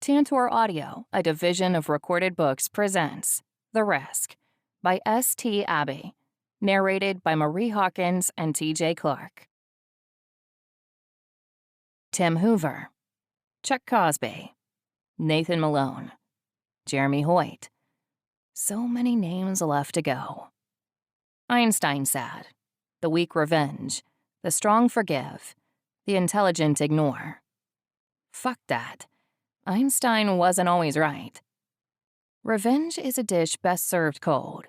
Tantor Audio, a division of Recorded Books, presents The Risk by S.T. Abbey, narrated by Marie Hawkins and T.J. Clark. Tim Hoover, Chuck Cosby, Nathan Malone, Jeremy Hoyt. So many names left to go. Einstein sad, the weak revenge, the strong forgive, the intelligent ignore. Fuck that. Einstein wasn't always right. Revenge is a dish best served cold.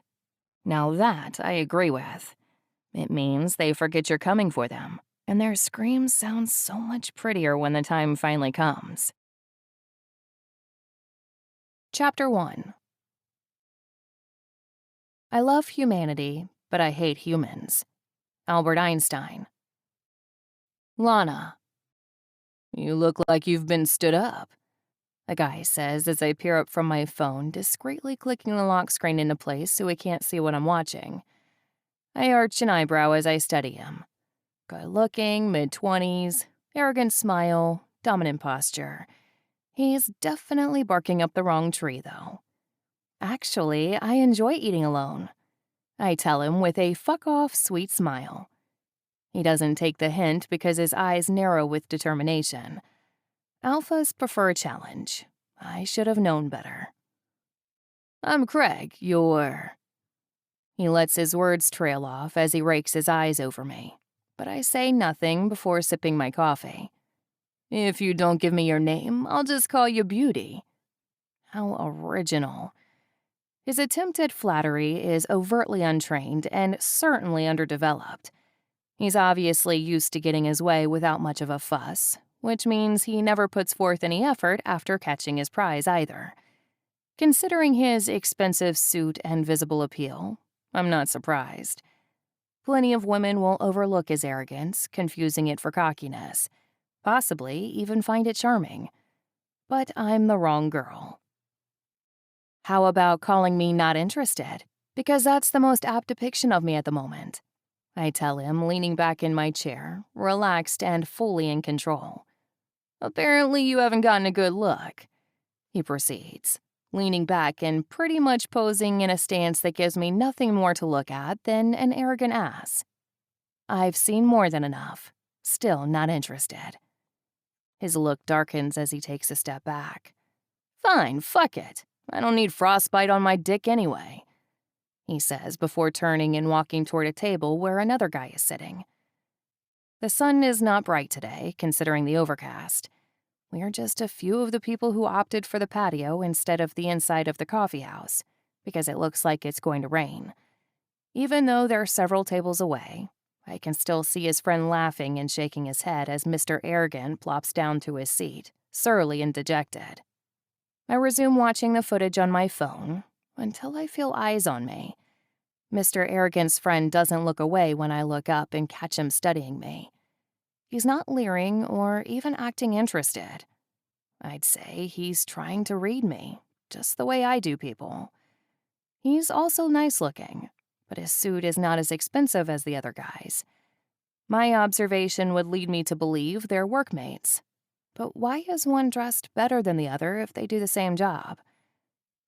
Now that I agree with. It means they forget you're coming for them, and their screams sound so much prettier when the time finally comes. Chapter 1. I love humanity, but I hate humans. Albert Einstein. Lana. You look like you've been stood up, a guy says as I peer up from my phone, discreetly clicking the lock screen into place so he can't see what I'm watching. I arch an eyebrow as I study him. Good-looking, mid-20s, arrogant smile, dominant posture. He's definitely barking up the wrong tree, though. Actually, I enjoy eating alone. I tell him with a fuck-off sweet smile. He doesn't take the hint because his eyes narrow with determination. Alphas prefer a challenge. I should have known better. I'm Craig, you're... He lets his words trail off as he rakes his eyes over me, but I say nothing before sipping my coffee. If you don't give me your name, I'll just call you Beauty. How original. His attempt at flattery is overtly untrained and certainly underdeveloped. He's obviously used to getting his way without much of a fuss, which means he never puts forth any effort after catching his prize either. Considering his expensive suit and visible appeal, I'm not surprised. Plenty of women will overlook his arrogance, confusing it for cockiness, possibly even find it charming. But I'm the wrong girl. How about calling me not interested? Because that's the most apt depiction of me at the moment. I tell him, leaning back in my chair, relaxed and fully in control. Apparently you haven't gotten a good look, he proceeds, leaning back and pretty much posing in a stance that gives me nothing more to look at than an arrogant ass. I've seen more than enough, still not interested. His look darkens as he takes a step back. Fine, fuck it. I don't need frostbite on my dick anyway, he says before turning and walking toward a table where another guy is sitting. The sun is not bright today, considering the overcast. We are just a few of the people who opted for the patio instead of the inside of the coffee house, because it looks like it's going to rain. Even though they're several tables away, I can still see his friend laughing and shaking his head as Mr. Arrogant plops down to his seat, surly and dejected. I resume watching the footage on my phone until I feel eyes on me. Mr. Arrogant's friend doesn't look away when I look up and catch him studying me. He's not leering or even acting interested. I'd say he's trying to read me, just the way I do people. He's also nice-looking, but his suit is not as expensive as the other guys. My observation would lead me to believe they're workmates. But why is one dressed better than the other if they do the same job?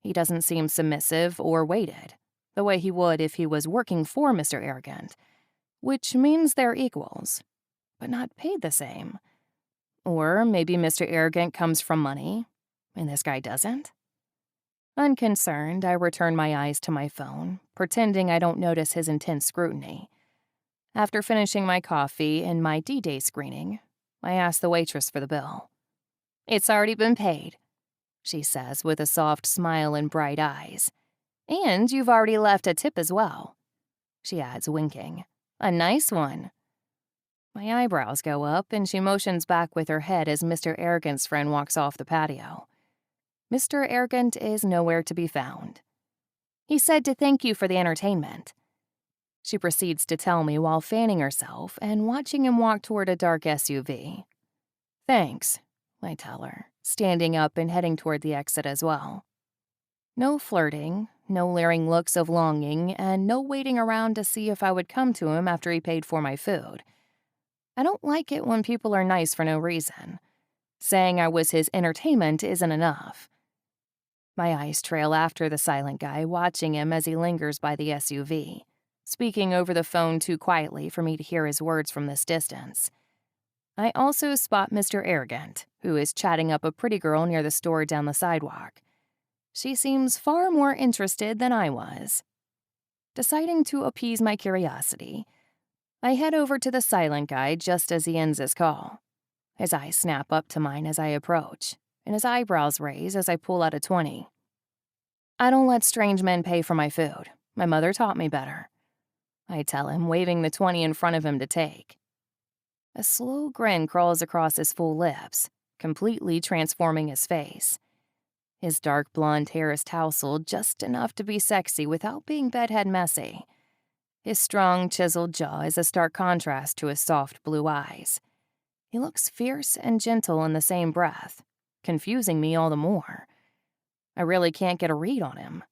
He doesn't seem submissive or weighted, the way he would if he was working for Mr. Arrogant, which means they're equals, but not paid the same. Or maybe Mr. Arrogant comes from money, and this guy doesn't? Unconcerned, I return my eyes to my phone, pretending I don't notice his intense scrutiny. After finishing my coffee and my D-Day screening, I ask the waitress for the bill. It's already been paid, she says with a soft smile and bright eyes. And you've already left a tip as well, she adds, winking. A nice one. My eyebrows go up and she motions back with her head as Mr. Arrogant's friend walks off the patio. Mr. Arrogant is nowhere to be found. He said to thank you for the entertainment, she proceeds to tell me while fanning herself and watching him walk toward a dark SUV. Thanks, I tell her, standing up and heading toward the exit as well. No flirting, no leering looks of longing, and no waiting around to see if I would come to him after he paid for my food. I don't like it when people are nice for no reason. Saying I was his entertainment isn't enough. My eyes trail after the silent guy, watching him as he lingers by the SUV, speaking over the phone too quietly for me to hear his words from this distance. I also spot Mr. Arrogant, who is chatting up a pretty girl near the store down the sidewalk. She seems far more interested than I was. Deciding to appease my curiosity, I head over to the silent guy just as he ends his call. His eyes snap up to mine as I approach, and his eyebrows raise as I pull out a 20. I don't let strange men pay for my food. My mother taught me better. I tell him, waving the 20 in front of him to take. A slow grin crawls across his full lips, completely transforming his face. His dark blonde hair is tousled just enough to be sexy without being bedhead messy. His strong, chiseled jaw is a stark contrast to his soft blue eyes. He looks fierce and gentle in the same breath, confusing me all the more. I really can't get a read on him.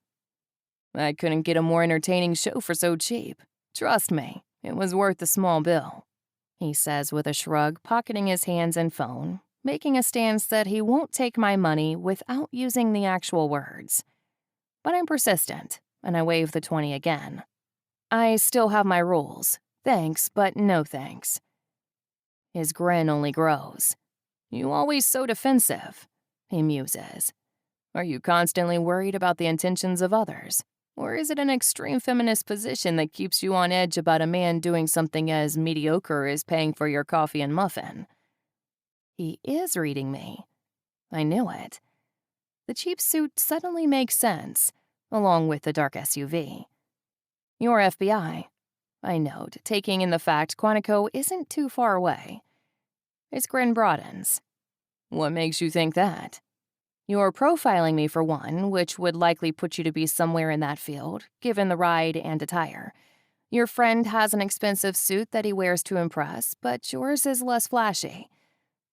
I couldn't get a more entertaining show for so cheap. Trust me, it was worth the small bill, he says with a shrug, pocketing his hands and phone, making a stance that he won't take my money without using the actual words. But I'm persistent, and I wave the 20 again. I still have my rules. Thanks, but no thanks. His grin only grows. You always so defensive, he muses. Are you constantly worried about the intentions of others? Or is it an extreme feminist position that keeps you on edge about a man doing something as mediocre as paying for your coffee and muffin? He is reading me. I knew it. The cheap suit suddenly makes sense, along with the dark SUV. You're FBI, I note, taking in the fact Quantico isn't too far away. His grin broadens. What makes you think that? You're profiling me for one, which would likely put you to be somewhere in that field, given the ride and attire. Your friend has an expensive suit that he wears to impress, but yours is less flashy.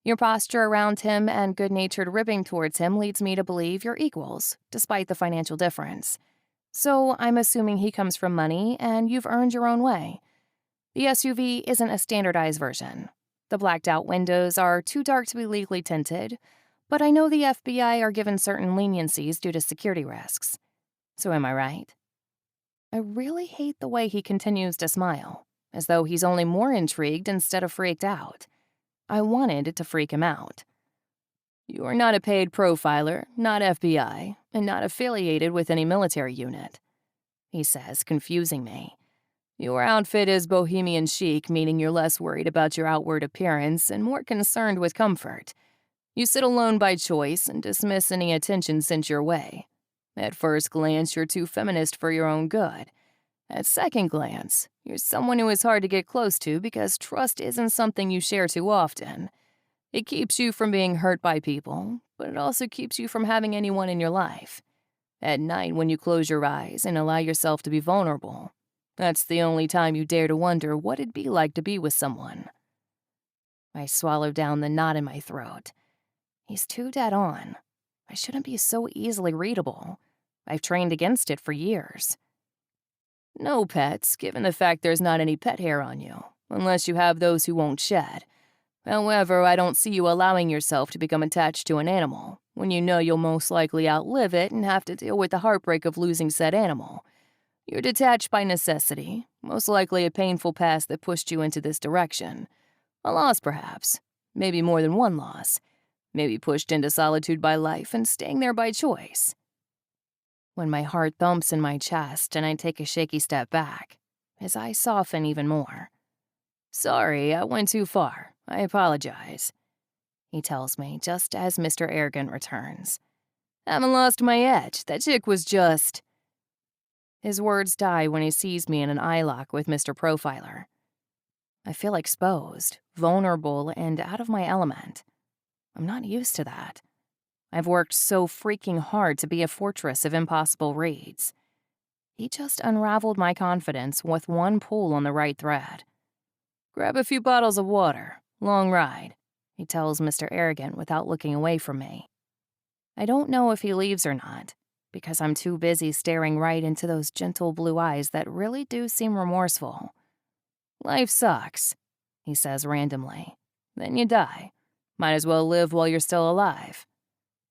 Your posture around him and good-natured ribbing towards him leads me to believe you're equals, despite the financial difference. So I'm assuming he comes from money and you've earned your own way. The SUV isn't a standardized version. The blacked-out windows are too dark to be legally tinted, but I know the FBI are given certain leniencies due to security risks. So am I right? I really hate the way he continues to smile, as though he's only more intrigued instead of freaked out. I wanted to freak him out. You are not a paid profiler, not FBI, and not affiliated with any military unit, he says, confusing me. Your outfit is bohemian chic, meaning you're less worried about your outward appearance and more concerned with comfort. You sit alone by choice and dismiss any attention sent your way. At first glance, you're too feminist for your own good. At second glance, you're someone who is hard to get close to because trust isn't something you share too often. It keeps you from being hurt by people, but it also keeps you from having anyone in your life. At night, when you close your eyes and allow yourself to be vulnerable, that's the only time you dare to wonder what it'd be like to be with someone. I swallow down the knot in my throat. He's too dead on. I shouldn't be so easily readable. I've trained against it for years. No pets, given the fact there's not any pet hair on you, unless you have those who won't shed. However, I don't see you allowing yourself to become attached to an animal when you know you'll most likely outlive it and have to deal with the heartbreak of losing said animal. You're detached by necessity, most likely a painful past that pushed you into this direction. A loss, perhaps. Maybe more than one loss. Maybe pushed into solitude by life and staying there by choice. When my heart thumps in my chest and I take a shaky step back, his eyes soften even more. Sorry, I went too far. I apologize, he tells me just as Mr. Arrogant returns. Haven't lost my edge. That chick was just... His words die when he sees me in an eye lock with Mr. Profiler. I feel exposed, vulnerable, and out of my element. I'm not used to that. I've worked so freaking hard to be a fortress of impossible reads. He just unraveled my confidence with one pull on the right thread. Grab a few bottles of water. Long ride, he tells Mr. Arrogant without looking away from me. I don't know if he leaves or not, because I'm too busy staring right into those gentle blue eyes that really do seem remorseful. Life sucks, he says randomly. Then you die. Might as well live while you're still alive,"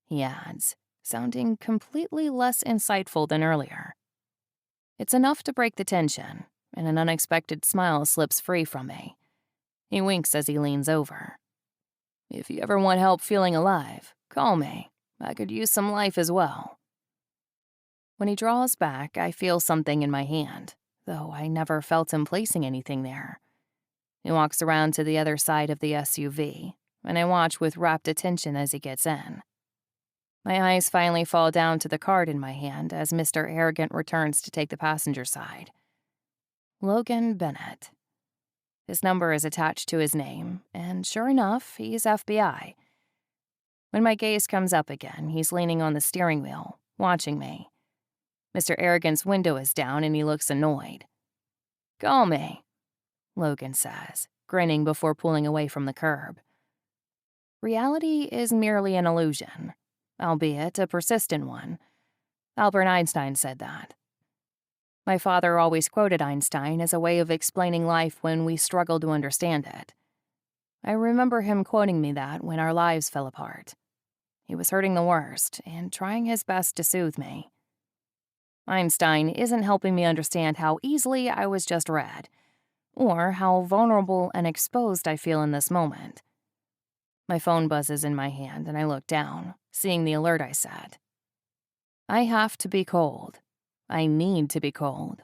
he adds, sounding completely less insightful than earlier. It's enough to break the tension, and an unexpected smile slips free from me. He winks as he leans over. "If you ever want help feeling alive, call me. I could use some life as well." When he draws back, I feel something in my hand, though I never felt him placing anything there. He walks around to the other side of the SUV, and I watch with rapt attention as he gets in. My eyes finally fall down to the card in my hand as Mr. Arrogant returns to take the passenger side. Logan Bennett. His number is attached to his name, and sure enough, he's FBI. When my gaze comes up again, he's leaning on the steering wheel, watching me. Mr. Arrogant's window is down and he looks annoyed. "Call me," Logan says, grinning before pulling away from the curb. Reality is merely an illusion, albeit a persistent one. Albert Einstein said that. My father always quoted Einstein as a way of explaining life when we struggle to understand it. I remember him quoting me that when our lives fell apart. He was hurting the worst and trying his best to soothe me. Einstein isn't helping me understand how easily I was just read, or how vulnerable and exposed I feel in this moment. My phone buzzes in my hand and I look down, seeing the alert I set. I have to be cold. I need to be cold.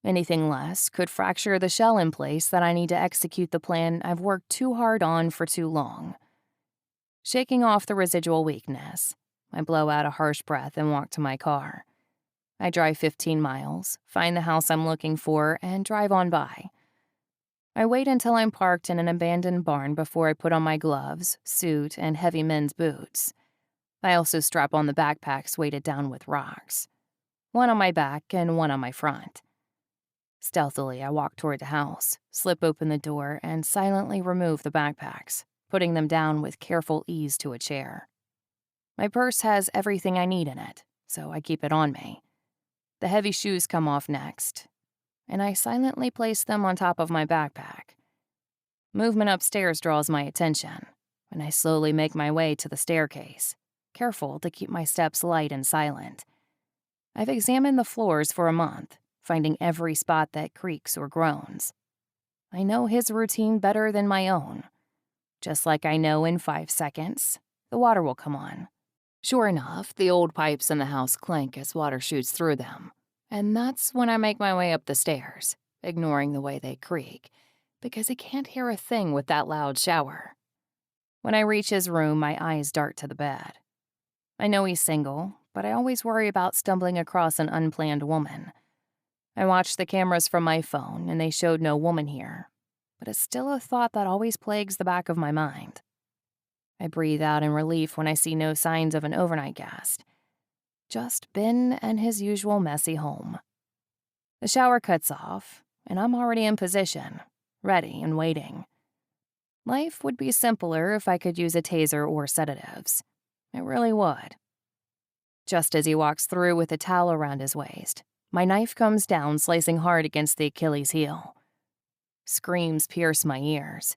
Anything less could fracture the shell in place that I need to execute the plan I've worked too hard on for too long. Shaking off the residual weakness, I blow out a harsh breath and walk to my car. I drive 15 miles, find the house I'm looking for, and drive on by. I wait until I'm parked in an abandoned barn before I put on my gloves, suit, and heavy men's boots. I also strap on the backpacks weighted down with rocks. One on my back and one on my front. Stealthily, I walk toward the house, slip open the door, and silently remove the backpacks, putting them down with careful ease to a chair. My purse has everything I need in it, so I keep it on me. The heavy shoes come off next, and I silently place them on top of my backpack. Movement upstairs draws my attention, and I slowly make my way to the staircase, careful to keep my steps light and silent. I've examined the floors for a month, finding every spot that creaks or groans. I know his routine better than my own. Just like I know in 5 seconds, the water will come on. Sure enough, the old pipes in the house clink as water shoots through them, and that's when I make my way up the stairs, ignoring the way they creak, because I can't hear a thing with that loud shower. When I reach his room, my eyes dart to the bed. I know he's single, but I always worry about stumbling across an unplanned woman. I watched the cameras from my phone, and they showed no woman here, but it's still a thought that always plagues the back of my mind. I breathe out in relief when I see no signs of an overnight guest. Just Ben and his usual messy home. The shower cuts off, and I'm already in position, ready and waiting. Life would be simpler if I could use a taser or sedatives. It really would. Just as he walks through with a towel around his waist, my knife comes down, slicing hard against the Achilles heel. Screams pierce my ears,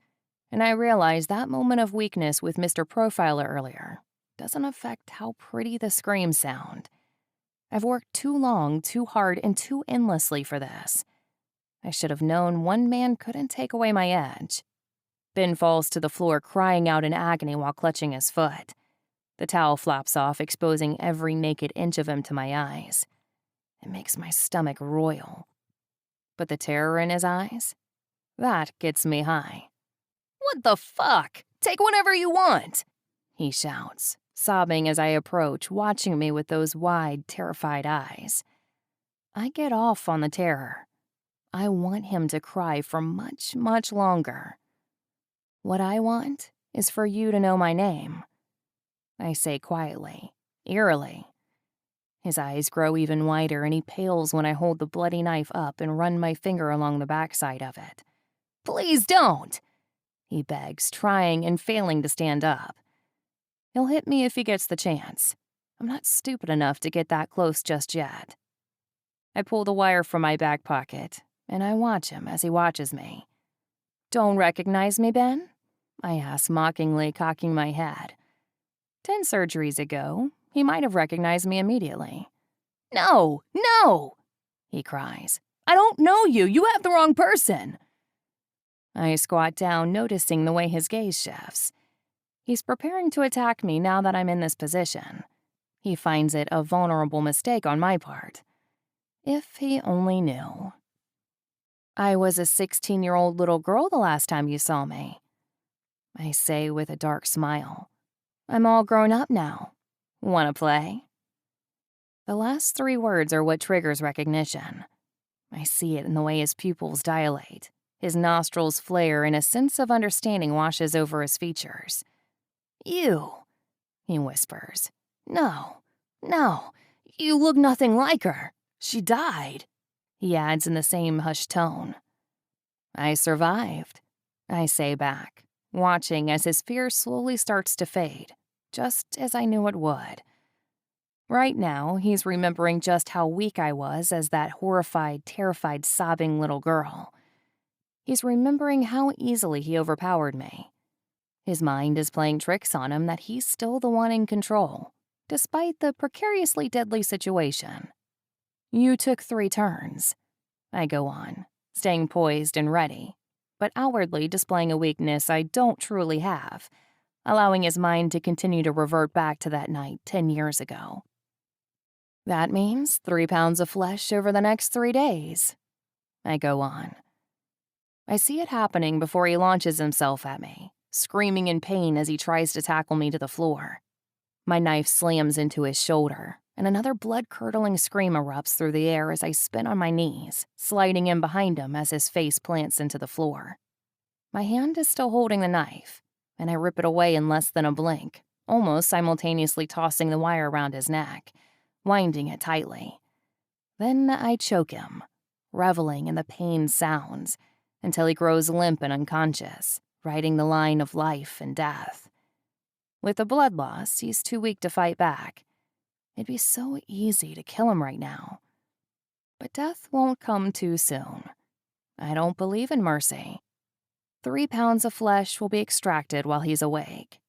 and I realize that moment of weakness with Mr. Profiler earlier doesn't affect how pretty the screams sound. I've worked too long, too hard, and too endlessly for this. I should have known one man couldn't take away my edge. Ben falls to the floor, crying out in agony while clutching his foot. The towel flaps off, exposing every naked inch of him to my eyes. It makes my stomach roil. But the terror in his eyes? That gets me high. "What the fuck? Take whatever you want!" he shouts, sobbing as I approach, watching me with those wide, terrified eyes. I get off on the terror. I want him to cry for much, much longer. What I want is for you to know my name. I say quietly, eerily. His eyes grow even wider and he pales when I hold the bloody knife up and run my finger along the backside of it. "Please don't!" he begs, trying and failing to stand up. He'll hit me if he gets the chance. I'm not stupid enough to get that close just yet. I pull the wire from my back pocket, and I watch him as he watches me. "Don't recognize me, Ben?" I ask mockingly, cocking my head. 10 surgeries ago, he might have recognized me immediately. No, no, he cries. I don't know you. You have the wrong person. I squat down, noticing the way his gaze shifts. He's preparing to attack me now that I'm in this position. He finds it a vulnerable mistake on my part. If he only knew. I was a 16-year-old little girl the last time you saw me, I say with a dark smile. I'm all grown up now. Wanna play? The last 3 words are what triggers recognition. I see it in the way his pupils dilate. His nostrils flare and a sense of understanding washes over his features. You, he whispers. No, you look nothing like her. She died, he adds in the same hushed tone. I survived, I say back, watching as his fear slowly starts to fade, just as I knew it would. Right now, he's remembering just how weak I was as that horrified, terrified, sobbing little girl. He's remembering how easily he overpowered me. His mind is playing tricks on him that he's still the one in control, despite the precariously deadly situation. You took 3 turns, I go on, staying poised and ready, but outwardly displaying a weakness I don't truly have, allowing his mind to continue to revert back to that night 10 years ago. That means 3 pounds of flesh over the next 3 days, I go on. I see it happening before he launches himself at me, screaming in pain as he tries to tackle me to the floor. My knife slams into his shoulder, and another blood-curdling scream erupts through the air as I spin on my knees, sliding in behind him as his face plants into the floor. My hand is still holding the knife, and I rip it away in less than a blink, almost simultaneously tossing the wire around his neck, winding it tightly. Then I choke him, reveling in the pain sounds, until he grows limp and unconscious, riding the line of life and death. With the blood loss, he's too weak to fight back. It'd be so easy to kill him right now. But death won't come too soon. I don't believe in mercy. 3 pounds of flesh will be extracted while he's awake.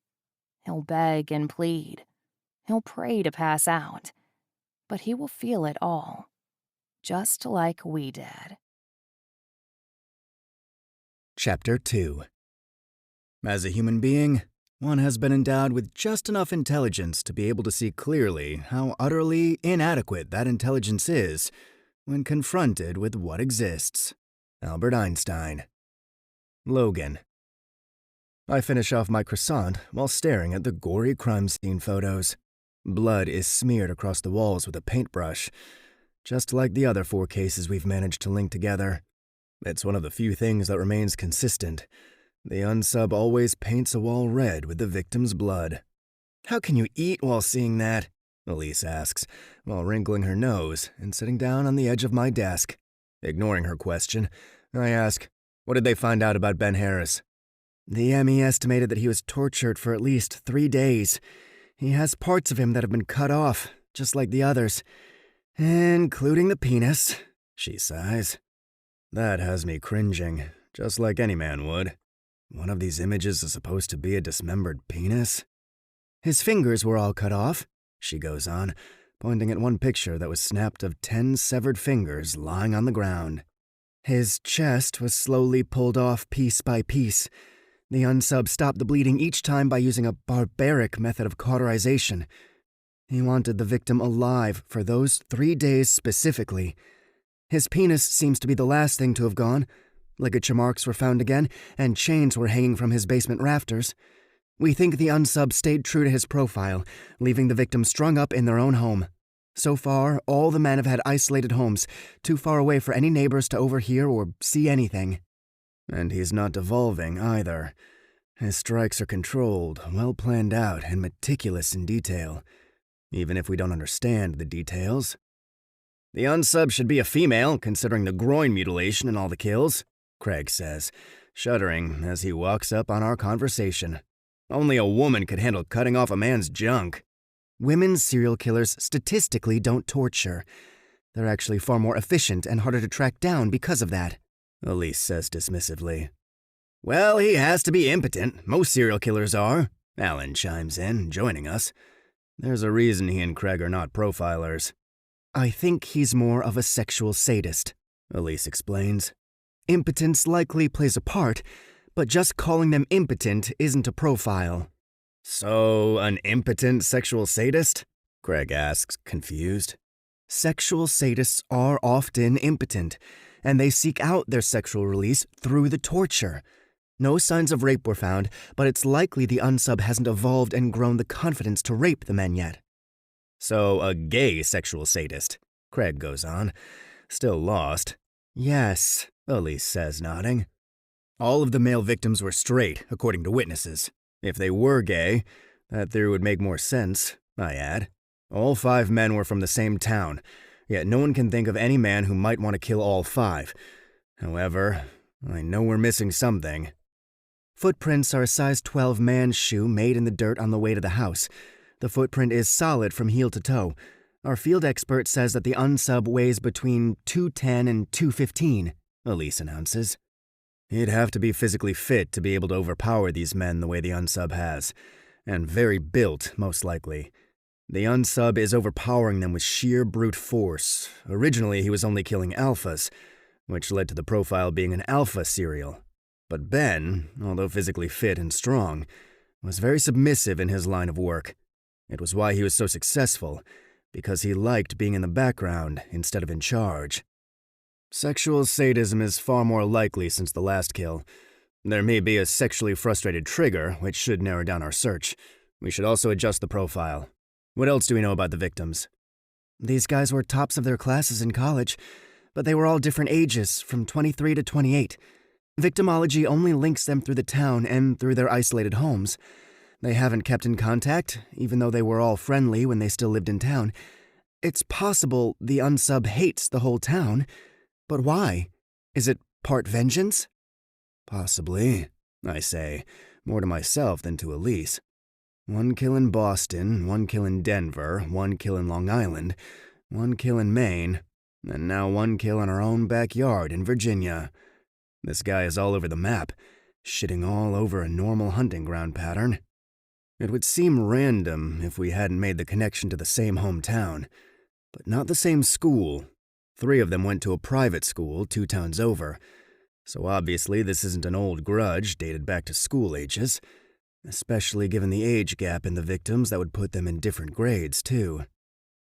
He'll beg and plead. He'll pray to pass out. But he will feel it all, just like we did. Chapter 2. As a human being, one has been endowed with just enough intelligence to be able to see clearly how utterly inadequate that intelligence is when confronted with what exists. Albert Einstein. Logan. I finish off my croissant while staring at the gory crime scene photos. Blood is smeared across the walls with a paintbrush, just like the other 4 cases we've managed to link together. It's one of the few things that remains consistent. The unsub always paints a wall red with the victim's blood. How can you eat while seeing that? Elise asks, while wrinkling her nose and sitting down on the edge of my desk. Ignoring her question, I ask, what did they find out about Ben Harris? The ME estimated that he was tortured for at least 3 days. He has parts of him that have been cut off, just like the others, including the penis, she sighs. That has me cringing, just like any man would. One of these images is supposed to be a dismembered penis. His fingers were all cut off, she goes on, pointing at one picture that was snapped of 10 severed fingers lying on the ground. His chest was slowly pulled off piece by piece. The unsub stopped the bleeding each time by using a barbaric method of cauterization. He wanted the victim alive for those 3 days specifically. His penis seems to be the last thing to have gone. Ligature marks were found again, and chains were hanging from his basement rafters. We think the unsub stayed true to his profile, leaving the victim strung up in their own home. So far, all the men have had isolated homes, too far away for any neighbors to overhear or see anything. And he's not devolving either. His strikes are controlled, well planned out, and meticulous in detail, even if we don't understand the details. The unsub should be a female, considering the groin mutilation and all the kills, Craig says, shuddering as he walks up on our conversation. Only a woman could handle cutting off a man's junk. Women serial killers statistically don't torture. They're actually far more efficient and harder to track down because of that, Elise says dismissively. Well, he has to be impotent. Most serial killers are. Alan chimes in, joining us. There's a reason he and Craig are not profilers. I think he's more of a sexual sadist, Elise explains. Impotence likely plays a part, but just calling them impotent isn't a profile. So, an impotent sexual sadist? Craig asks, confused. Sexual sadists are often impotent, and they seek out their sexual release through the torture. No signs of rape were found, but it's likely the unsub hasn't evolved and grown the confidence to rape the men yet. So, a gay sexual sadist, Craig goes on, still lost. Yes, Elise says, nodding. All of the male victims were straight, according to witnesses. If they were gay, that theory would make more sense, I add. All 5 men were from the same town, yet no one can think of any man who might want to kill all 5. However, I know we're missing something. Footprints are a size 12 man's shoe made in the dirt on the way to the house. The footprint is solid from heel to toe. Our field expert says that the unsub weighs between 210 and 215, Elise announces. He'd have to be physically fit to be able to overpower these men the way the unsub has, and very built, most likely. The unsub is overpowering them with sheer brute force. Originally, he was only killing alphas, which led to the profile being an alpha serial. But Ben, although physically fit and strong, was very submissive in his line of work. It was why he was so successful, because he liked being in the background instead of in charge. Sexual sadism is far more likely since the last kill. There may be a sexually frustrated trigger, which should narrow down our search. We should also adjust the profile. What else do we know about the victims? These guys were tops of their classes in college, but they were all different ages, from 23 to 28. Victimology only links them through the town and through their isolated homes. They haven't kept in contact, even though they were all friendly when they still lived in town. It's possible the unsub hates the whole town, but why? Is it part vengeance? Possibly, I say, more to myself than to Elise. 1 kill in Boston, 1 kill in Denver, 1 kill in Long Island, 1 kill in Maine, and now 1 kill in our own backyard in Virginia. This guy is all over the map, shitting all over a normal hunting ground pattern. It would seem random if we hadn't made the connection to the same hometown, but not the same school. 3 of them went to a private school 2 towns over, so obviously this isn't an old grudge dated back to school ages, especially given the age gap in the victims that would put them in different grades, too.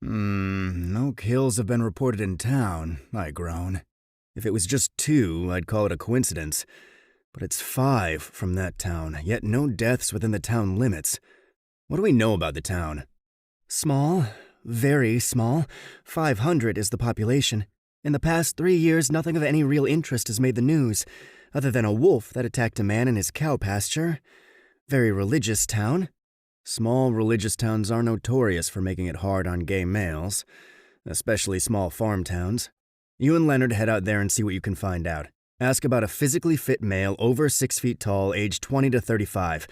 No kills have been reported in town, I groan. If it was just 2, I'd call it a coincidence. But it's 5 from that town, yet no deaths within the town limits. What do we know about the town? Small. Very small. 500 is the population. In the past 3 years, nothing of any real interest has made the news, other than a wolf that attacked a man in his cow pasture. Very religious town. Small religious towns are notorious for making it hard on gay males, especially small farm towns. You and Leonard head out there and see what you can find out. Ask about a physically fit male over 6 feet tall, aged 20 to 35,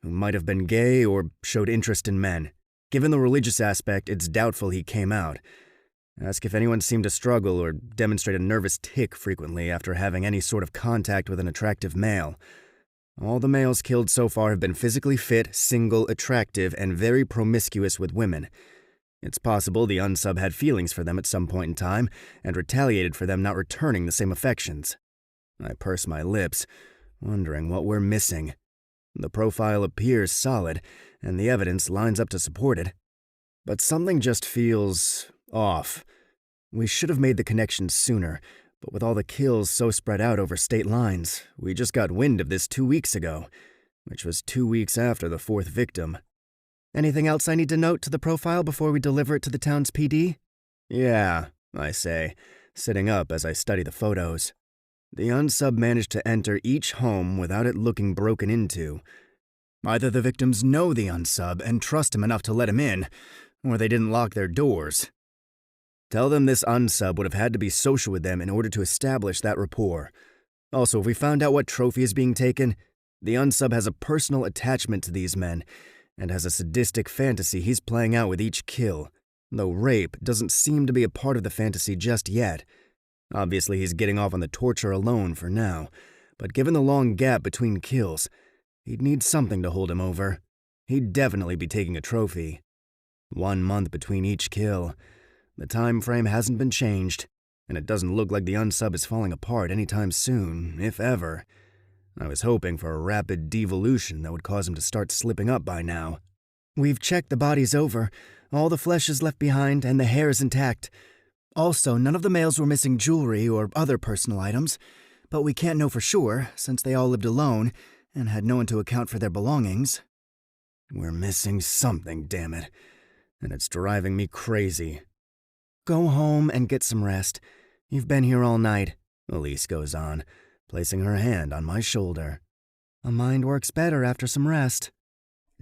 who might have been gay or showed interest in men. Given the religious aspect, it's doubtful he came out. Ask if anyone seemed to struggle or demonstrate a nervous tic frequently after having any sort of contact with an attractive male. All the males killed so far have been physically fit, single, attractive, and very promiscuous with women. It's possible the unsub had feelings for them at some point in time and retaliated for them not returning the same affections. I purse my lips, wondering what we're missing. The profile appears solid, and the evidence lines up to support it. But something just feels off. We should have made the connection sooner, but with all the kills so spread out over state lines, we just got wind of this 2 weeks ago, which was 2 weeks after the 4th victim. Anything else I need to note to the profile before we deliver it to the town's PD? Yeah, I say, sitting up as I study the photos. The unsub managed to enter each home without it looking broken into. Either the victims know the unsub and trust him enough to let him in, or they didn't lock their doors. Tell them this unsub would have had to be social with them in order to establish that rapport. Also, if we found out what trophy is being taken, the unsub has a personal attachment to these men, and has a sadistic fantasy he's playing out with each kill, though rape doesn't seem to be a part of the fantasy just yet. Obviously, he's getting off on the torture alone for now, but given the long gap between kills, he'd need something to hold him over. He'd definitely be taking a trophy. 1 month between each kill. The time frame hasn't been changed, and it doesn't look like the unsub is falling apart anytime soon, if ever. I was hoping for a rapid devolution that would cause him to start slipping up by now. We've checked the bodies over. All the flesh is left behind and the hair is intact. Also, none of the males were missing jewelry or other personal items, but we can't know for sure since they all lived alone and had no one to account for their belongings. We're missing something, damn it, and it's driving me crazy. Go home and get some rest. You've been here all night, Elise goes on, placing her hand on my shoulder. A mind works better after some rest.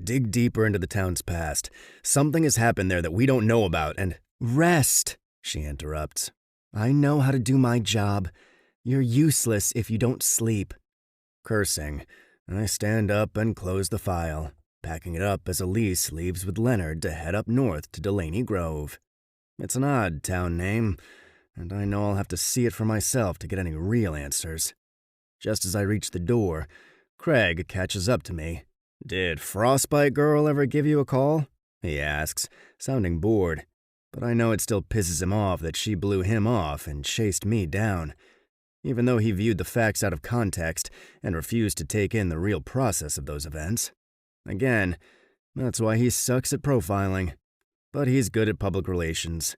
Dig deeper into the town's past. Something has happened there that we don't know about, and— Rest, she interrupts. I know how to do my job. You're useless if you don't sleep. Cursing, I stand up and close the file, packing it up as Elise leaves with Leonard to head up north to Delaney Grove. It's an odd town name, and I know I'll have to see it for myself to get any real answers. Just as I reach the door, Craig catches up to me. Did Frostbite Girl ever give you a call? He asks, sounding bored, but I know it still pisses him off that she blew him off and chased me down, even though he viewed the facts out of context and refused to take in the real process of those events. Again, that's why he sucks at profiling, but he's good at public relations.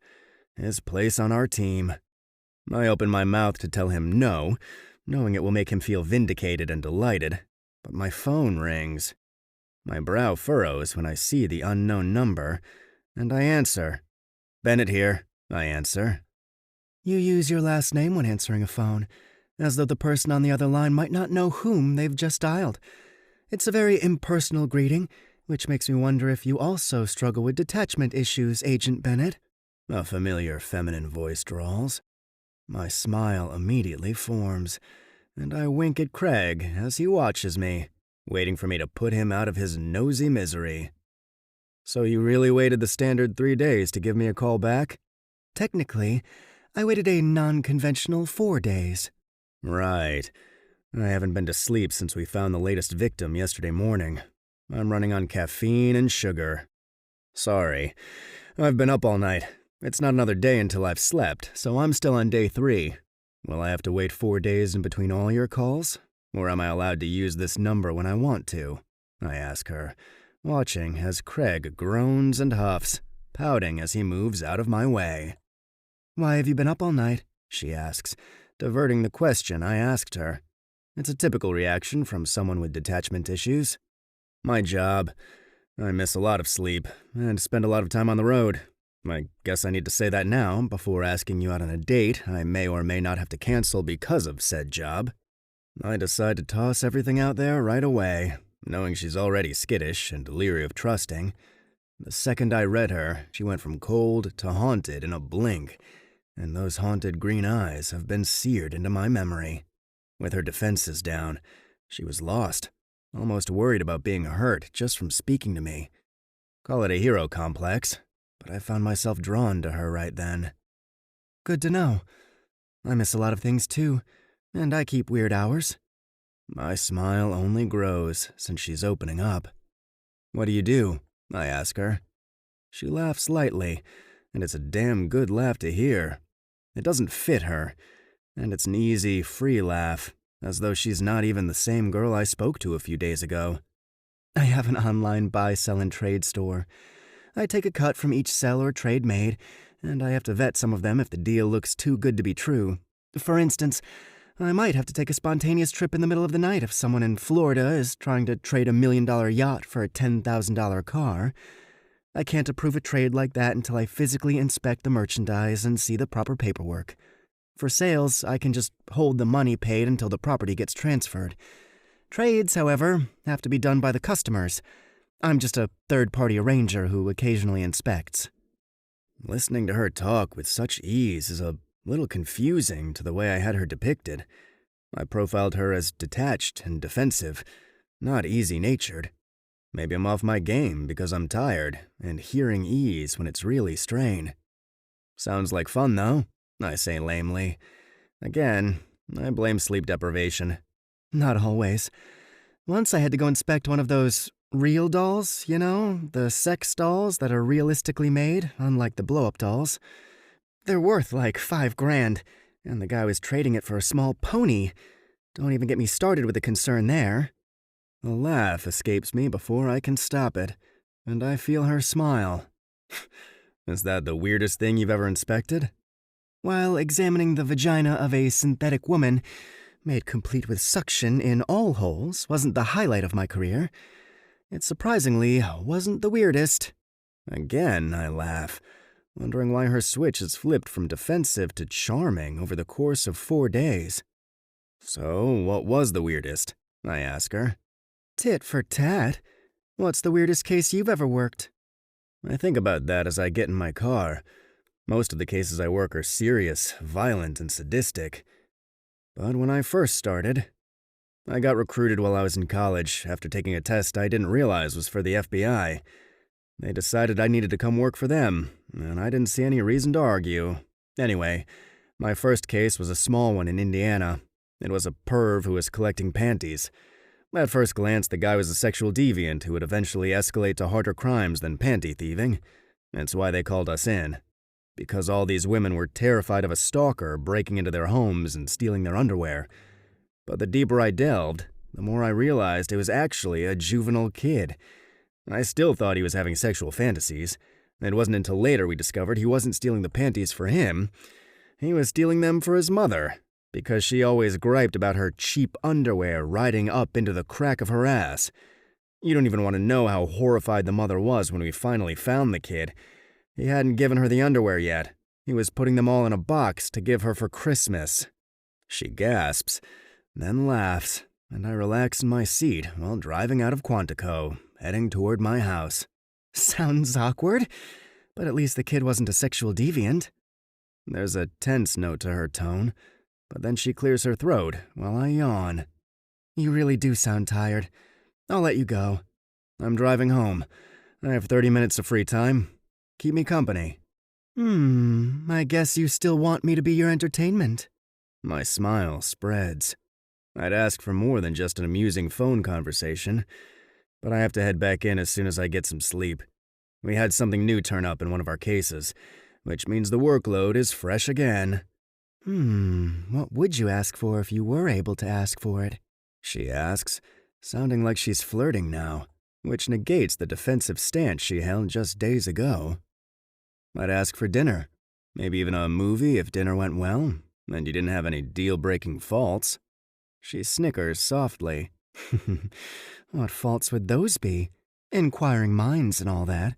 His place on our team. I open my mouth to tell him no, knowing it will make him feel vindicated and delighted, but my phone rings. My brow furrows when I see the unknown number, and I answer. Bennett here, I answer. You use your last name when answering a phone, as though the person on the other line might not know whom they've just dialed. It's a very impersonal greeting, which makes me wonder if you also struggle with detachment issues, Agent Bennett. A familiar feminine voice drawls. My smile immediately forms, and I wink at Craig as he watches me, waiting for me to put him out of his nosy misery. So you really waited the standard 3 days to give me a call back? Technically, I waited a non-conventional 4 days. Right. I haven't been to sleep since we found the latest victim yesterday morning. I'm running on caffeine and sugar. Sorry. I've been up all night. It's not another day until I've slept, so I'm still on day 3. Will I have to wait 4 days in between all your calls? Or am I allowed to use this number when I want to? I ask her, watching as Craig groans and huffs, pouting as he moves out of my way. Why have you been up all night? She asks, diverting the question I asked her. It's a typical reaction from someone with detachment issues. My job. I miss a lot of sleep and spend a lot of time on the road. I guess I need to say that now before asking you out on a date I may or may not have to cancel because of said job. I decide to toss everything out there right away, knowing she's already skittish and leery of trusting. The second I read her, she went from cold to haunted in a blink, and those haunted green eyes have been seared into my memory. With her defenses down, she was lost, almost worried about being hurt just from speaking to me. Call it a hero complex, but I found myself drawn to her right then. Good to know. I miss a lot of things too, and I keep weird hours. My smile only grows since she's opening up. What do you do? I ask her. She laughs lightly, and it's a damn good laugh to hear. It doesn't fit her, and it's an easy, free laugh, as though she's not even the same girl I spoke to a few days ago. I have an online buy, sell, and trade store. I take a cut from each sell or trade made, and I have to vet some of them if the deal looks too good to be true. For instance, I might have to take a spontaneous trip in the middle of the night if someone in Florida is trying to trade a $1 million yacht for a $10,000 car. I can't approve a trade like that until I physically inspect the merchandise and see the proper paperwork. For sales, I can just hold the money paid until the property gets transferred. Trades, however, have to be done by the customers. I'm just a third-party arranger who occasionally inspects. Listening to her talk with such ease is a little confusing to the way I had her depicted. I profiled her as detached and defensive, not easy-natured. Maybe I'm off my game because I'm tired and hearing ease when it's really strain. Sounds like fun, though, I say lamely. Again, I blame sleep deprivation. Not always. Once I had to go inspect one of those real dolls, the sex dolls that are realistically made, unlike the blow-up dolls. They're worth like $5,000, and the guy was trading it for a small pony. Don't even get me started with the concern there. A laugh escapes me before I can stop it, and I feel her smile. Is that the weirdest thing you've ever inspected? While examining the vagina of a synthetic woman, made complete with suction in all holes, wasn't the highlight of my career, it surprisingly wasn't the weirdest. Again, I laugh, wondering why her switch has flipped from defensive to charming over the course of 4 days. So, what was the weirdest? I ask her. Tit for tat. What's the weirdest case you've ever worked? I think about that as I get in my car. Most of the cases I work are serious, violent, and sadistic. But when I first started, I got recruited while I was in college after taking a test I didn't realize was for the FBI. They decided I needed to come work for them, and I didn't see any reason to argue. Anyway, my first case was a small one in Indiana. It was a perv who was collecting panties. At first glance, the guy was a sexual deviant who would eventually escalate to harder crimes than panty thieving. That's why they called us in. Because all these women were terrified of a stalker breaking into their homes and stealing their underwear. But the deeper I delved, the more I realized it was actually a juvenile kid. I still thought he was having sexual fantasies. It wasn't until later we discovered he wasn't stealing the panties for him. He was stealing them for his mother, because she always griped about her cheap underwear riding up into the crack of her ass. You don't even want to know how horrified the mother was when we finally found the kid. He hadn't given her the underwear yet. He was putting them all in a box to give her for Christmas. She gasps, then laughs, and I relax in my seat while driving out of Quantico, heading toward my house. Sounds awkward, but at least the kid wasn't a sexual deviant. There's a tense note to her tone, but then she clears her throat while I yawn. You really do sound tired. I'll let you go. I'm driving home. I have 30 minutes of free time. Keep me company. I guess you still want me to be your entertainment. My smile spreads. I'd ask for more than just an amusing phone conversation, but I have to head back in as soon as I get some sleep. We had something new turn up in one of our cases, which means the workload is fresh again. What would you ask for if you were able to ask for it? She asks, sounding like she's flirting now, which negates the defensive stance she held just days ago. I'd ask for dinner, maybe even a movie if dinner went well, and you didn't have any deal-breaking faults. She snickers softly. What faults would those be? Inquiring minds and all that.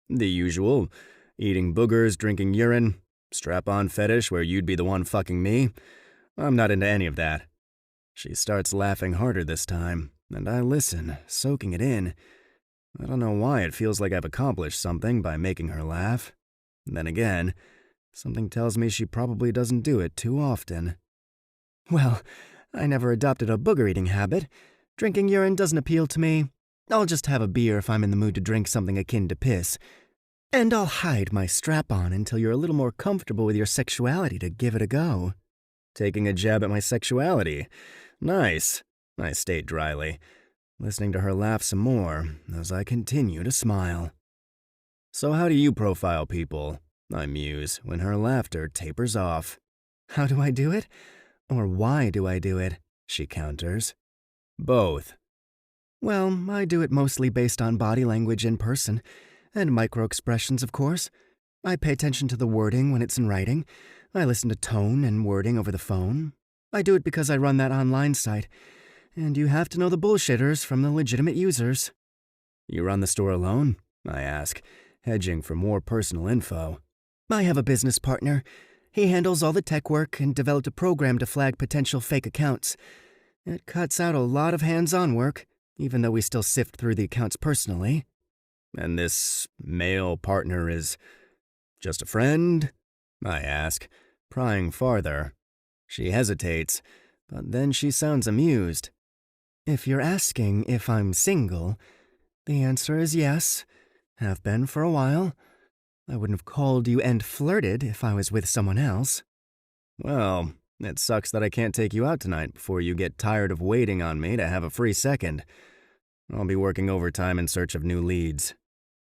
The usual. Eating boogers, drinking urine, strap-on fetish where you'd be the one fucking me. I'm not into any of that. She starts laughing harder this time, and I listen, soaking it in. I don't know why it feels like I've accomplished something by making her laugh. Then again, something tells me she probably doesn't do it too often. Well, I never adopted a booger-eating habit. Drinking urine doesn't appeal to me. I'll just have a beer if I'm in the mood to drink something akin to piss. And I'll hide my strap-on until you're a little more comfortable with your sexuality to give it a go. Taking a jab at my sexuality. Nice, I state dryly, listening to her laugh some more as I continue to smile. So how do you profile people? I muse when her laughter tapers off. How do I do it? Or why do I do it? She counters. Both. Well, I do it mostly based on body language in person, and micro-expressions, of course. I pay attention to the wording when it's in writing. I listen to tone and wording over the phone. I do it because I run that online site, and you have to know the bullshitters from the legitimate users. You run the store alone? I ask, hedging for more personal info. I have a business partner. He handles all the tech work and developed a program to flag potential fake accounts. It cuts out a lot of hands-on work, even though we still sift through the accounts personally. And this male partner is just a friend? I ask, prying farther. She hesitates, but then she sounds amused. If you're asking if I'm single, the answer is yes. Have been for a while. I wouldn't have called you and flirted if I was with someone else. Well, It sucks that I can't take you out tonight before you get tired of waiting on me to have a free second. I'll be working overtime in search of new leads.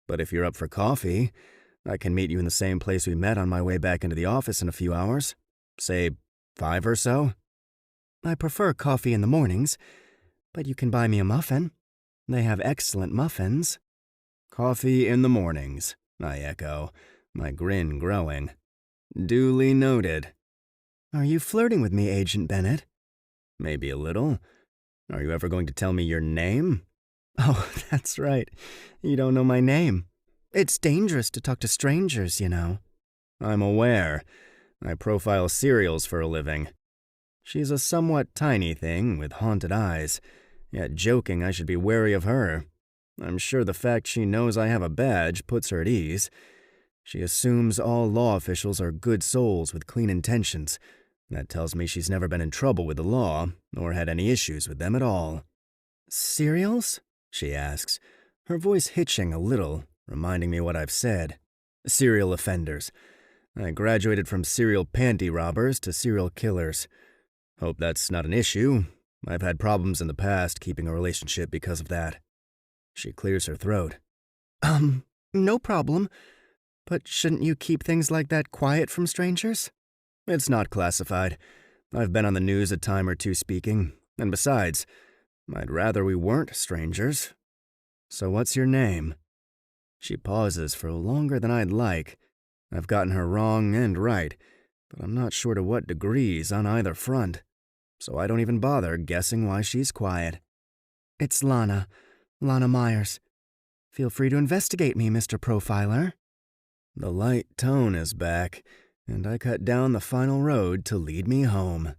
But if you're up for coffee, I can meet you in the same place we met on my way back into the office in a few hours. Say, 5 or so? I prefer coffee in the mornings, but you can buy me a muffin. They have excellent muffins. Coffee in the mornings, I echo, my grin growing. Duly noted. Are you flirting with me, Agent Bennett? Maybe a little. Are you ever going to tell me your name? Oh, that's right. You don't know my name. It's dangerous to talk to strangers, you know. I'm aware. I profile serials for a living. She's a somewhat tiny thing with haunted eyes, yet joking I should be wary of her. I'm sure the fact she knows I have a badge puts her at ease. She assumes all law officials are good souls with clean intentions. That tells me she's never been in trouble with the law, or had any issues with them at all. Serials? She asks, her voice hitching a little, reminding me what I've said. Serial offenders. I graduated from serial panty robbers to serial killers. Hope that's not an issue. I've had problems in the past keeping a relationship because of that. She clears her throat. No problem. But shouldn't you keep things like that quiet from strangers? It's not classified. I've been on the news a time or two speaking, and besides, I'd rather we weren't strangers. So what's your name? She pauses for longer than I'd like. I've gotten her wrong and right, but I'm not sure to what degrees on either front, so I don't even bother guessing why she's quiet. It's Lana Myers. Feel free to investigate me, Mr. Profiler. The light tone is back, and I cut down the final road to lead me home.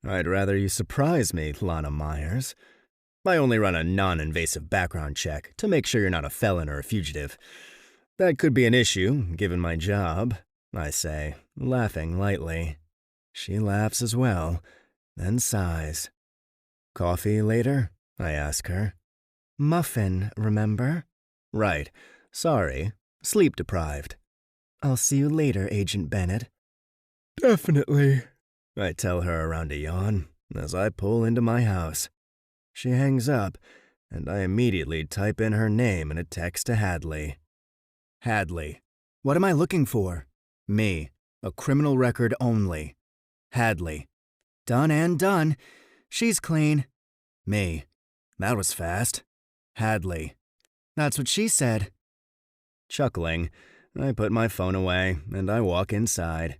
I'd rather you surprise me, Lana Myers. I only run a non-invasive background check to make sure you're not a felon or a fugitive. That could be an issue, given my job, I say, laughing lightly. She laughs as well, then sighs. Coffee later? I ask her. Muffin, remember? Right. Sorry. Sleep deprived. I'll see you later, Agent Bennett. Definitely, I tell her around a yawn as I pull into my house. She hangs up, and I immediately type in her name in a text to Hadley. Hadley. What am I looking for? Me. A criminal record only. Hadley. Done and done. She's clean. Me. That was fast. Hadley. That's what she said. Chuckling, I put my phone away and I walk inside.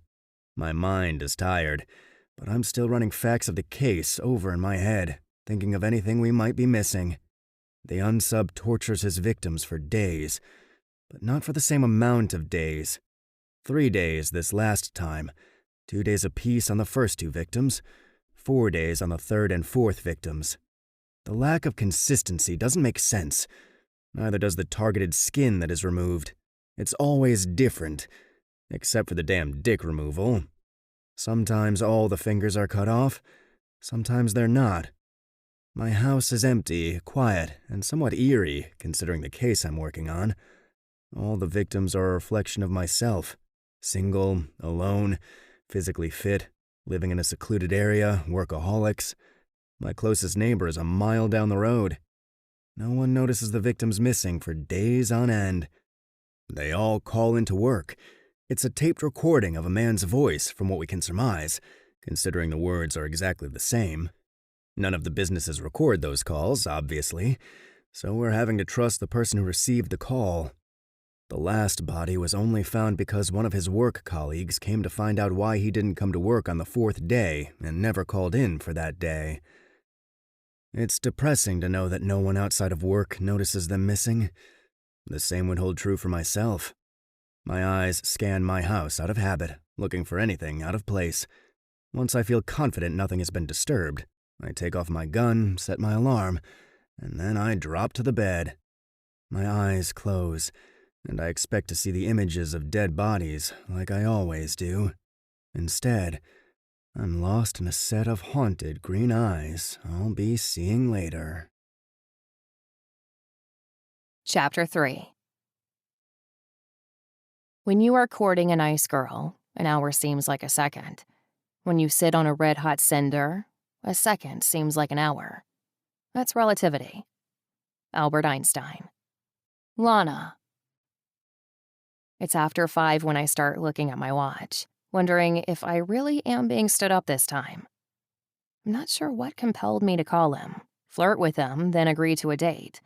My mind is tired, but I'm still running facts of the case over in my head, thinking of anything we might be missing. The unsub tortures his victims for days, but not for the same amount of days. 3 days this last time, 2 days apiece on the first 2 victims, 4 days on the third and fourth victims. The lack of consistency doesn't make sense. Neither does the targeted skin that is removed. It's always different, except for the damn dick removal. Sometimes all the fingers are cut off, sometimes they're not. My house is empty, quiet, and somewhat eerie, considering the case I'm working on. All the victims are a reflection of myself. Single, alone, physically fit, living in a secluded area, workaholics. My closest neighbor is a mile down the road. No one notices the victims missing for days on end. They all call into work. It's a taped recording of a man's voice, from what we can surmise, considering the words are exactly the same. None of the businesses record those calls, obviously, so we're having to trust the person who received the call. The last body was only found because one of his work colleagues came to find out why he didn't come to work on the 4th day and never called in for that day. It's depressing to know that no one outside of work notices them missing. The same would hold true for myself. My eyes scan my house out of habit, looking for anything out of place. Once I feel confident nothing has been disturbed, I take off my gun, set my alarm, and then I drop to the bed. My eyes close, and I expect to see the images of dead bodies like I always do. Instead, I'm lost in a set of haunted green eyes I'll be seeing later. Chapter 3. When you are courting a nice girl, an hour seems like a second. When you sit on a red-hot cinder, a second seems like an hour. That's relativity. Albert Einstein. Lana. It's after 5 when I start looking at my watch, wondering if I really am being stood up this time. I'm not sure what compelled me to call him, flirt with him, then agree to a date.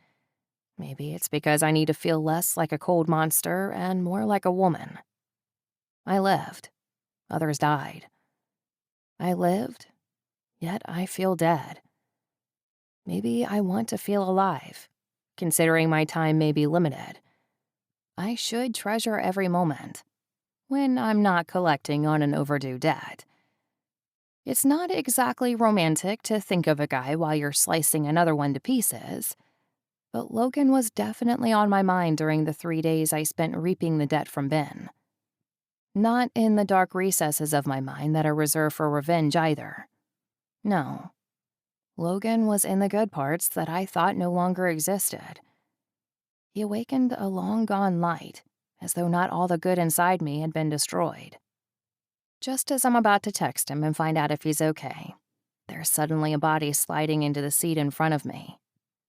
Maybe it's because I need to feel less like a cold monster and more like a woman. I lived. Others died. I lived, yet I feel dead. Maybe I want to feel alive, considering my time may be limited. I should treasure every moment, when I'm not collecting on an overdue debt. It's not exactly romantic to think of a guy while you're slicing another one to pieces, but Logan was definitely on my mind during the 3 days I spent reaping the debt from Ben. Not in the dark recesses of my mind that are reserved for revenge either. No. Logan was in the good parts that I thought no longer existed. He awakened a long-gone light, as though not all the good inside me had been destroyed. Just as I'm about to text him and find out if he's okay, there's suddenly a body sliding into the seat in front of me,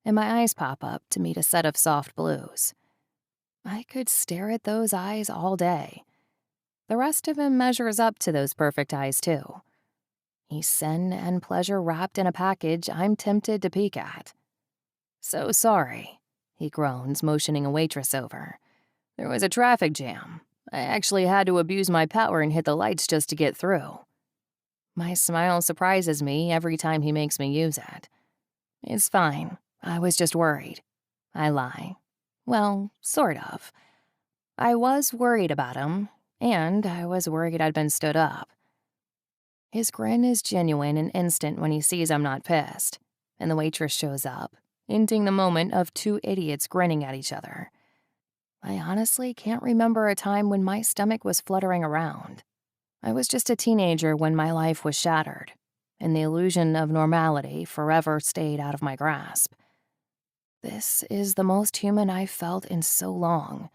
and my eyes pop up to meet a set of soft blues. I could stare at those eyes all day. The rest of him measures up to those perfect eyes, too. He's sin and pleasure wrapped in a package I'm tempted to peek at. "So sorry," he groans, motioning a waitress over. "There was a traffic jam. I actually had to abuse my power and hit the lights just to get through." My smile surprises me every time he makes me use it. "It's fine. I was just worried." I lie. Well, sort of. I was worried about him, and I was worried I'd been stood up. His grin is genuine and instant when he sees I'm not pissed, and the waitress shows up, ending the moment of two idiots grinning at each other. I honestly can't remember a time when my stomach was fluttering around. I was just a teenager when my life was shattered, and the illusion of normality forever stayed out of my grasp. This is the most human I've felt in so long,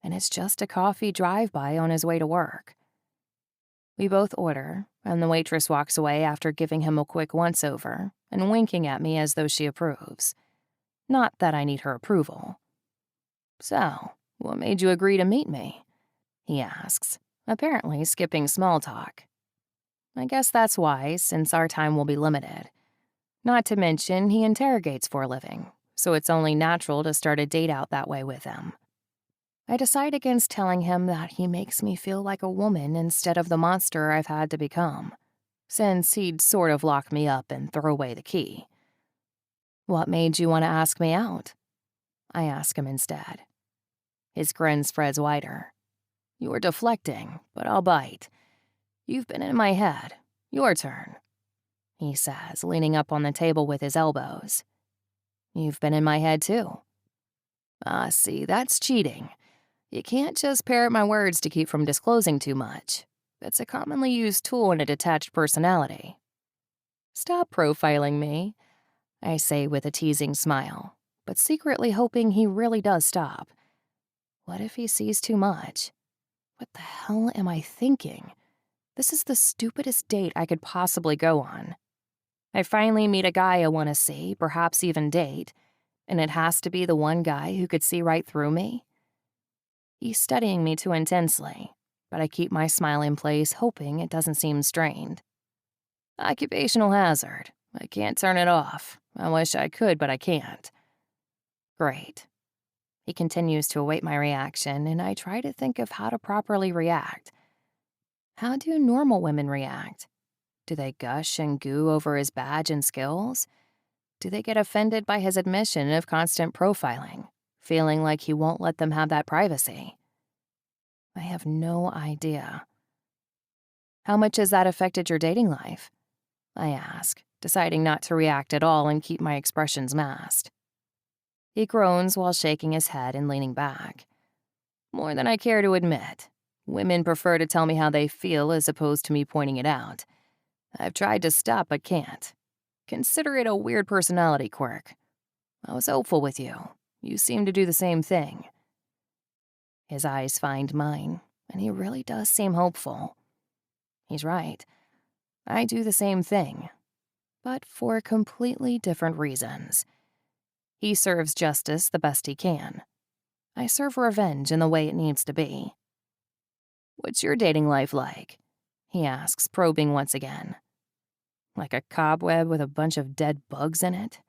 and it's just a coffee drive-by on his way to work. We both order, and the waitress walks away after giving him a quick once-over and winking at me as though she approves. Not that I need her approval. "So, what made you agree to meet me?" he asks, apparently skipping small talk. I guess that's wise, since our time will be limited. Not to mention, he interrogates for a living, so it's only natural to start a date out that way with him. I decide against telling him that he makes me feel like a woman instead of the monster I've had to become, since he'd sort of lock me up and throw away the key. "What made you want to ask me out?" I ask him instead. His grin spreads wider. "You're deflecting, but I'll bite. You've been in my head. Your turn," he says, leaning up on the table with his elbows. "You've been in my head, too." "Ah, see, that's cheating. You can't just parrot my words to keep from disclosing too much. That's a commonly used tool in a detached personality." "Stop profiling me," I say with a teasing smile, but secretly hoping he really does stop. What if he sees too much? What the hell am I thinking? This is the stupidest date I could possibly go on. I finally meet a guy I want to see, perhaps even date, and it has to be the one guy who could see right through me. He's studying me too intensely, but I keep my smile in place, hoping it doesn't seem strained. "Occupational hazard. I can't turn it off. I wish I could, but I can't." Great. He continues to await my reaction, and I try to think of how to properly react. How do normal women react? Do they gush and goo over his badge and skills? Do they get offended by his admission of constant profiling, feeling like he won't let them have that privacy? I have no idea. "How much has that affected your dating life?" I ask, deciding not to react at all and keep my expressions masked. He groans while shaking his head and leaning back. "More than I care to admit. Women prefer to tell me how they feel as opposed to me pointing it out. I've tried to stop but can't. Consider it a weird personality quirk. I was hopeful with you. You seem to do the same thing." His eyes find mine, and he really does seem hopeful. He's right. I do the same thing, but for completely different reasons. He serves justice the best he can. I serve revenge in the way it needs to be. "What's your dating life like?" he asks, probing once again. "Like a cobweb with a bunch of dead bugs in it?"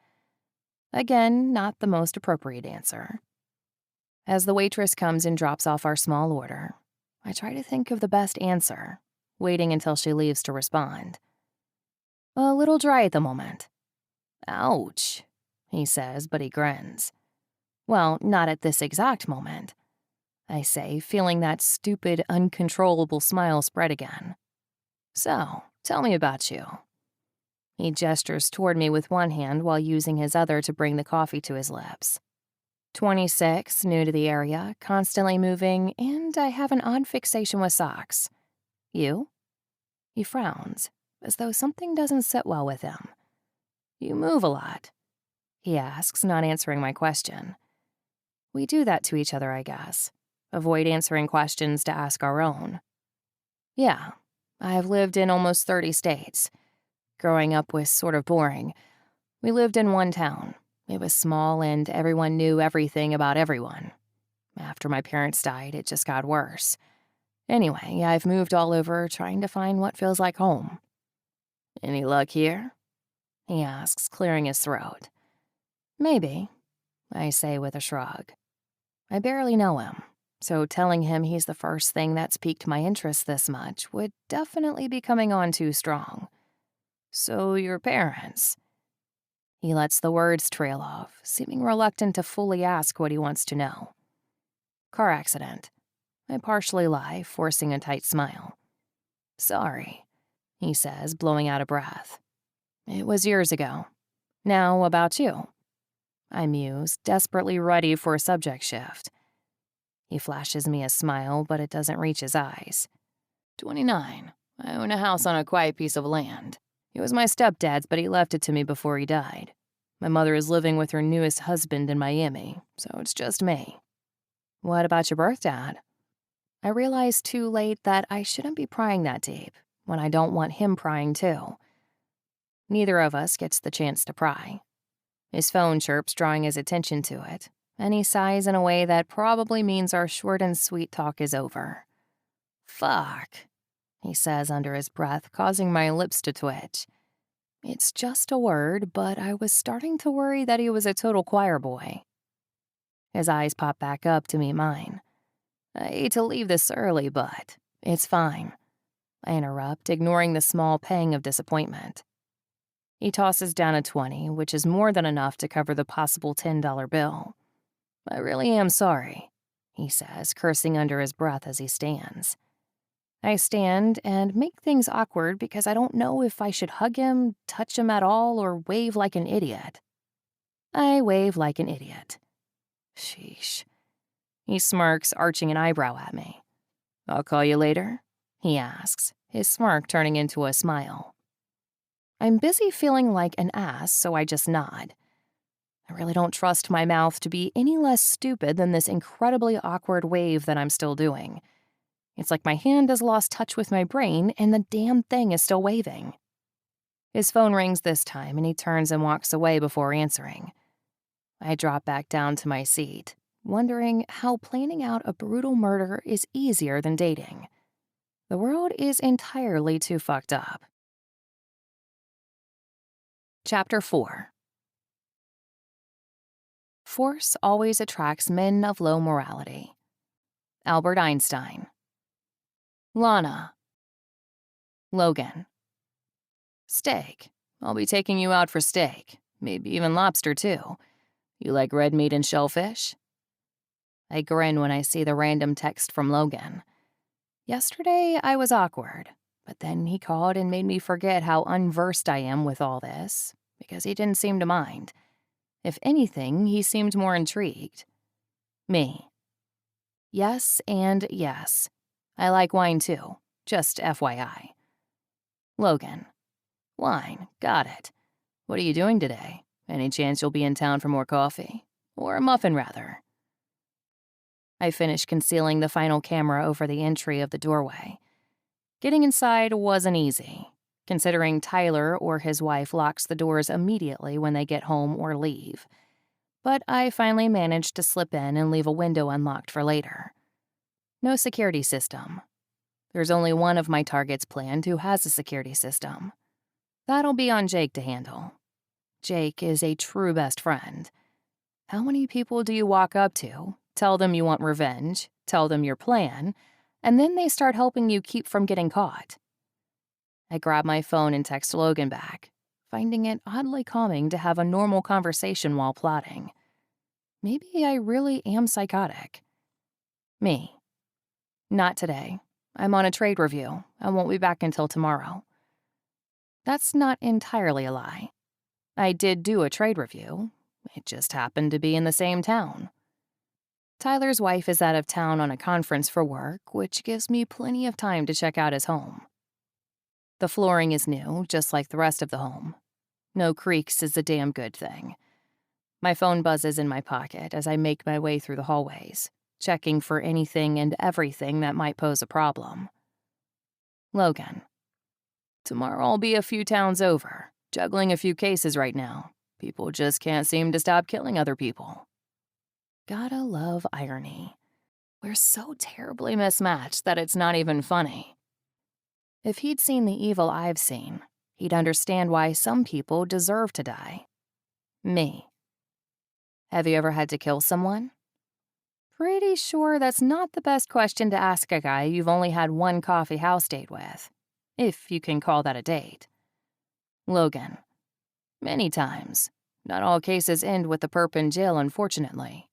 Again, not the most appropriate answer. As the waitress comes and drops off our small order, I try to think of the best answer, waiting until she leaves to respond. "A little dry at the moment." "Ouch," he says, but he grins. "Well, not at this exact moment," I say, feeling that stupid, uncontrollable smile spread again. "So, tell me about you." He gestures toward me with one hand while using his other to bring the coffee to his lips. 26, new to the area, constantly moving, and I have an odd fixation with socks. "You?" He frowns, as though something doesn't sit well with him. "You move a lot," he asks, not answering my question. We do that to each other, I guess. Avoid answering questions to ask our own. "Yeah, I've lived in almost 30 states. Growing up was sort of boring. We lived in one town. It was small and everyone knew everything about everyone. After my parents died, it just got worse. Anyway, I've moved all over trying to find what feels like home." "Any luck here?" he asks, clearing his throat. "Maybe," I say with a shrug. I barely know him, so telling him he's the first thing that's piqued my interest this much would definitely be coming on too strong. "So your parents?" He lets the words trail off, seeming reluctant to fully ask what he wants to know. "Car accident." I partially lie, forcing a tight smile. "Sorry," he says, blowing out a breath. "It was years ago. Now, about you?" I muse, desperately ready for a subject shift. He flashes me a smile, but it doesn't reach his eyes. 29. I own a house on a quiet piece of land. It was my stepdad's, but he left it to me before he died. My mother is living with her newest husband in Miami, so it's just me." "What about your birth dad?" I realize too late that I shouldn't be prying that deep, when I don't want him prying too. Neither of us gets the chance to pry. His phone chirps, drawing his attention to it, and he sighs in a way that probably means our short and sweet talk is over. "Fuck," he says under his breath, causing my lips to twitch. It's just a word, but I was starting to worry that he was a total choir boy. His eyes pop back up to meet mine. "I hate to leave this early, but it's fine," I interrupt, ignoring the small pang of disappointment. He tosses down a 20, which is more than enough to cover the possible $10 bill. "I really am sorry," he says, cursing under his breath as he stands. I stand and make things awkward because I don't know if I should hug him, touch him at all, or wave like an idiot. I wave like an idiot. Sheesh. He smirks, arching an eyebrow at me. "I'll call you later?" he asks, his smirk turning into a smile. I'm busy feeling like an ass, so I just nod. I really don't trust my mouth to be any less stupid than this incredibly awkward wave that I'm still doing. It's like my hand has lost touch with my brain and the damn thing is still waving. His phone rings this time and he turns and walks away before answering. I drop back down to my seat, wondering how planning out a brutal murder is easier than dating. The world is entirely too fucked up. Chapter 4. Force always attracts men of low morality. Albert Einstein. Lana. Logan. Steak. I'll be taking you out for steak. Maybe even lobster, too. You like red meat and shellfish? I grin when I see the random text from Logan. Yesterday, I was awkward, but then he called and made me forget how unversed I am with all this, because he didn't seem to mind. If anything, he seemed more intrigued. Me. Yes and yes. I like wine, too. Just FYI. Logan. Wine. Got it. What are you doing today? Any chance you'll be in town for more coffee? Or a muffin, rather? I finished concealing the final camera over the entry of the doorway. Getting inside wasn't easy. considering Tyler or his wife locks the doors immediately when they get home or leave. But I finally managed to slip in and leave a window unlocked for later. No security system. There's only one of my targets planned who has a security system. That'll be on Jake to handle. Jake is a true best friend. How many people do you walk up to, tell them you want revenge, tell them your plan, and then they start helping you keep from getting caught? I grab my phone and text Logan back, finding it oddly calming to have a normal conversation while plotting. Maybe I really am psychotic. Me. Not today. I'm on a trade review. I won't be back until tomorrow. That's not entirely a lie. I did do a trade review. It just happened to be in the same town. Tyler's wife is out of town on a conference for work, which gives me plenty of time to check out his home. The flooring is new, just like the rest of the home. No creaks is a damn good thing. My phone buzzes in my pocket as I make my way through the hallways, checking for anything and everything that might pose a problem. Logan. Tomorrow I'll be a few towns over, juggling a few cases right now. People just can't seem to stop killing other people. Gotta love irony. We're so terribly mismatched that it's not even funny. If he'd seen the evil I've seen, he'd understand why some people deserve to die. Me. Have you ever had to kill someone? Pretty sure that's not the best question to ask a guy you've only had one coffee house date with, if you can call that a date. Logan. Many times. Not all cases end with the perp in jail, unfortunately.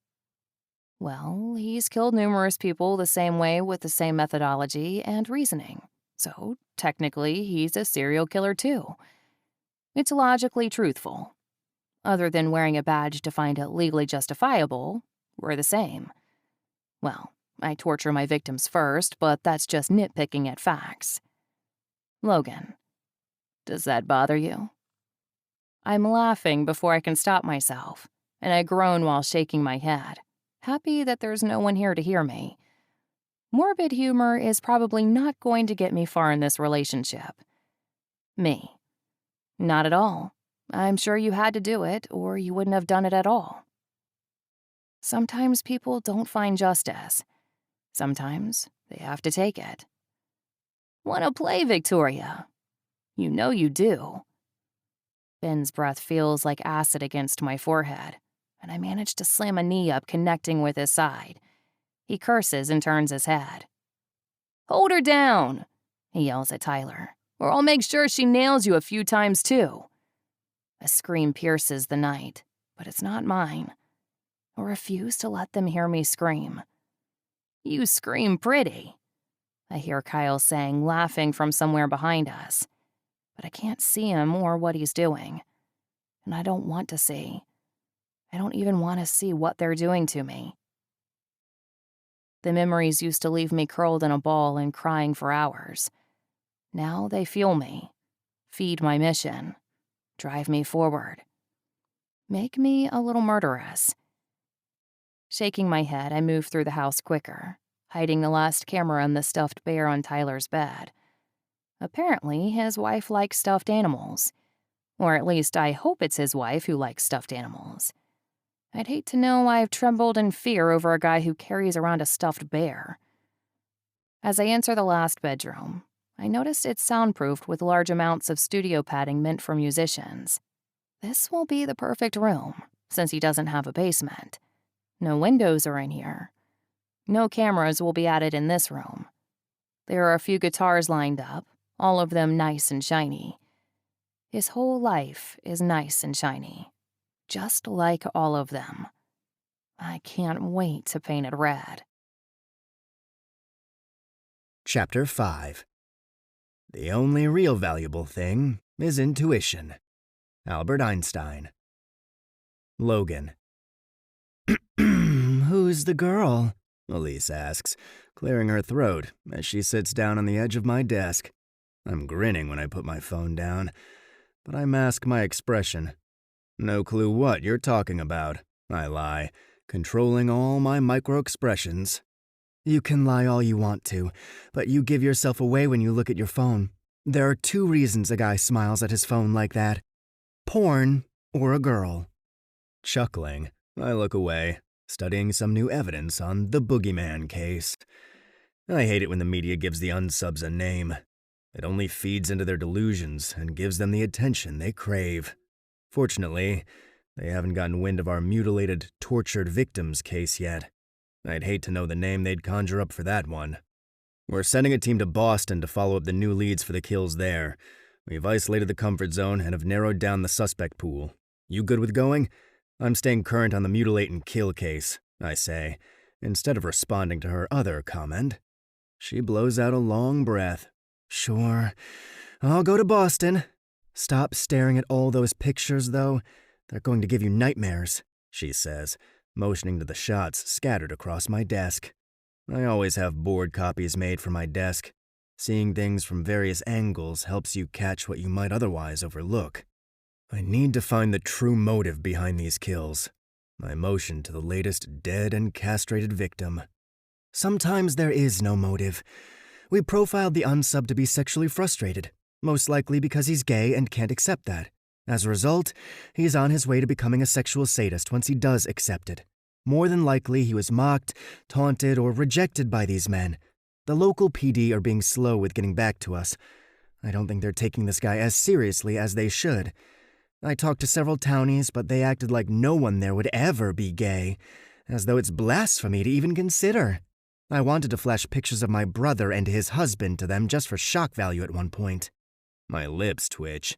Well, he's killed numerous people the same way with the same methodology and reasoning. So, technically, he's a serial killer too. It's logically truthful. Other than wearing a badge to find it legally justifiable, we're the same. Well, I torture my victims first, but that's just nitpicking at facts. Logan. Does that bother you? I'm laughing before I can stop myself, and I groan while shaking my head, happy that there's no one here to hear me. Morbid humor is probably not going to get me far in this relationship. Me. Not at all. I'm sure you had to do it, or you wouldn't have done it at all. Sometimes people don't find justice. Sometimes they have to take it. Wanna play, Victoria? You know you do. Ben's breath feels like acid against my forehead, and I manage to slam a knee up connecting with his side. He curses and turns his head. Hold her down, he yells at Tyler, or I'll make sure she nails you a few times too. A scream pierces the night, but it's not mine. I refuse to let them hear me scream. You scream pretty, I hear Kyle saying, laughing from somewhere behind us. But I can't see him or what he's doing. And I don't want to see. I don't even want to see what they're doing to me. The memories used to leave me curled in a ball and crying for hours. Now they fuel me, feed my mission, drive me forward, make me a little murderous. Shaking my head, I move through the house quicker, hiding the last camera and the stuffed bear on Tyler's bed. Apparently, his wife likes stuffed animals. Or at least I hope it's his wife who likes stuffed animals. I'd hate to know I've trembled in fear over a guy who carries around a stuffed bear. As I enter the last bedroom, I notice it's soundproofed with large amounts of studio padding meant for musicians. This will be the perfect room, since he doesn't have a basement. No windows are in here. No cameras will be added in this room. There are a few guitars lined up, all of them nice and shiny. His whole life is nice and shiny, just like all of them. I can't wait to paint it red. Chapter 5. The only real valuable thing is intuition. Albert Einstein. Logan. Who's the girl? Elise asks, clearing her throat as she sits down on the edge of my desk. I'm grinning when I put my phone down, but I mask my expression. No clue what you're talking about, I lie, controlling all my micro-expressions. You can lie all you want to, but you give yourself away when you look at your phone. There are two reasons a guy smiles at his phone like that: porn or a girl. Chuckling, I look away, studying some new evidence on the Boogeyman case. I hate it when the media gives the unsubs a name. It only feeds into their delusions and gives them the attention they crave. Fortunately, they haven't gotten wind of our mutilated, tortured victims case yet. I'd hate to know the name they'd conjure up for that one. We're sending a team to Boston to follow up the new leads for the kills there. We've isolated the comfort zone and have narrowed down the suspect pool. You good with going? I'm staying current on the mutilate and kill case, I say, instead of responding to her other comment. She blows out a long breath. Sure, I'll go to Boston. Stop staring at all those pictures, though. They're going to give you nightmares, she says, motioning to the shots scattered across my desk. I always have board copies made for my desk. Seeing things from various angles helps you catch what you might otherwise overlook. I need to find the true motive behind these kills. I motion to the latest dead and castrated victim. Sometimes there is no motive. We profiled the unsub to be sexually frustrated, most likely because he's gay and can't accept that. As a result, he's on his way to becoming a sexual sadist once he does accept it. More than likely, he was mocked, taunted, or rejected by these men. The local PD are being slow with getting back to us. I don't think they're taking this guy as seriously as they should. I talked to several townies, but they acted like no one there would ever be gay, as though it's blasphemy to even consider. I wanted to flash pictures of my brother and his husband to them just for shock value at one point. My lips twitch.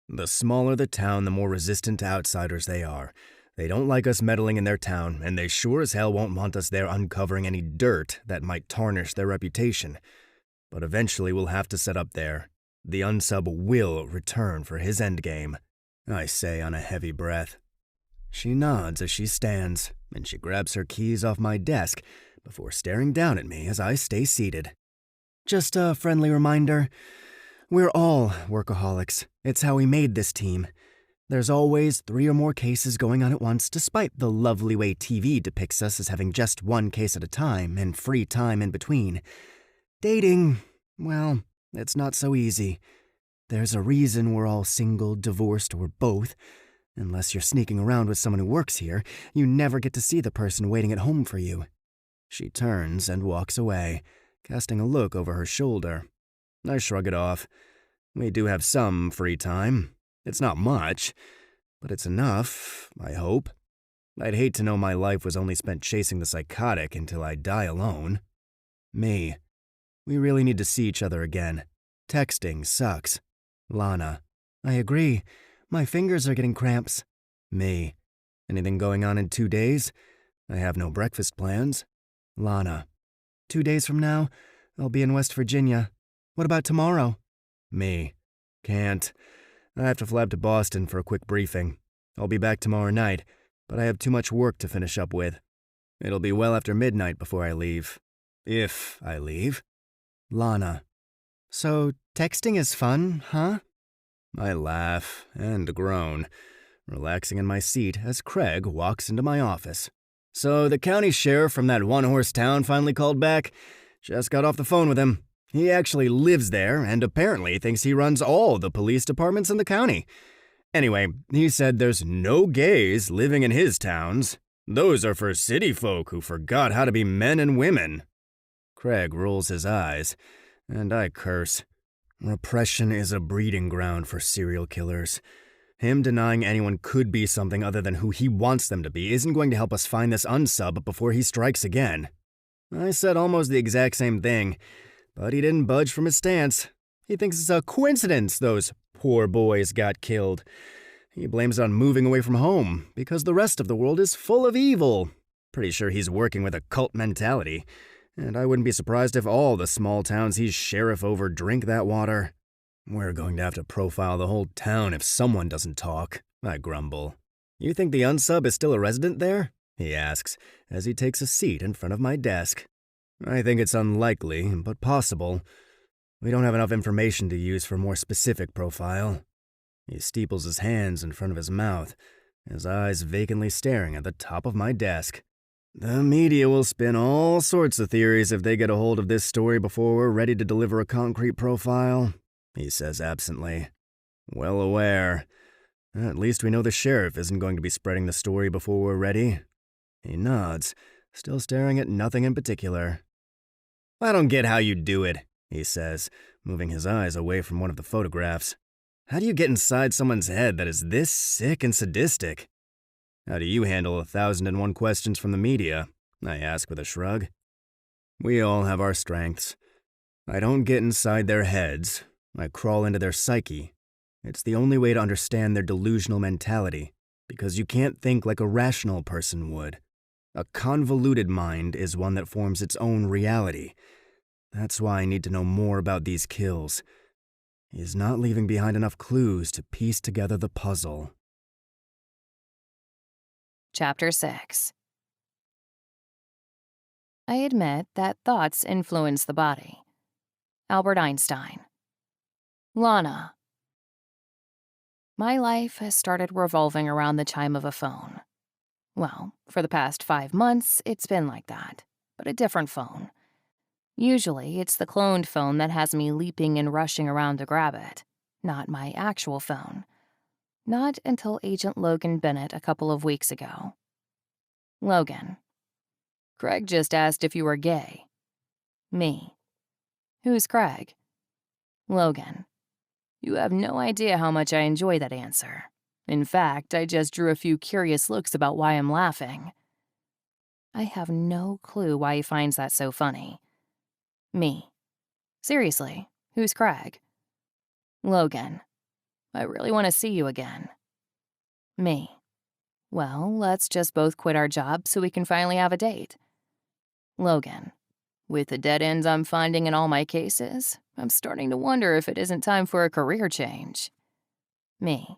The smaller the town, the more resistant to outsiders they are. They don't like us meddling in their town, and they sure as hell won't want us there uncovering any dirt that might tarnish their reputation. But eventually we'll have to set up there. The unsub will return for his endgame, I say on a heavy breath. She nods as she stands, and she grabs her keys off my desk before staring down at me as I stay seated. Just a friendly reminder, we're all workaholics. It's how we made this team. There's always 3 or more cases going on at once, despite the lovely way TV depicts us as having just one case at a time and free time in between. Dating, well, it's not so easy. There's a reason we're all single, divorced, or both. Unless you're sneaking around with someone who works here, you never get to see the person waiting at home for you. She turns and walks away, casting a look over her shoulder. I shrug it off. We do have some free time. It's not much, but it's enough, I hope. I'd hate to know my life was only spent chasing the psychotic until I die alone. Me. We really need to see each other again. Texting sucks. Lana. I agree. My fingers are getting cramps. Me. Anything going on in 2 days? I have no breakfast plans. Lana. 2 days from now, I'll be in West Virginia. What about tomorrow? Me. Can't. I have to fly up to Boston for a quick briefing. I'll be back tomorrow night, but I have too much work to finish up with. It'll be well after midnight before I leave. If I leave. Lana. So, texting is fun, huh? I laugh and groan, relaxing in my seat as Craig walks into my office. So the county sheriff from that one-horse town finally called back. Just got off the phone with him. He actually lives there and apparently thinks he runs all the police departments in the county. Anyway, he said there's no gays living in his towns. Those are for city folk who forgot how to be men and women. Craig rolls his eyes, and I curse. Repression is a breeding ground for serial killers. Him denying anyone could be something other than who he wants them to be isn't going to help us find this unsub before he strikes again. I said almost the exact same thing, but he didn't budge from his stance. He thinks it's a coincidence those poor boys got killed. He blames it on moving away from home because the rest of the world is full of evil. Pretty sure he's working with a cult mentality. And I wouldn't be surprised if all the small towns he's sheriff over drink that water. We're going to have to profile the whole town if someone doesn't talk, I grumble. You think the unsub is still a resident there? He asks, as he takes a seat in front of my desk. I think it's unlikely, but possible. We don't have enough information to use for a more specific profile. He steeples his hands in front of his mouth, his eyes vacantly staring at the top of my desk. The media will spin all sorts of theories if they get a hold of this story before we're ready to deliver a concrete profile. he says absently. Well aware. At least we know the sheriff isn't going to be spreading the story before we're ready. He nods, still staring at nothing in particular. I don't get how you do it, he says, moving his eyes away from one of the photographs. How do you get inside someone's head that is this sick and sadistic? How do you handle 1,001 questions from the media? I ask with a shrug. We all have our strengths. I don't get inside their heads. I crawl into their psyche. It's the only way to understand their delusional mentality, because you can't think like a rational person would. A convoluted mind is one that forms its own reality. That's why I need to know more about these kills. He's not leaving behind enough clues to piece together the puzzle. Chapter 6. I admit that thoughts influence the body. Albert Einstein. Lana. My life has started revolving around the chime of a phone. Well, for the past 5 months, it's been like that, but a different phone. Usually, it's the cloned phone that has me leaping and rushing around to grab it, not my actual phone. Not until Agent Logan Bennett a couple of weeks ago. Logan. Craig just asked if you were gay. Me. Who's Craig? Logan. You have no idea how much I enjoy that answer. In fact, I just drew a few curious looks about why I'm laughing. I have no clue why he finds that so funny. Me. Seriously, who's Craig? Logan. I really want to see you again. Me. Well, let's just both quit our jobs so we can finally have a date. Logan. With the dead ends I'm finding in all my cases, I'm starting to wonder if it isn't time for a career change. Me.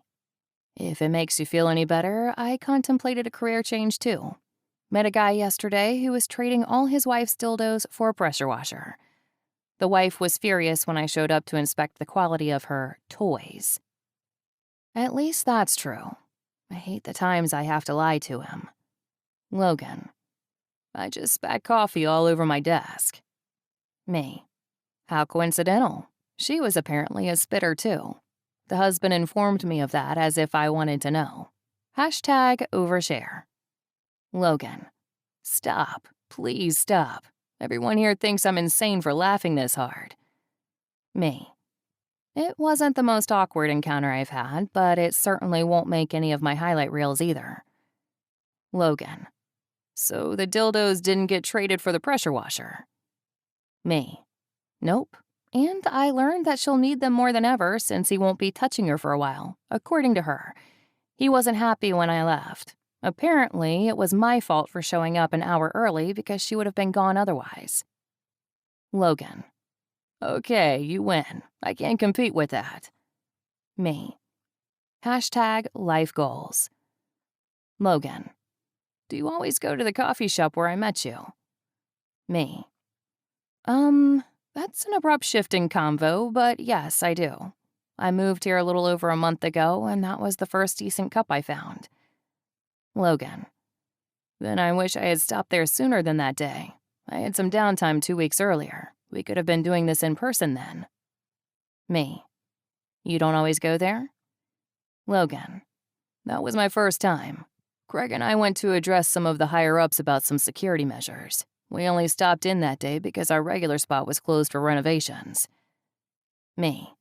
If it makes you feel any better, I contemplated a career change too. Met a guy yesterday who was trading all his wife's dildos for a pressure washer. The wife was furious when I showed up to inspect the quality of her toys. At least that's true. I hate the times I have to lie to him. Logan. I just spat coffee all over my desk. Me. How coincidental. She was apparently a spitter too. The husband informed me of that as if I wanted to know. Hashtag overshare. Logan. Stop. Please stop. Everyone here thinks I'm insane for laughing this hard. Me. It wasn't the most awkward encounter I've had, but it certainly won't make any of my highlight reels either. Logan. So the dildos didn't get traded for the pressure washer? Me. Nope. And I learned that she'll need them more than ever since he won't be touching her for a while, according to her. He wasn't happy when I left. Apparently, it was my fault for showing up an hour early because she would have been gone otherwise. Logan. Okay, you win. I can't compete with that. Me. Hashtag life goals. Logan. Do you always go to the coffee shop where I met you? Me. That's an abrupt shift in convo, but yes, I do. I moved here a little over a month ago, and that was the first decent cup I found. Logan. Then I wish I had stopped there sooner than that day. I had some downtime 2 weeks earlier. We could have been doing this in person then. Me. You don't always go there? Logan. That was my first time. Craig and I went to address some of the higher-ups about some security measures. We only stopped in that day because our regular spot was closed for renovations. Me.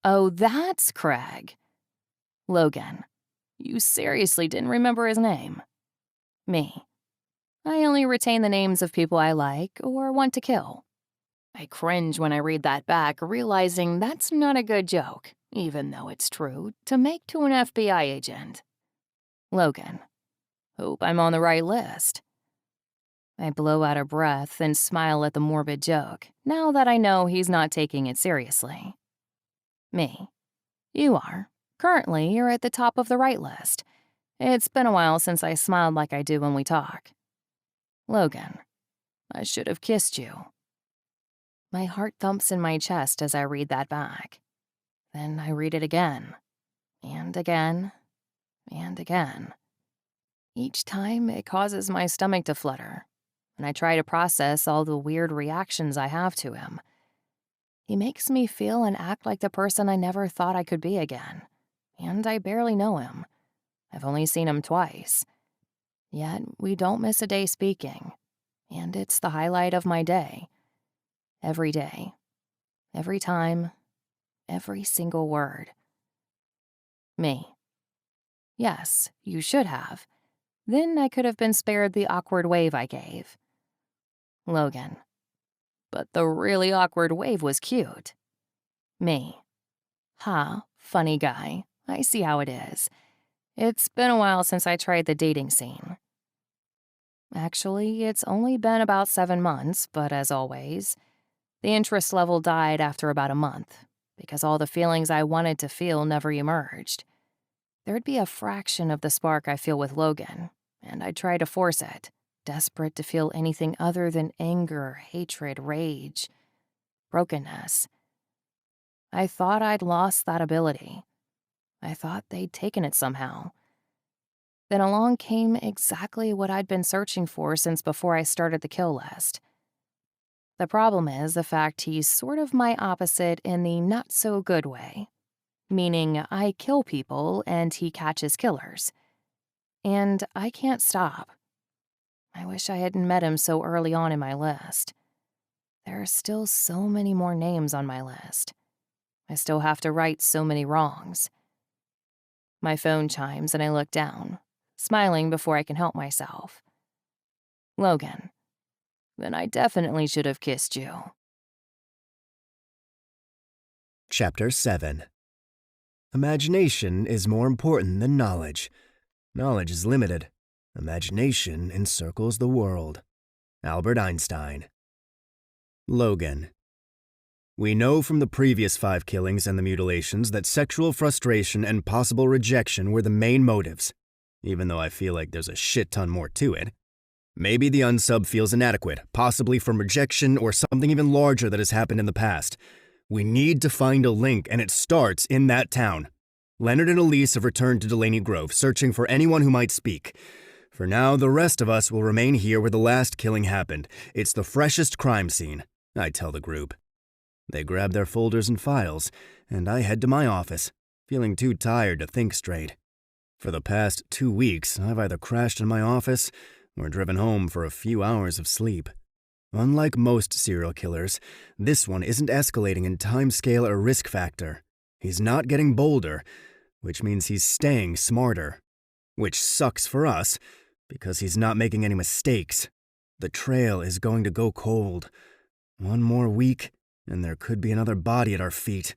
Oh, that's Craig. Logan. You seriously didn't remember his name? Me. I only retain the names of people I like or want to kill. I cringe when I read that back, realizing that's not a good joke, even though it's true, to make to an FBI agent. Logan. Hope I'm on the right list. I blow out a breath and smile at the morbid joke, now that I know he's not taking it seriously. Me. You are. Currently, you're at the top of the right list. It's been a while since I smiled like I do when we talk. Logan. I should have kissed you. My heart thumps in my chest as I read that back. Then I read it again. And again. And again. Each time, it causes my stomach to flutter, and I try to process all the weird reactions I have to him. He makes me feel and act like the person I never thought I could be again. And I barely know him. I've only seen him twice. Yet we don't miss a day speaking. And it's the highlight of my day. Every day. Every time. Every single word. Me. Yes, you should have. Then I could have been spared the awkward wave I gave. Logan. But the really awkward wave was cute. Me. Ha, funny guy. I see how it is. It's been a while since I tried the dating scene. Actually, it's only been about 7 months, but as always, the interest level died after about a month, because all the feelings I wanted to feel never emerged. There'd be a fraction of the spark I feel with Logan, and I'd try to force it, desperate to feel anything other than anger, hatred, rage, brokenness. I thought I'd lost that ability. I thought they'd taken it somehow. Then along came exactly what I'd been searching for since before I started the kill list. The problem is the fact he's sort of my opposite in the not-so-good way, meaning I kill people and he catches killers. And I can't stop. I wish I hadn't met him so early on in my list. There are still so many more names on my list. I still have to right so many wrongs. My phone chimes and I look down, smiling before I can help myself. Logan. Then I definitely should have kissed you. Chapter 7. Imagination is more important than knowledge. Knowledge is limited. Imagination encircles the world. Albert Einstein. Logan. We know from the previous 5 killings and the mutilations that sexual frustration and possible rejection were the main motives, even though I feel like there's a shit ton more to it. Maybe the unsub feels inadequate, possibly from rejection or something even larger that has happened in the past. We need to find a link, and it starts in that town. Leonard and Elise have returned to Delaney Grove, searching for anyone who might speak. For now, the rest of us will remain here where the last killing happened. It's the freshest crime scene, I tell the group. They grab their folders and files, and I head to my office, feeling too tired to think straight. For the past 2 weeks, I've either crashed in my office or driven home for a few hours of sleep. Unlike most serial killers, this one isn't escalating in time scale or risk factor. He's not getting bolder, which means he's staying smarter. Which sucks for us, because he's not making any mistakes. The trail is going to go cold. 1 more week, and there could be another body at our feet.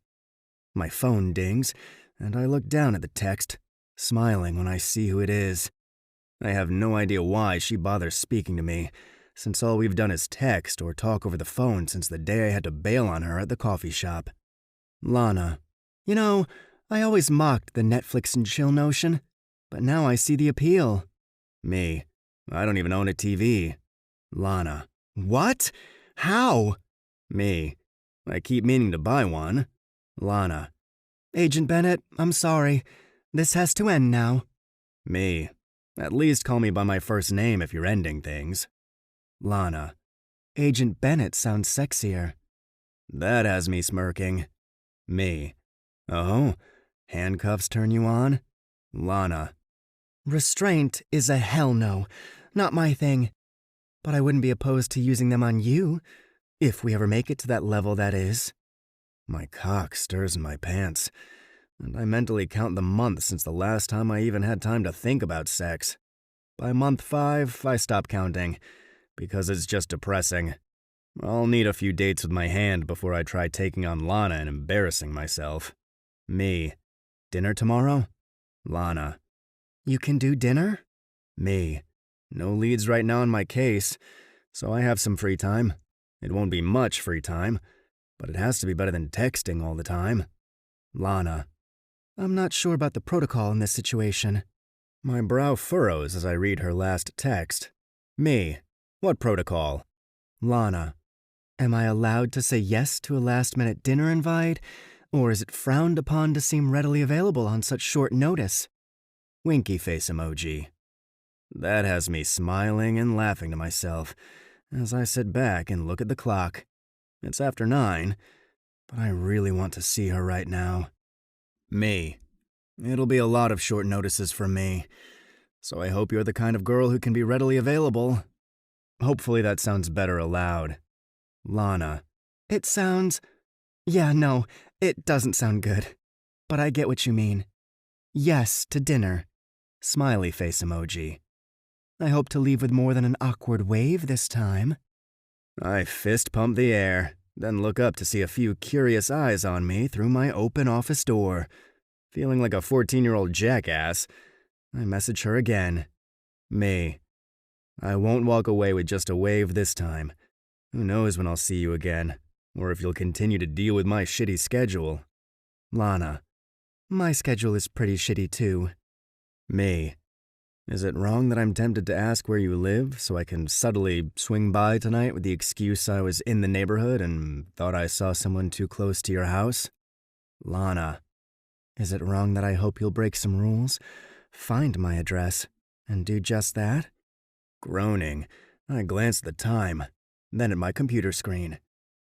My phone dings, and I look down at the text, smiling when I see who it is. I have no idea why she bothers speaking to me, since all we've done is text or talk over the phone since the day I had to bail on her at the coffee shop. Lana. You know, I always mocked the Netflix and chill notion, but now I see the appeal. Me. I don't even own a TV. Lana. What? How? Me. I keep meaning to buy one. Lana. Agent Bennett, I'm sorry. This has to end now. Me. At least call me by my first name if you're ending things. Lana. Agent Bennett sounds sexier. That has me smirking. Me. Oh, handcuffs turn you on? Lana. Restraint is a hell no. Not my thing. But I wouldn't be opposed to using them on you, if we ever make it to that level, that is. My cock stirs in my pants, and I mentally count the months since the last time I even had time to think about sex. By month 5, I stop counting, because it's just depressing. I'll need a few dates with my hand before I try taking on Lana and embarrassing myself. Me. Dinner tomorrow? Lana. You can do dinner? Me. No leads right now in my case, so I have some free time. It won't be much free time, but it has to be better than texting all the time. Lana. I'm not sure about the protocol in this situation. My brow furrows as I read her last text. Me. What protocol? Lana. Am I allowed to say yes to a last-minute dinner invite, or is it frowned upon to seem readily available on such short notice? Winky face emoji. That has me smiling and laughing to myself as I sit back and look at the clock. It's after 9. but I really want to see her right now. Me. It'll be a lot of short notices for me, so I hope you're the kind of girl who can be readily available. Hopefully that sounds better aloud. Lana. It sounds... Yeah, no, it doesn't sound good. But I get what you mean. Yes, to dinner. Smiley face emoji. I hope to leave with more than an awkward wave this time. I fist pump the air, then look up to see a few curious eyes on me through my open office door. Feeling like a 14-year-old jackass, I message her again. Me. I won't walk away with just a wave this time. Who knows when I'll see you again, or if you'll continue to deal with my shitty schedule. Lana. My schedule is pretty shitty too. Me. Is it wrong that I'm tempted to ask where you live so I can subtly swing by tonight with the excuse I was in the neighborhood and thought I saw someone too close to your house? Lana. Is it wrong that I hope you'll break some rules, find my address, and do just that? Groaning, I glanced at the time, then at my computer screen,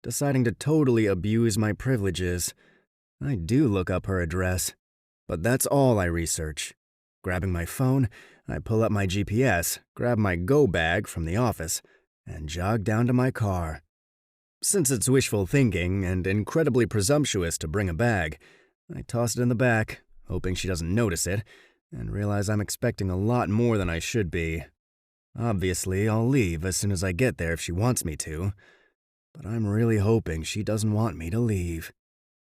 deciding to totally abuse my privileges. I do look up her address, but that's all I research. Grabbing my phone, I pull up my GPS, grab my go bag from the office, and jog down to my car. Since it's wishful thinking and incredibly presumptuous to bring a bag, I toss it in the back, hoping she doesn't notice it, and realize I'm expecting a lot more than I should be. Obviously, I'll leave as soon as I get there if she wants me to, but I'm really hoping she doesn't want me to leave.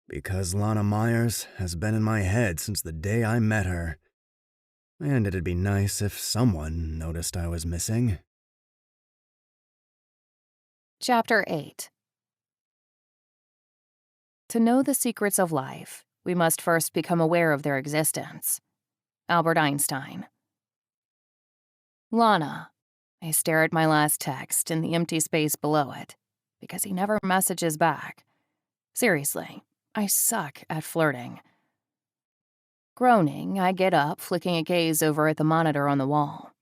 Because Lana Myers has been in my head since the day I met her. And it'd be nice if someone noticed I was missing. Chapter 8. To know the secrets of life, we must first become aware of their existence. Albert Einstein. Lana. I stare at my last text and the empty space below it, because he never messages back. Seriously, I suck at flirting. Groaning, I get up, flicking a gaze over at the monitor on the wall.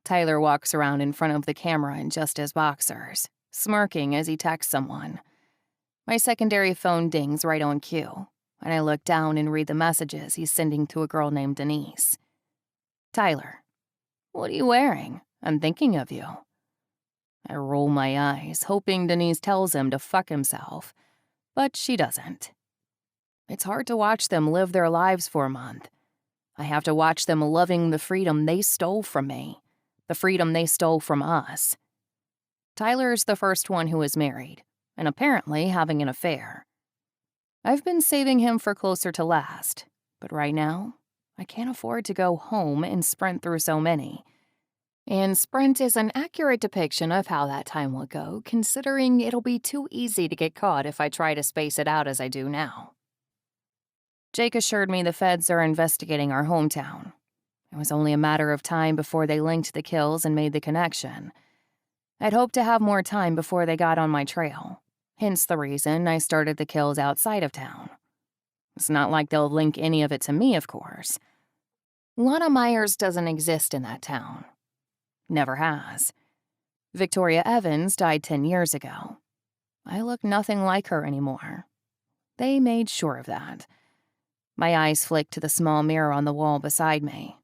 Tyler walks around in front of the camera in just his boxers, smirking as he texts someone. My secondary phone dings right on cue, and I look down and read the messages he's sending to a girl named Denise. Tyler. What are you wearing? I'm thinking of you. I roll my eyes, hoping Denise tells him to fuck himself, but she doesn't. It's hard to watch them live their lives for a month. I have to watch them loving the freedom they stole from me, the freedom they stole from us. Tyler's the first one who is married, and apparently having an affair. I've been saving him for closer to last, but right now, I can't afford to go home and sprint through so many. And sprint is an accurate depiction of how that time will go, considering it'll be too easy to get caught if I try to space it out as I do now. Jake assured me the feds are investigating our hometown. It was only a matter of time before they linked the kills and made the connection. I'd hoped to have more time before they got on my trail, hence the reason I started the kills outside of town. It's not like they'll link any of it to me, of course. Lana Myers doesn't exist in that town. Never has. Victoria Evans died 10 years ago. I look nothing like her anymore. They made sure of that. My eyes flick to the small mirror on the wall beside me.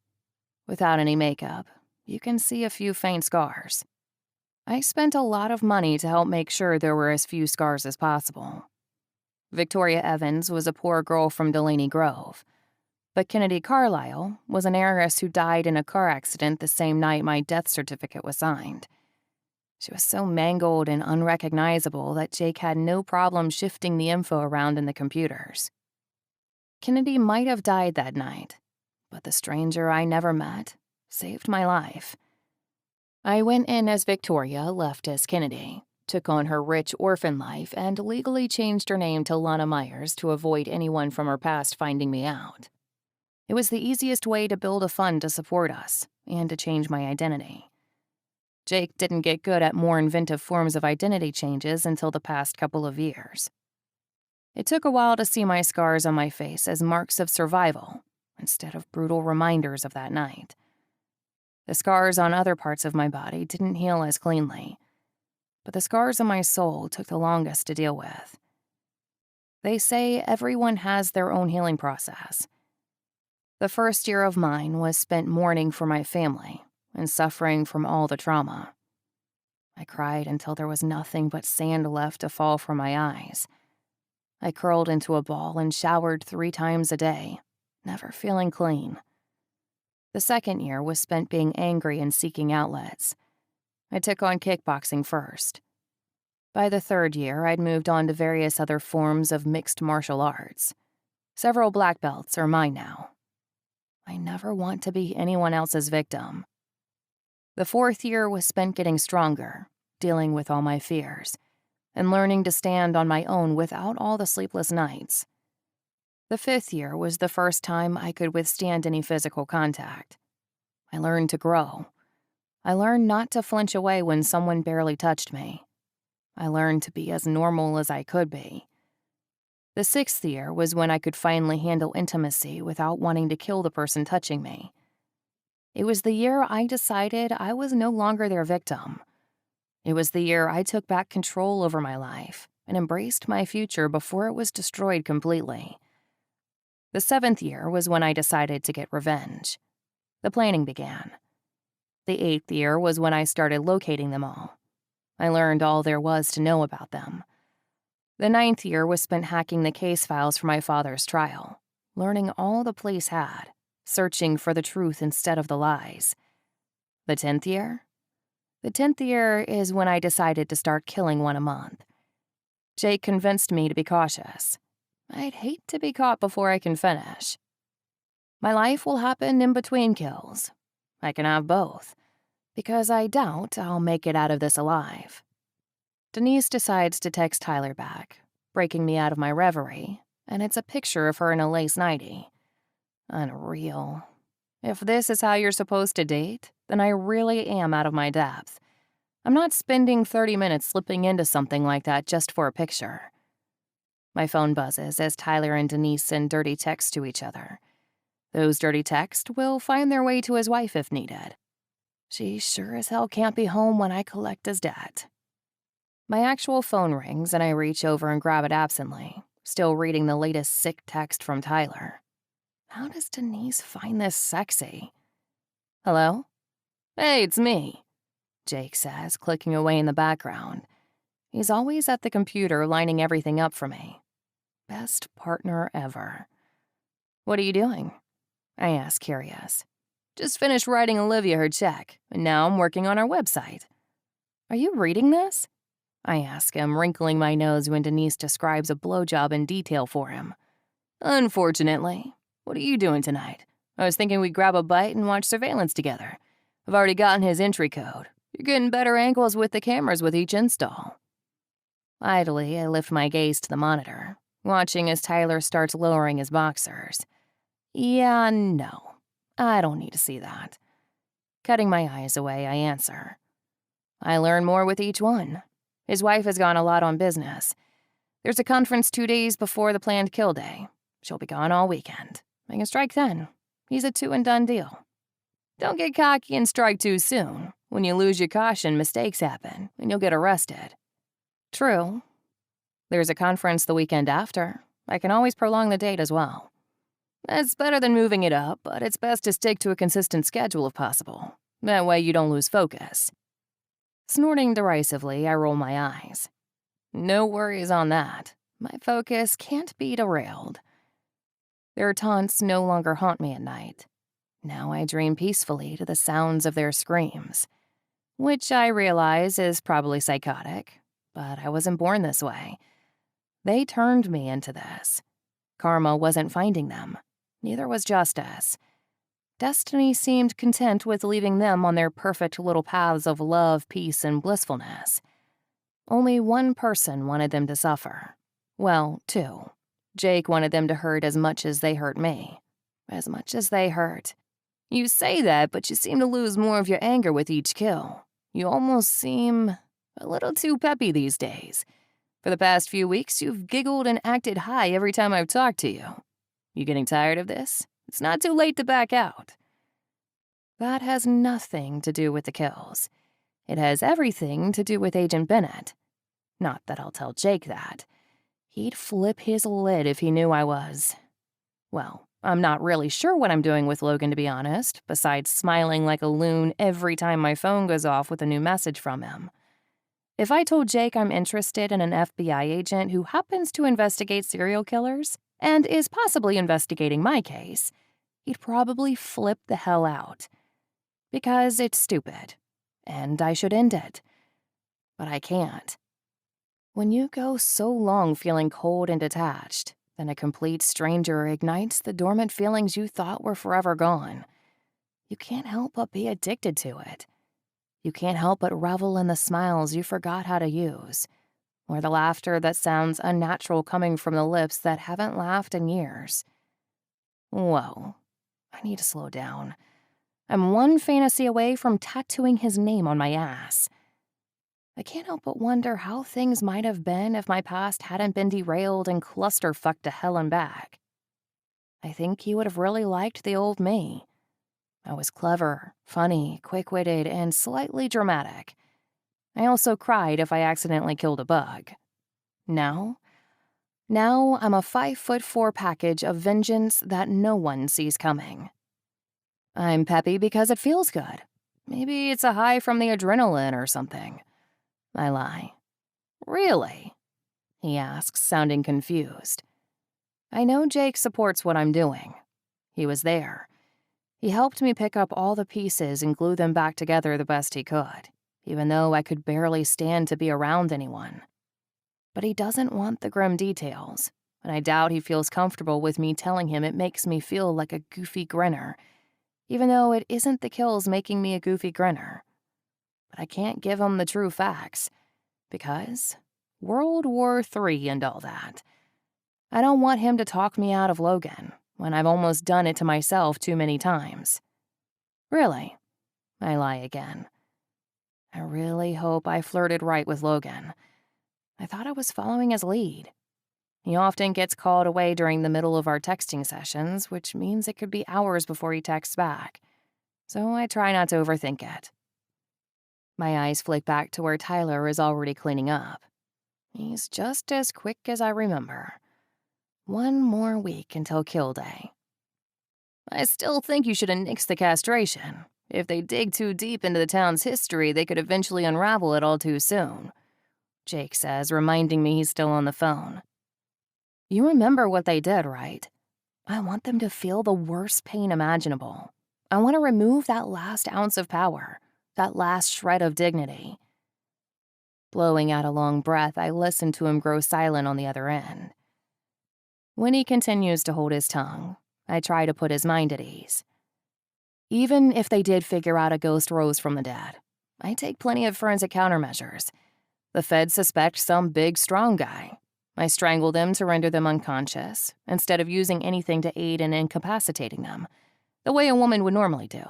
Without any makeup, you can see a few faint scars. I spent a lot of money to help make sure there were as few scars as possible. Victoria Evans was a poor girl from Delaney Grove, but Kennedy Carlisle was an heiress who died in a car accident the same night my death certificate was signed. She was so mangled and unrecognizable that Jake had no problem shifting the info around in the computers. Kennedy might have died that night, but the stranger I never met saved my life. I went in as Victoria, left as Kennedy, took on her rich orphan life, and legally changed her name to Lana Myers to avoid anyone from her past finding me out. It was the easiest way to build a fund to support us and to change my identity. Jake didn't get good at more inventive forms of identity changes until the past couple of years. It took a while to see my scars on my face as marks of survival instead of brutal reminders of that night. The scars on other parts of my body didn't heal as cleanly, but the scars on my soul took the longest to deal with. They say everyone has their own healing process. The first year of mine was spent mourning for my family and suffering from all the trauma. I cried until there was nothing but sand left to fall from my eyes. I curled into a ball and showered 3 times a day, never feeling clean. The second year was spent being angry and seeking outlets. I took on kickboxing first. By the third year, I'd moved on to various other forms of mixed martial arts. Several black belts are mine now. I never want to be anyone else's victim. The fourth year was spent getting stronger, dealing with all my fears, and learning to stand on my own without all the sleepless nights. The fifth year was the first time I could withstand any physical contact. I learned to grow. I learned not to flinch away when someone barely touched me. I learned to be as normal as I could be. The sixth year was when I could finally handle intimacy without wanting to kill the person touching me. It was the year I decided I was no longer their victim. It was the year I took back control over my life and embraced my future before it was destroyed completely. The seventh year was when I decided to get revenge. The planning began. The eighth year was when I started locating them all. I learned all there was to know about them. The ninth year was spent hacking the case files for my father's trial, learning all the police had, searching for the truth instead of the lies. The 10th year? The 10th year is when I decided to start killing one a month. Jake convinced me to be cautious. I'd hate to be caught before I can finish. My life will happen in between kills. I can have both, because I doubt I'll make it out of this alive. Denise decides to text Tyler back, breaking me out of my reverie, and it's a picture of her in a lace nightie. Unreal. If this is how you're supposed to date, then I really am out of my depth. I'm not spending 30 minutes slipping into something like that just for a picture. My phone buzzes as Tyler and Denise send dirty texts to each other. Those dirty texts will find their way to his wife if needed. She sure as hell can't be home when I collect his debt. My actual phone rings and I reach over and grab it absently, still reading the latest sick text from Tyler. How does Denise find this sexy? Hello? Hey, it's me, Jake says, clicking away in the background. He's always at the computer lining everything up for me. Best partner ever. What are you doing? I ask, curious. Just finished writing Olivia her check, and now I'm working on our website. Are you reading this? I ask him, wrinkling my nose when Denise describes a blowjob in detail for him. Unfortunately. What are you doing tonight? I was thinking we'd grab a bite and watch surveillance together. I've already gotten his entry code. You're getting better angles with the cameras with each install. Idly, I lift my gaze to the monitor, watching as Tyler starts lowering his boxers. Yeah, no. I don't need to see that. Cutting my eyes away, I answer. I learn more with each one. His wife has gone a lot on business. There's a conference 2 days before the planned kill day. She'll be gone all weekend. I can strike then. He's a 2-and-done deal. Don't get cocky and strike too soon. When you lose your caution, mistakes happen, and you'll get arrested. True. There's a conference the weekend after. I can always prolong the date as well. It's better than moving it up, but it's best to stick to a consistent schedule if possible. That way you don't lose focus. Snorting derisively, I roll my eyes. No worries on that. My focus can't be derailed. Their taunts no longer haunt me at night. Now I dream peacefully to the sounds of their screams, which I realize is probably psychotic, but I wasn't born this way. They turned me into this. Karma wasn't finding them. Neither was justice. Destiny seemed content with leaving them on their perfect little paths of love, peace, and blissfulness. Only one person wanted them to suffer. Well, 2. Jake wanted them to hurt as much as they hurt me. As much as they hurt. You say that, but you seem to lose more of your anger with each kill. You almost seem a little too peppy these days. For the past few weeks, you've giggled and acted high every time I've talked to you. You getting tired of this? It's not too late to back out. That has nothing to do with the kills. It has everything to do with Agent Bennett. Not that I'll tell Jake that. He'd flip his lid if he knew I was. Well, I'm not really sure what I'm doing with Logan, to be honest, besides smiling like a loon every time my phone goes off with a new message from him. If I told Jake I'm interested in an FBI agent who happens to investigate serial killers and is possibly investigating my case, he'd probably flip the hell out. Because it's stupid, and I should end it. But I can't. When you go so long feeling cold and detached, then a complete stranger ignites the dormant feelings you thought were forever gone. You can't help but be addicted to it. You can't help but revel in the smiles you forgot how to use, or the laughter that sounds unnatural coming from the lips that haven't laughed in years. Whoa, I need to slow down. I'm one fantasy away from tattooing his name on my ass. I can't help but wonder how things might have been if my past hadn't been derailed and clusterfucked to hell and back. I think he would have really liked the old me. I was clever, funny, quick-witted, and slightly dramatic. I also cried if I accidentally killed a bug. Now I'm a 5'4" package of vengeance that no one sees coming. I'm peppy because it feels good. Maybe it's a high from the adrenaline or something. I lie. Really? He asks, sounding confused. I know Jake supports what I'm doing. He was there. He helped me pick up all the pieces and glue them back together the best he could, even though I could barely stand to be around anyone. But he doesn't want the grim details, and I doubt he feels comfortable with me telling him it makes me feel like a goofy grinner, even though it isn't the kills making me a goofy grinner. But I can't give him the true facts, because World War III and all that. I don't want him to talk me out of Logan when I've almost done it to myself too many times. Really? I lie again. I really hope I flirted right with Logan. I thought I was following his lead. He often gets called away during the middle of our texting sessions, which means it could be hours before he texts back. So I try not to overthink it. My eyes flick back to where Tyler is already cleaning up. He's just as quick as I remember. 1 more week until kill day. I still think you should have nixed the castration. If they dig too deep into the town's history, they could eventually unravel it all too soon, Jake says, reminding me he's still on the phone. You remember what they did, right? I want them to feel the worst pain imaginable. I want to remove that last ounce of power, that last shred of dignity. Blowing out a long breath, I listen to him grow silent on the other end. When he continues to hold his tongue, I try to put his mind at ease. Even if they did figure out a ghost rose from the dead, I take plenty of forensic countermeasures. The feds suspect some big, strong guy. I strangle them to render them unconscious, instead of using anything to aid in incapacitating them, the way a woman would normally do.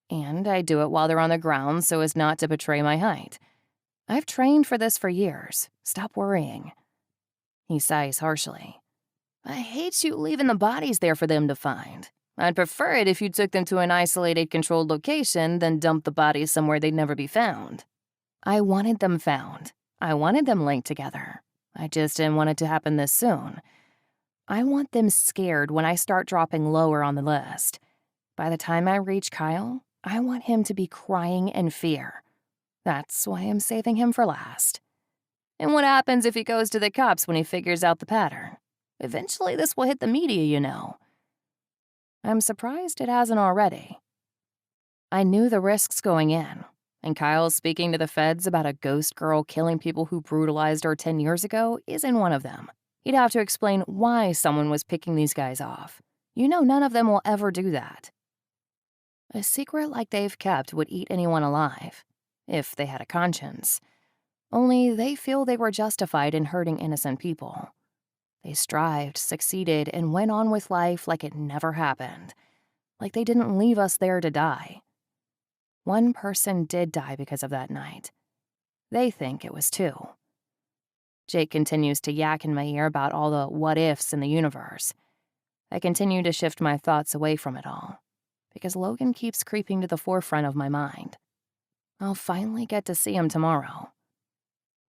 And I do it while they're on the ground so as not to betray my height. I've trained for this for years. Stop worrying. He sighs harshly. I hate you leaving the bodies there for them to find. I'd prefer it if you took them to an isolated, controlled location than dumped the bodies somewhere they'd never be found. I wanted them found. I wanted them linked together. I just didn't want it to happen this soon. I want them scared when I start dropping lower on the list. By the time I reach Kyle, I want him to be crying in fear. That's why I'm saving him for last. And what happens if he goes to the cops when he figures out the pattern? Eventually this will hit the media, you know. I'm surprised it hasn't already. I knew the risks going in, and Kyle's speaking to the feds about a ghost girl killing people who brutalized her 10 years ago isn't one of them. He'd have to explain why someone was picking these guys off. You know none of them will ever do that. A secret like they've kept would eat anyone alive, if they had a conscience. Only they feel they were justified in hurting innocent people. They strived, succeeded, and went on with life like it never happened. Like they didn't leave us there to die. One person did die because of that night. They think it was 2. Jake continues to yak in my ear about all the what-ifs in the universe. I continue to shift my thoughts away from it all, because Logan keeps creeping to the forefront of my mind. I'll finally get to see him tomorrow.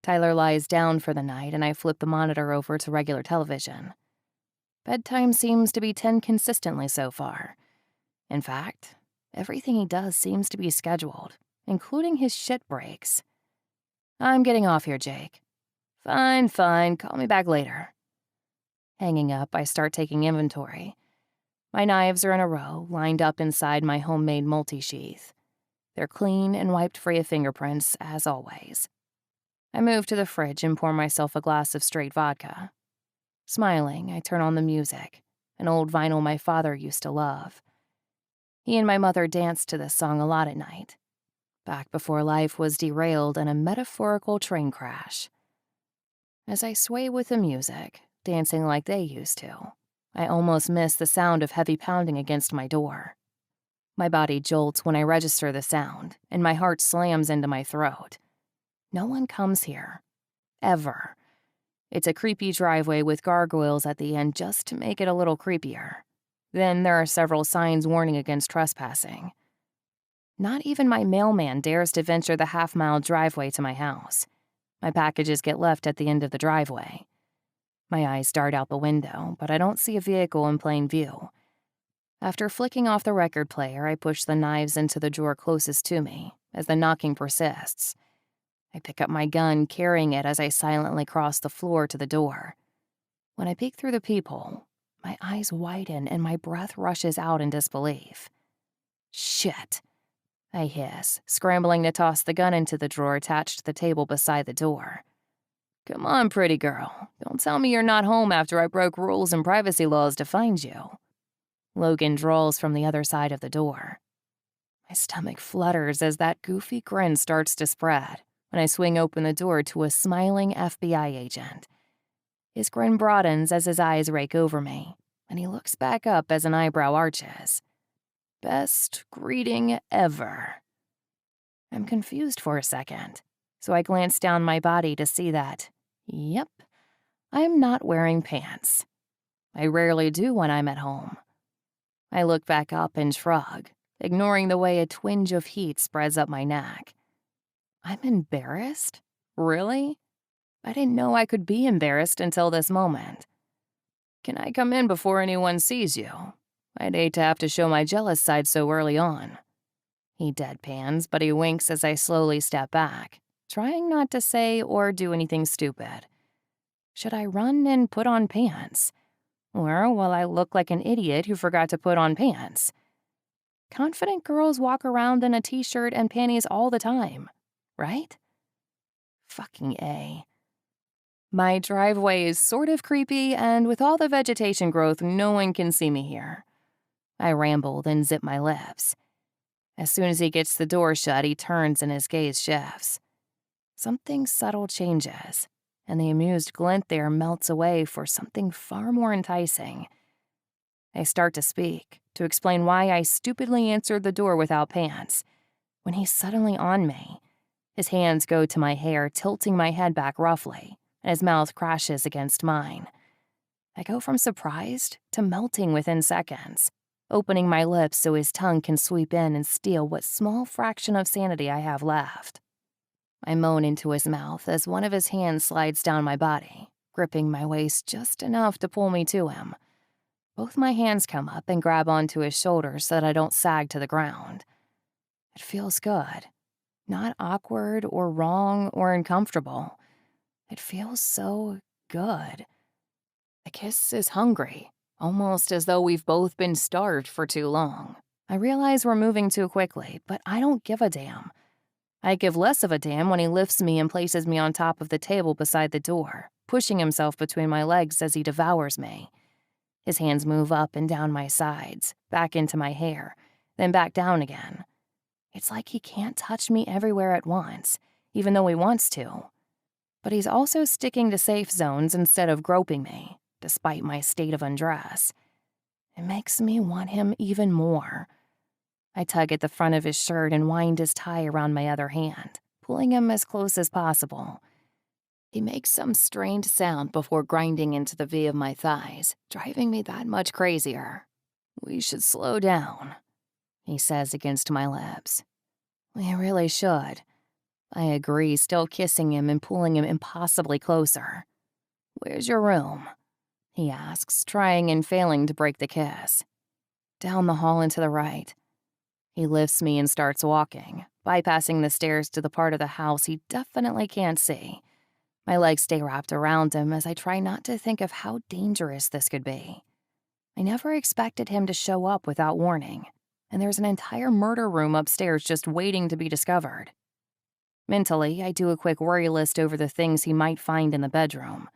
Tyler lies down for the night, and I flip the monitor over to regular television. Bedtime seems to be 10 consistently so far. In fact, everything he does seems to be scheduled, including his shit breaks. I'm getting off here, Jake. Fine, call me back later. Hanging up, I start taking inventory. My knives are in a row, lined up inside my homemade multi-sheath. They're clean and wiped free of fingerprints, as always. I move to the fridge and pour myself a glass of straight vodka. Smiling, I turn on the music, an old vinyl my father used to love. He and my mother danced to this song a lot at night, back before life was derailed in a metaphorical train crash. As I sway with the music, dancing like they used to, I almost miss the sound of heavy pounding against my door. My body jolts when I register the sound, and my heart slams into my throat. No one comes here. Ever. It's a creepy driveway with gargoyles at the end just to make it a little creepier. Then there are several signs warning against trespassing. Not even my mailman dares to venture the half-mile driveway to my house. My packages get left at the end of the driveway. My eyes dart out the window, but I don't see a vehicle in plain view. After flicking off the record player, I push the knives into the drawer closest to me, as the knocking persists. I pick up my gun, carrying it as I silently cross the floor to the door. When I peek through the peephole, my eyes widen and my breath rushes out in disbelief. Shit, I hiss, scrambling to toss the gun into the drawer attached to the table beside the door. Come on, pretty girl. Don't tell me you're not home after I broke rules and privacy laws to find you. Logan drawls from the other side of the door. My stomach flutters as that goofy grin starts to spread when I swing open the door to a smiling FBI agent. His grin broadens as his eyes rake over me, and he looks back up as an eyebrow arches. Best greeting ever. I'm confused for a second, so I glance down my body to see that, yep, I'm not wearing pants. I rarely do when I'm at home. I look back up and shrug, ignoring the way a twinge of heat spreads up my neck. I'm embarrassed? Really? I didn't know I could be embarrassed until this moment. Can I come in before anyone sees you? I'd hate to have to show my jealous side so early on. He deadpans, but he winks as I slowly step back, trying not to say or do anything stupid. Should I run and put on pants? Or will I look like an idiot who forgot to put on pants? Confident girls walk around in a t-shirt and panties all the time, right? Fucking A. My driveway is sort of creepy, and with all the vegetation growth, no one can see me here. I ramble, then zip my lips. As soon as he gets the door shut, he turns and his gaze shifts. Something subtle changes, and the amused glint there melts away for something far more enticing. I start to speak, to explain why I stupidly answered the door without pants, when he's suddenly on me. His hands go to my hair, tilting my head back roughly, and his mouth crashes against mine. I go from surprised to melting within seconds, opening my lips so his tongue can sweep in and steal what small fraction of sanity I have left. I moan into his mouth as one of his hands slides down my body, gripping my waist just enough to pull me to him. Both my hands come up and grab onto his shoulders so that I don't sag to the ground. It feels good. Not awkward or wrong or uncomfortable. It feels so good. The kiss is hungry, almost as though we've both been starved for too long. I realize we're moving too quickly, but I don't give a damn. I give less of a damn when he lifts me and places me on top of the table beside the door, pushing himself between my legs as he devours me. His hands move up and down my sides, back into my hair, then back down again. It's like he can't touch me everywhere at once, even though he wants to. But he's also sticking to safe zones instead of groping me, despite my state of undress. It makes me want him even more. I tug at the front of his shirt and wind his tie around my other hand, pulling him as close as possible. He makes some strained sound before grinding into the V of my thighs, driving me that much crazier. We should slow down, he says against my lips. We really should. I agree, still kissing him and pulling him impossibly closer. "Where's your room?" he asks, trying and failing to break the kiss. "Down the hall and to the right." He lifts me and starts walking, bypassing the stairs to the part of the house he definitely can't see. My legs stay wrapped around him as I try not to think of how dangerous this could be. I never expected him to show up without warning, and there's an entire murder room upstairs just waiting to be discovered. Mentally, I do a quick worry list over the things he might find in the bedroom,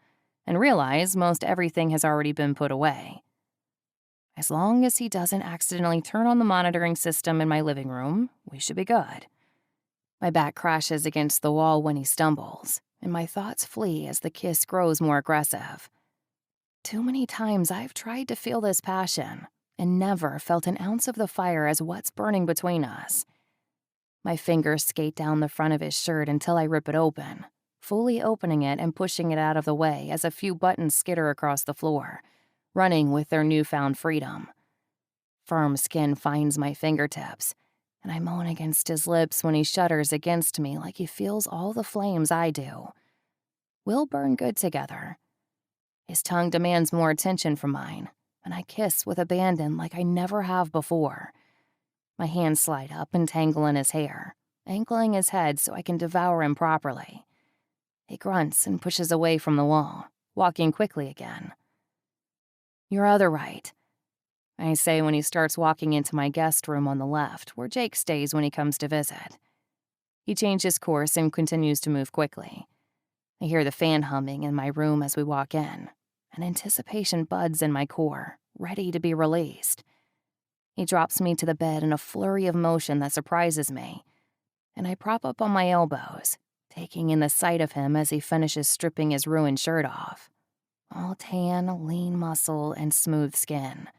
and realize most everything has already been put away. As long as he doesn't accidentally turn on the monitoring system in my living room, we should be good. My back crashes against the wall when he stumbles, and my thoughts flee as the kiss grows more aggressive. Too many times I've tried to feel this passion, and never felt an ounce of the fire as what's burning between us. My fingers skate down the front of his shirt until I rip it open, fully opening it and pushing it out of the way as a few buttons skitter across the floor, running with their newfound freedom. Firm skin finds my fingertips, and I moan against his lips when he shudders against me like he feels all the flames I do. We'll burn good together. His tongue demands more attention from mine, and I kiss with abandon like I never have before. My hands slide up and tangle in his hair, ankling his head so I can devour him properly. He grunts and pushes away from the wall, walking quickly again. "Your other right," I say when he starts walking into my guest room on the left, where Jake stays when he comes to visit. He changes course and continues to move quickly. I hear the fan humming in my room as we walk in, and anticipation buds in my core, ready to be released. He drops me to the bed in a flurry of motion that surprises me, and I prop up on my elbows, taking in the sight of him as he finishes stripping his ruined shirt off. All tan, lean muscle, and smooth skin.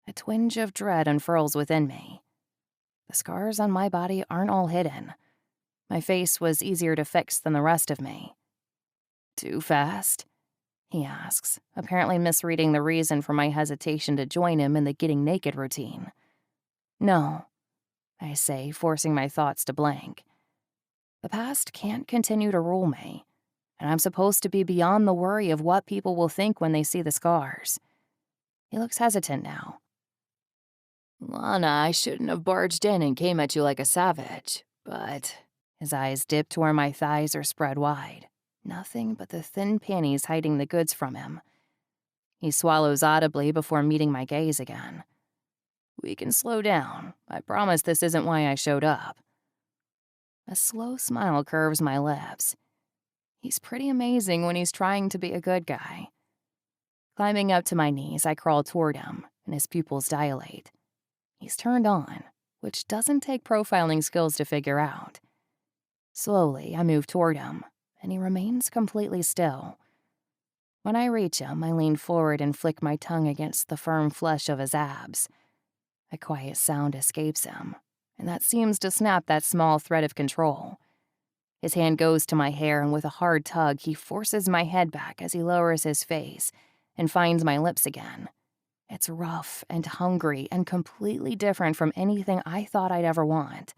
A twinge of dread unfurls within me. The scars on my body aren't all hidden. My face was easier to fix than the rest of me. "Too fast?" he asks, apparently misreading the reason for my hesitation to join him in the getting naked routine. "No," I say, forcing my thoughts to blank. The past can't continue to rule me, and I'm supposed to be beyond the worry of what people will think when they see the scars. He looks hesitant now. "Lana, I shouldn't have barged in and came at you like a savage, but..." His eyes dip to where my thighs are spread wide. Nothing but the thin panties hiding the goods from him. He swallows audibly before meeting my gaze again. "We can slow down. I promise this isn't why I showed up." A slow smile curves my lips. He's pretty amazing when he's trying to be a good guy. Climbing up to my knees, I crawl toward him, and his pupils dilate. He's turned on, which doesn't take profiling skills to figure out. Slowly, I move toward him, and he remains completely still. When I reach him, I lean forward and flick my tongue against the firm flesh of his abs. A quiet sound escapes him, and that seems to snap that small thread of control. His hand goes to my hair, and with a hard tug, he forces my head back as he lowers his face and finds my lips again. It's rough and hungry and completely different from anything I thought I'd ever want.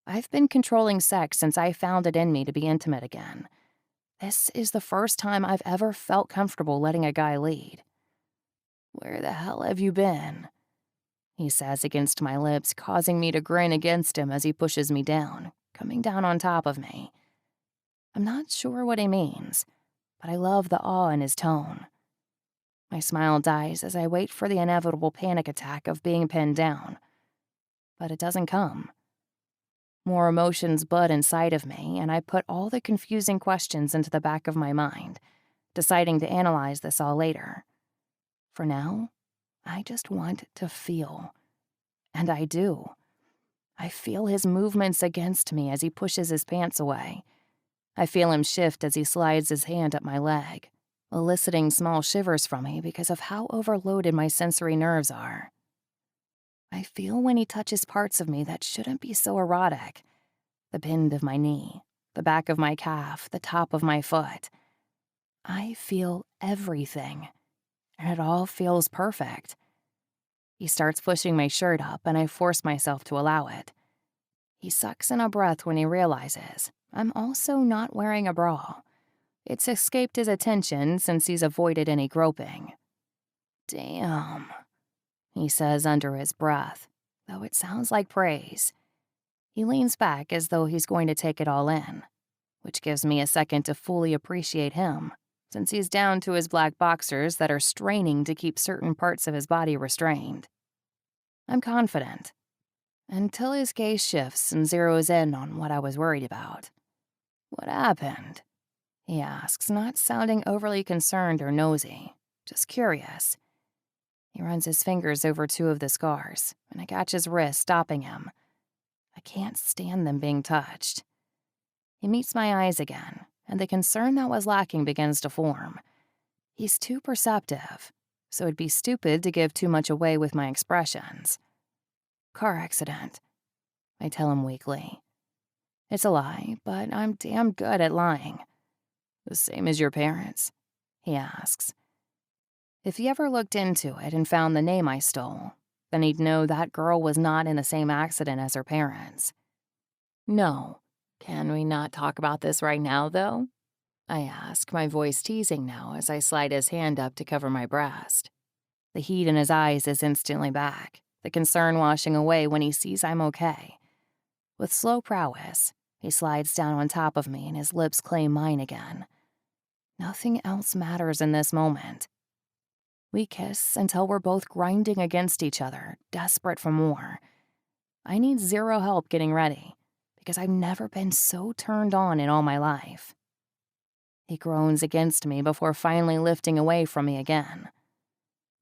I've been controlling sex since I found it in me to be intimate again. This is the first time I've ever felt comfortable letting a guy lead. "Where the hell have you been?" he says against my lips, causing me to grin against him as he pushes me down, coming down on top of me. I'm not sure what he means, but I love the awe in his tone. My smile dies as I wait for the inevitable panic attack of being pinned down. But it doesn't come. More emotions bud inside of me, and I put all the confusing questions into the back of my mind, deciding to analyze this all later. For now, I just want to feel. And I do. I feel his movements against me as he pushes his pants away. I feel him shift as he slides his hand up my leg, eliciting small shivers from me because of how overloaded my sensory nerves are. I feel when he touches parts of me that shouldn't be so erotic. The bend of my knee, the back of my calf, the top of my foot. I feel everything, and it all feels perfect. He starts pushing my shirt up, and I force myself to allow it. He sucks in a breath when he realizes I'm also not wearing a bra. It's escaped his attention since he's avoided any groping. Damn, he says under his breath, though it sounds like praise. He leans back as though he's going to take it all in, which gives me a second to fully appreciate him, since he's down to his black boxers that are straining to keep certain parts of his body restrained. I'm confident, until his gaze shifts and zeroes in on what I was worried about. What happened? He asks, not sounding overly concerned or nosy, just curious. He runs his fingers over two of the scars, and I catch his wrist, stopping him. I can't stand them being touched. He meets my eyes again, and the concern that was lacking begins to form. He's too perceptive, so it'd be stupid to give too much away with my expressions. Car accident, I tell him weakly. It's a lie, but I'm damn good at lying. The same as your parents? He asks. If he ever looked into it and found the name I stole, then he'd know that girl was not in the same accident as her parents. No. Can we not talk about this right now, though? I ask, my voice teasing now as I slide his hand up to cover my breast. The heat in his eyes is instantly back, the concern washing away when he sees I'm okay. With slow prowess, he slides down on top of me and his lips claim mine again. Nothing else matters in this moment. We kiss until we're both grinding against each other, desperate for more. I need zero help getting ready, because I've never been so turned on in all my life. He groans against me before finally lifting away from me again.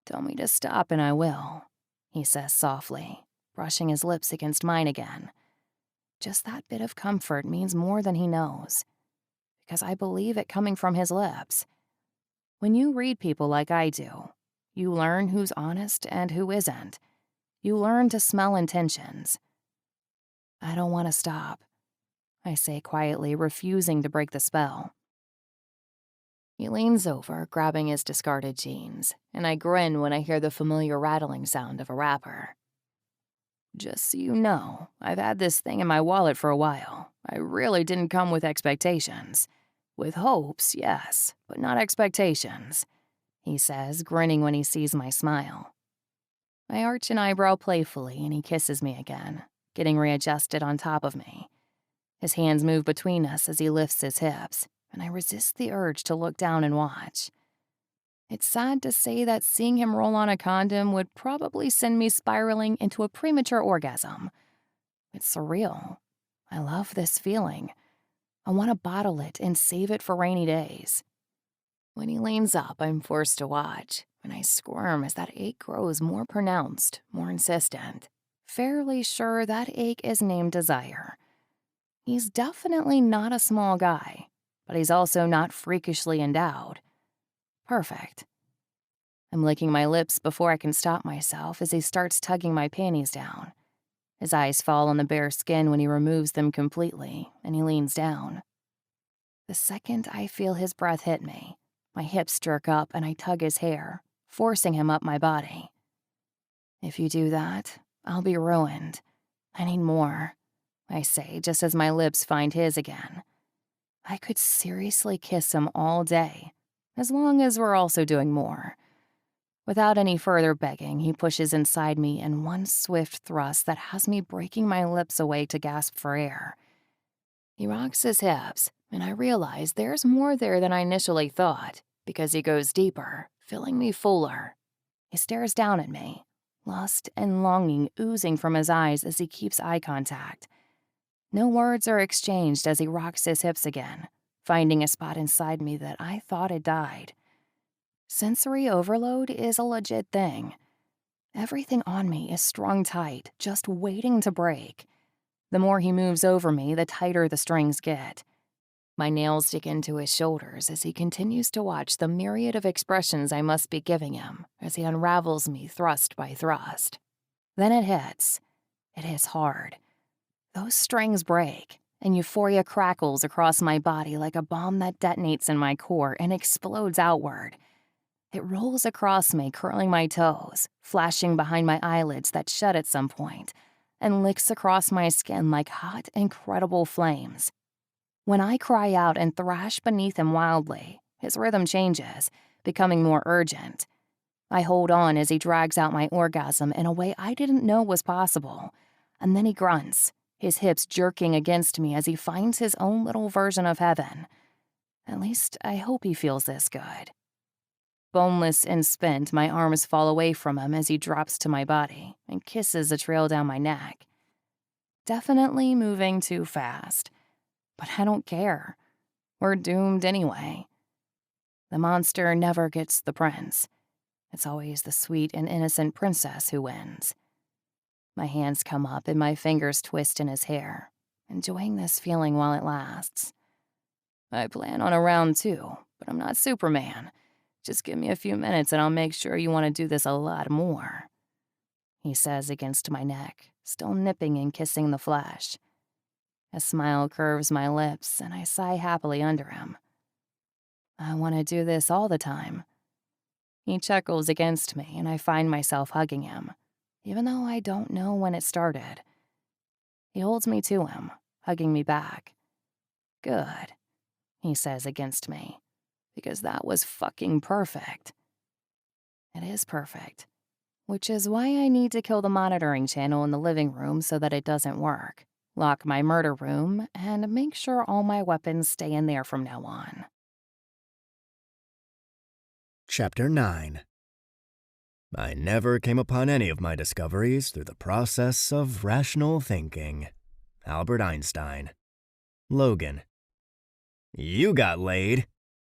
Tell me to stop and I will, he says softly, brushing his lips against mine again. Just that bit of comfort means more than he knows, because I believe it coming from his lips. When you read people like I do, you learn who's honest and who isn't. You learn to smell intentions. I don't want to stop, I say quietly, refusing to break the spell. He leans over, grabbing his discarded jeans, and I grin when I hear the familiar rattling sound of a wrapper. Just so you know, I've had this thing in my wallet for a while. I really didn't come with expectations. With hopes, yes, but not expectations, he says, grinning when he sees my smile. I arch an eyebrow playfully and he kisses me again, getting readjusted on top of me. His hands move between us as he lifts his hips, and I resist the urge to look down and watch. It's sad to say that seeing him roll on a condom would probably send me spiraling into a premature orgasm. It's surreal. I love this feeling. I want to bottle it and save it for rainy days. When he leans up, I'm forced to watch, and I squirm as that ache grows more pronounced, more insistent. Fairly sure that ache is named Desire. He's definitely not a small guy, but he's also not freakishly endowed. Perfect. I'm licking my lips before I can stop myself as he starts tugging my panties down. His eyes fall on the bare skin when he removes them completely, and he leans down. The second I feel his breath hit me, my hips jerk up and I tug his hair, forcing him up my body. If you do that, I'll be ruined. I need more, I say just as my lips find his again. I could seriously kiss him all day, as long as we're also doing more. Without any further begging, he pushes inside me in one swift thrust that has me breaking my lips away to gasp for air. He rocks his hips, and I realize there's more there than I initially thought, because he goes deeper, filling me fuller. He stares down at me, lust and longing oozing from his eyes as he keeps eye contact. No words are exchanged as he rocks his hips again, finding a spot inside me that I thought had died. Sensory overload is a legit thing. Everything on me is strung tight, just waiting to break. The more he moves over me, the tighter the strings get. My nails dig into his shoulders as he continues to watch the myriad of expressions I must be giving him as he unravels me thrust by thrust. Then it hits. It hits hard. Those strings break, and euphoria crackles across my body like a bomb that detonates in my core and explodes outward. It rolls across me, curling my toes, flashing behind my eyelids that shut at some point, and licks across my skin like hot, incredible flames. When I cry out and thrash beneath him wildly, his rhythm changes, becoming more urgent. I hold on as he drags out my orgasm in a way I didn't know was possible. And then he grunts, his hips jerking against me as he finds his own little version of heaven. At least, I hope he feels this good. Boneless and spent, my arms fall away from him as he drops to my body and kisses a trail down my neck. Definitely moving too fast. But I don't care. We're doomed anyway. The monster never gets the prince. It's always the sweet and innocent princess who wins. My hands come up and my fingers twist in his hair, enjoying this feeling while it lasts. I plan on a round 2, but I'm not Superman. Just give me a few minutes and I'll make sure you want to do this a lot more, he says against my neck, still nipping and kissing the flesh. A smile curves my lips and I sigh happily under him. I want to do this all the time. He chuckles against me and I find myself hugging him, even though I don't know when it started. He holds me to him, hugging me back. Good, he says against me, because that was fucking perfect. It is perfect, which is why I need to kill the monitoring channel in the living room so that it doesn't work, lock my murder room, and make sure all my weapons stay in there from now on. Chapter 9. I never came upon any of my discoveries through the process of rational thinking. Albert Einstein. Logan. You got laid,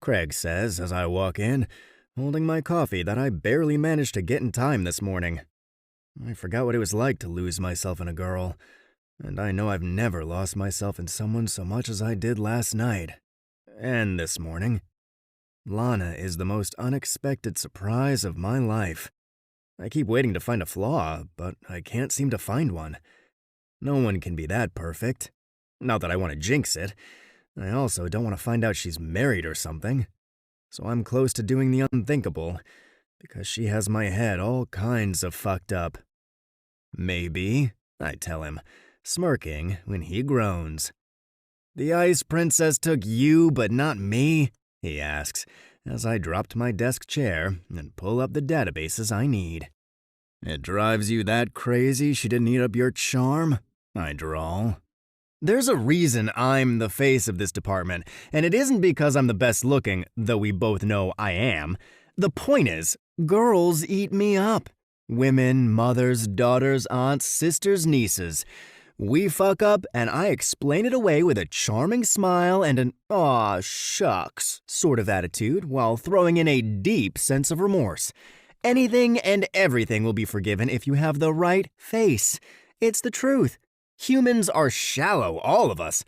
Craig says as I walk in, holding my coffee that I barely managed to get in time this morning. I forgot what it was like to lose myself in a girl, and I know I've never lost myself in someone so much as I did last night. And this morning. Lana is the most unexpected surprise of my life. I keep waiting to find a flaw, but I can't seem to find one. No one can be that perfect. Not that I want to jinx it. I also don't want to find out she's married or something. So I'm close to doing the unthinkable, because she has my head all kinds of fucked up. Maybe, I tell him, smirking when he groans. The Ice Princess took you, but not me? He asks, as I drop to my desk chair and pull up the databases I need. It drives you that crazy she didn't eat up your charm? I drawl. There's a reason I'm the face of this department, and it isn't because I'm the best looking, though we both know I am. The point is, girls eat me up. Women, mothers, daughters, aunts, sisters, nieces. We fuck up, and I explain it away with a charming smile and an "aw, shucks" sort of attitude while throwing in a deep sense of remorse. Anything and everything will be forgiven if you have the right face. It's the truth. Humans are shallow, all of us.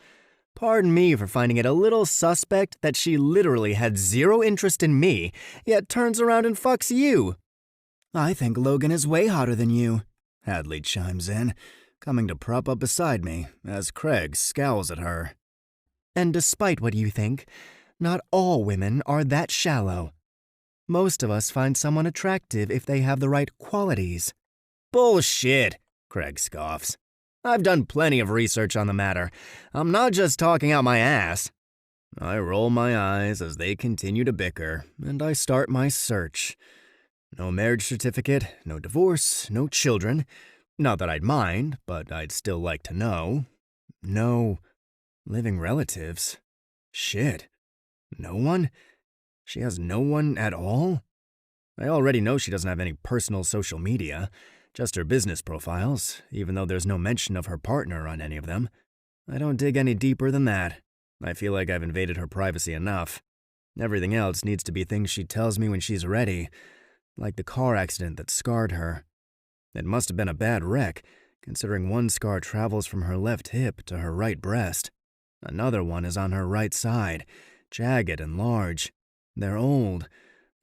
Pardon me for finding it a little suspect that she literally had zero interest in me, yet turns around and fucks you. I think Logan is way hotter than you, Hadley chimes in, coming to prop up beside me as Craig scowls at her. And despite what you think, not all women are that shallow. Most of us find someone attractive if they have the right qualities. Bullshit, Craig scoffs. I've done plenty of research on the matter. I'm not just talking out my ass. I roll my eyes as they continue to bicker, and I start my search. No marriage certificate, no divorce, no children. Not that I'd mind, but I'd still like to know. No living relatives. Shit. No one? She has no one at all? I already know she doesn't have any personal social media, just her business profiles, even though there's no mention of her partner on any of them. I don't dig any deeper than that. I feel like I've invaded her privacy enough. Everything else needs to be things she tells me when she's ready, like the car accident that scarred her. It must have been a bad wreck, considering one scar travels from her left hip to her right breast. Another one is on her right side, jagged and large. They're old.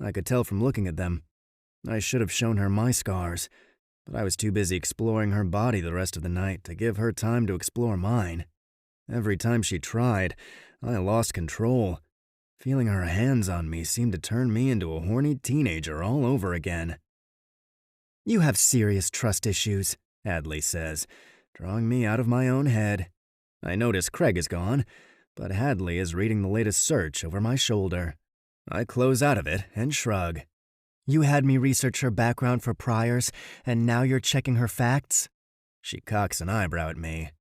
I could tell from looking at them. I should have shown her my scars, but I was too busy exploring her body the rest of the night to give her time to explore mine. Every time she tried, I lost control. Feeling her hands on me seemed to turn me into a horny teenager all over again. You have serious trust issues, Hadley says, drawing me out of my own head. I notice Craig is gone, but Hadley is reading the latest search over my shoulder. I close out of it and shrug. You had me research her background for priors, and now you're checking her facts? She cocks an eyebrow at me.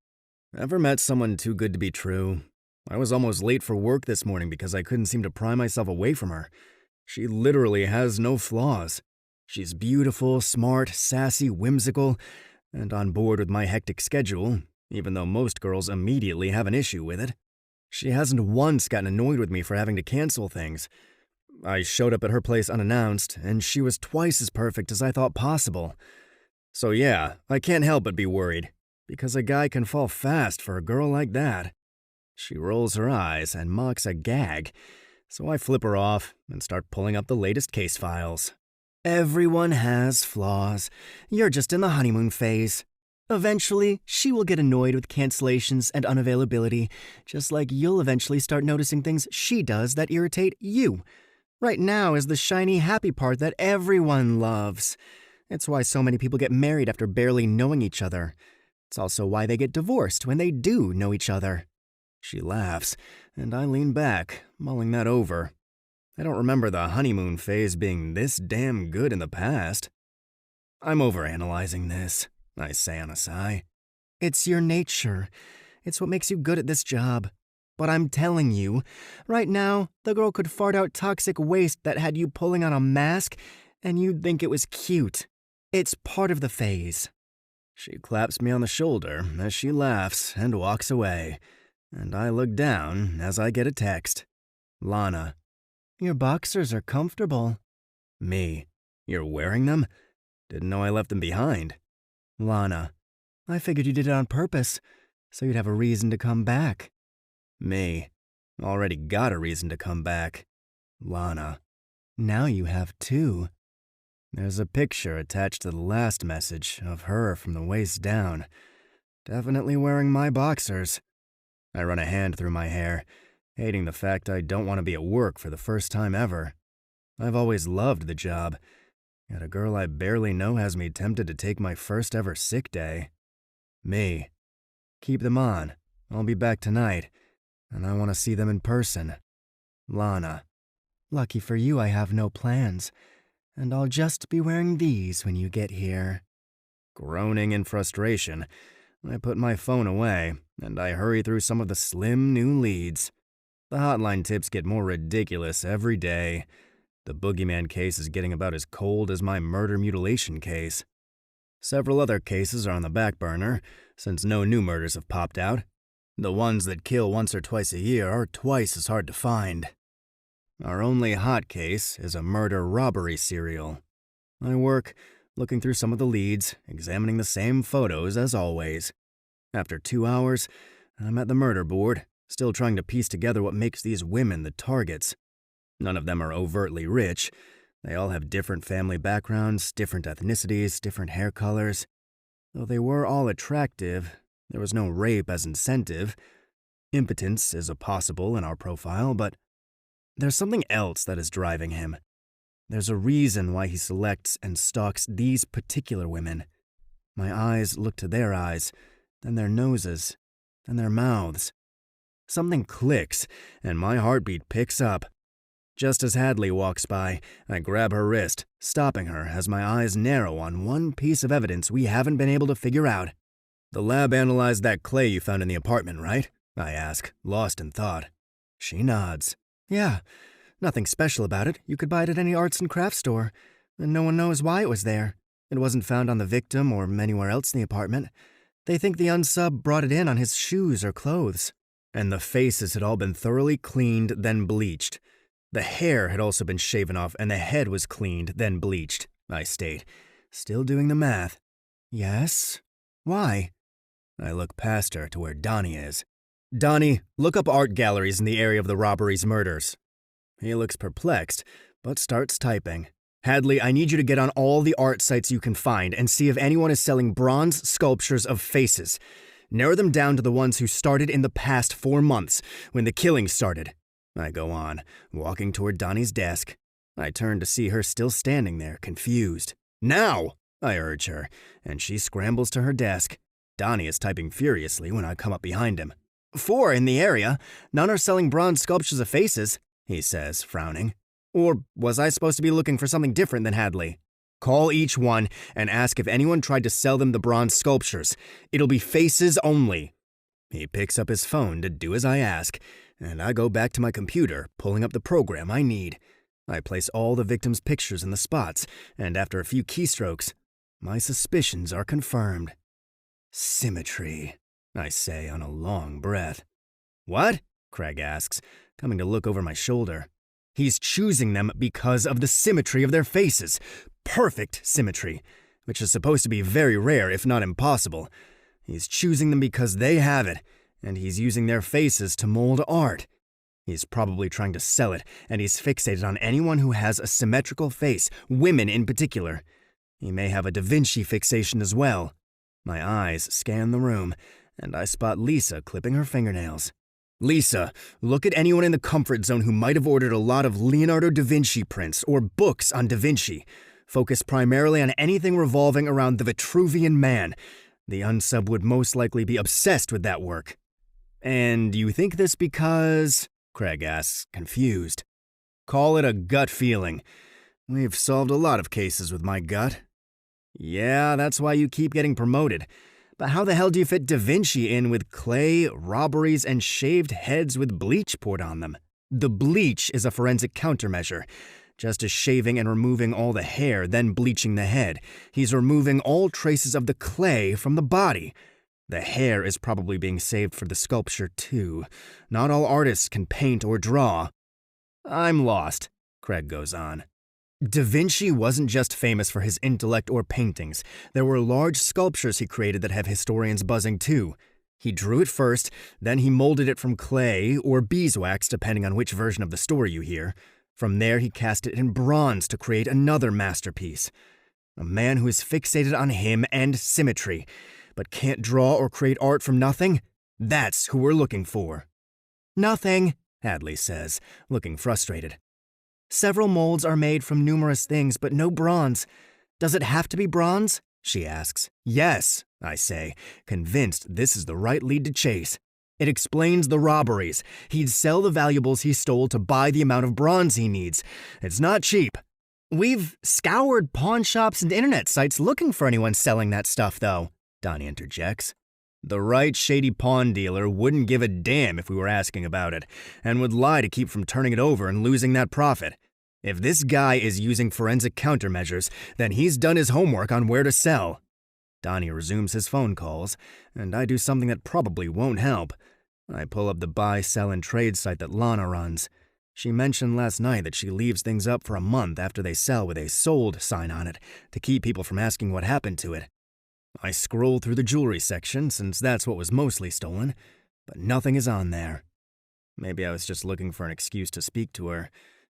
Ever met someone too good to be true? I was almost late for work this morning because I couldn't seem to pry myself away from her. She literally has no flaws. She's beautiful, smart, sassy, whimsical, and on board with my hectic schedule, even though most girls immediately have an issue with it. She hasn't once gotten annoyed with me for having to cancel things. I showed up at her place unannounced, and she was twice as perfect as I thought possible. So yeah, I can't help but be worried, because a guy can fall fast for a girl like that. She rolls her eyes and mocks a gag, so I flip her off and start pulling up the latest case files. Everyone has flaws. You're just in the honeymoon phase. Eventually, she will get annoyed with cancellations and unavailability, just like you'll eventually start noticing things she does that irritate you. Right now is the shiny, happy part that everyone loves. It's why so many people get married after barely knowing each other. It's also why they get divorced when they do know each other. She laughs, and I lean back, mulling that over. I don't remember the honeymoon phase being this damn good in the past. I'm overanalyzing this, I say on a sigh. It's your nature. It's what makes you good at this job. But I'm telling you, right now, the girl could fart out toxic waste that had you pulling on a mask, and you'd think it was cute. It's part of the phase. She claps me on the shoulder as she laughs and walks away, and I look down as I get a text. Lana. Your boxers are comfortable. Me. You're wearing them? Didn't know I left them behind. Lana. I figured you did it on purpose, so you'd have a reason to come back. Me. Already got a reason to come back. Lana. Now you have two. There's a picture attached to the last message of her from the waist down. Definitely wearing my boxers. I run a hand through my hair, hating the fact I don't want to be at work for the first time ever. I've always loved the job, yet a girl I barely know has me tempted to take my first ever sick day. Me. Keep them on. I'll be back tonight, and I want to see them in person. Lana. Lucky for you, I have no plans, and I'll just be wearing these when you get here. Groaning in frustration, I put my phone away, and I hurry through some of the slim new leads. The hotline tips get more ridiculous every day. The boogeyman case is getting about as cold as my murder-mutilation case. Several other cases are on the back burner, since no new murders have popped out. The ones that kill once or twice a year are twice as hard to find. Our only hot case is a murder-robbery serial. I work, looking through some of the leads, examining the same photos as always. After 2 hours, I'm at the murder board, still trying to piece together what makes these women the targets. None of them are overtly rich. They all have different family backgrounds, different ethnicities, different hair colors. Though they were all attractive, there was no rape as incentive. Impotence is a possible in our profile, but there's something else that is driving him. There's a reason why he selects and stalks these particular women. My eyes look to their eyes, then their noses, then their mouths. Something clicks, and my heartbeat picks up. Just as Hadley walks by, I grab her wrist, stopping her as my eyes narrow on one piece of evidence we haven't been able to figure out. The lab analyzed that clay you found in the apartment, right? I ask, lost in thought. She nods. Yeah, nothing special about it. You could buy it at any arts and crafts store, and no one knows why it was there. It wasn't found on the victim or anywhere else in the apartment. They think the unsub brought it in on his shoes or clothes. And the faces had all been thoroughly cleaned, then bleached. The hair had also been shaven off, and the head was cleaned, then bleached, I state, still doing the math. Yes? Why? I look past her to where Donnie is. Donnie, look up art galleries in the area of the robberies murders. He looks perplexed, but starts typing. Hadley, I need you to get on all the art sites you can find and see if anyone is selling bronze sculptures of faces. Narrow them down to the ones who started in the past 4 months, when the killing started. I go on, walking toward Donnie's desk. I turn to see her still standing there, confused. Now! I urge her, and she scrambles to her desk. Donnie is typing furiously when I come up behind him. 4 in the area. None are selling bronze sculptures of faces, he says, frowning. Or was I supposed to be looking for something different than Hadley? Call each one and ask if anyone tried to sell them the bronze sculptures. It'll be faces only. He picks up his phone to do as I ask, and I go back to my computer, pulling up the program I need. I place all the victims' pictures in the spots, and after a few keystrokes, my suspicions are confirmed. Symmetry, I say on a long breath. What? Craig asks, coming to look over my shoulder. He's choosing them because of the symmetry of their faces. Perfect symmetry, which is supposed to be very rare if not impossible. He's choosing them because they have it, and he's using their faces to mold art. He's probably trying to sell it, and he's fixated on anyone who has a symmetrical face, women in particular. He may have a Da Vinci fixation as well. My eyes scan the room, and I spot Lisa clipping her fingernails. Lisa, look at anyone in the comfort zone who might have ordered a lot of Leonardo da Vinci prints or books on Da Vinci. Focus primarily on anything revolving around the Vitruvian Man. The unsub would most likely be obsessed with that work. And you think this because? Craig asks, confused. Call it a gut feeling. We've solved a lot of cases with my gut. Yeah, that's why you keep getting promoted. But how the hell do you fit Da Vinci in with clay, robberies, and shaved heads with bleach poured on them? The bleach is a forensic countermeasure. Just as shaving and removing all the hair, then bleaching the head, he's removing all traces of the clay from the body. The hair is probably being saved for the sculpture, too. Not all artists can paint or draw. I'm lost, Craig goes on. Da Vinci wasn't just famous for his intellect or paintings. There were large sculptures he created that have historians buzzing too. He drew it first, then he molded it from clay or beeswax, depending on which version of the story you hear. From there, he cast it in bronze to create another masterpiece. A man who is fixated on him and symmetry, but can't draw or create art from nothing? That's who we're looking for. Nothing, Hadley says, looking frustrated. Several molds are made from numerous things, but no bronze. Does it have to be bronze? She asks. Yes, I say, convinced this is the right lead to chase. It explains the robberies. He'd sell the valuables he stole to buy the amount of bronze he needs. It's not cheap. We've scoured pawn shops and internet sites looking for anyone selling that stuff, though, Donnie interjects. The right shady pawn dealer wouldn't give a damn if we were asking about it, and would lie to keep from turning it over and losing that profit. If this guy is using forensic countermeasures, then he's done his homework on where to sell. Donnie resumes his phone calls, and I do something that probably won't help. I pull up the buy, sell, and trade site that Lana runs. She mentioned last night that she leaves things up for a month after they sell with a sold sign on it to keep people from asking what happened to it. I scroll through the jewelry section since that's what was mostly stolen, but nothing is on there. Maybe I was just looking for an excuse to speak to her,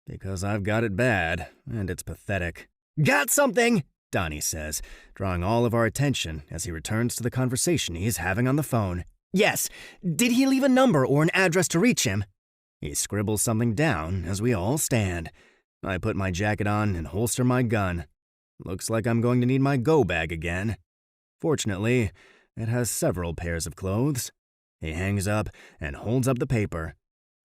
because I've got it bad, and it's pathetic. Got something, Donnie says, drawing all of our attention as he returns to the conversation he's having on the phone. Yes, did he leave a number or an address to reach him? He scribbles something down as we all stand. I put my jacket on and holster my gun. Looks like I'm going to need my go bag again. Fortunately, it has several pairs of clothes. He hangs up and holds up the paper.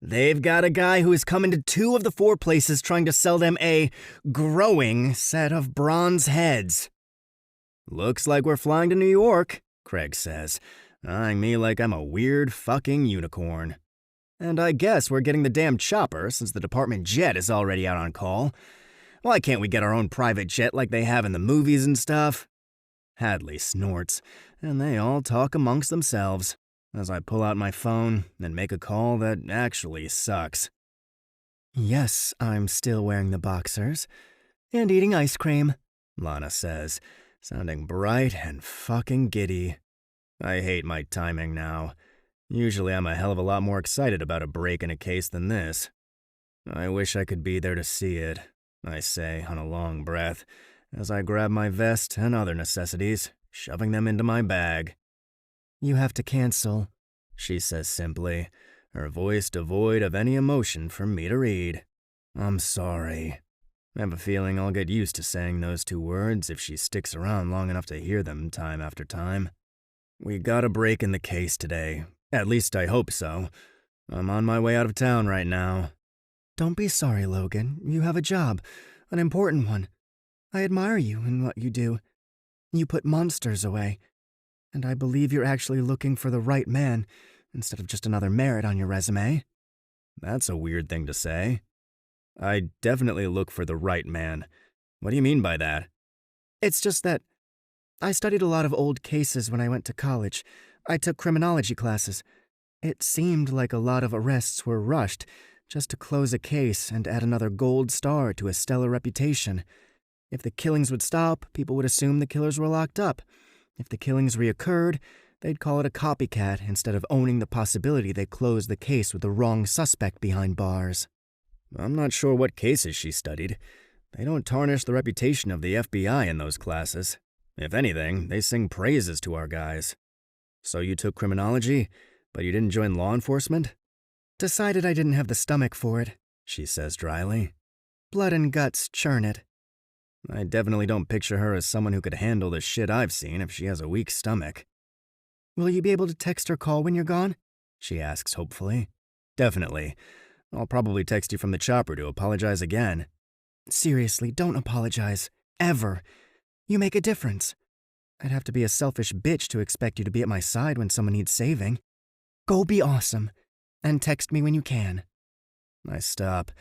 They've got a guy who has come into 2 of the 4 places trying to sell them a growing set of bronze heads. Looks like we're flying to New York, Craig says, eyeing me like I'm a weird fucking unicorn. And I guess we're getting the damn chopper since the department jet is already out on call. Why can't we get our own private jet like they have in the movies and stuff? Hadley snorts, and they all talk amongst themselves as I pull out my phone and make a call that actually sucks. Yes, I'm still wearing the boxers and eating ice cream, Lana says, sounding bright and fucking giddy. I hate my timing now. Usually I'm a hell of a lot more excited about a break in a case than this. I wish I could be there to see it, I say on a long breath, as I grab my vest and other necessities, shoving them into my bag. You have to cancel, she says simply, her voice devoid of any emotion for me to read. I'm sorry. I have a feeling I'll get used to saying those 2 words if she sticks around long enough to hear them time after time. We got a break in the case today. At least I hope so. I'm on my way out of town right now. Don't be sorry, Logan. You have a job. An important one. I admire you and what you do. You put monsters away. And I believe you're actually looking for the right man, instead of just another merit on your resume. That's a weird thing to say. I definitely look for the right man. What do you mean by that? It's just that I studied a lot of old cases when I went to college. I took criminology classes. It seemed like a lot of arrests were rushed just to close a case and add another gold star to a stellar reputation. If the killings would stop, people would assume the killers were locked up. If the killings reoccurred, they'd call it a copycat instead of owning the possibility they closed the case with the wrong suspect behind bars. I'm not sure what cases she studied. They don't tarnish the reputation of the FBI in those classes. If anything, they sing praises to our guys. So you took criminology, but you didn't join law enforcement? Decided I didn't have the stomach for it, she says dryly. Blood and guts churn it. I definitely don't picture her as someone who could handle the shit I've seen if she has a weak stomach. Will you be able to text or call when you're gone? She asks hopefully. Definitely. I'll probably text you from the chopper to apologize again. Seriously, don't apologize. Ever. You make a difference. I'd have to be a selfish bitch to expect you to be at my side when someone needs saving. Go be awesome. And text me when you can. I stop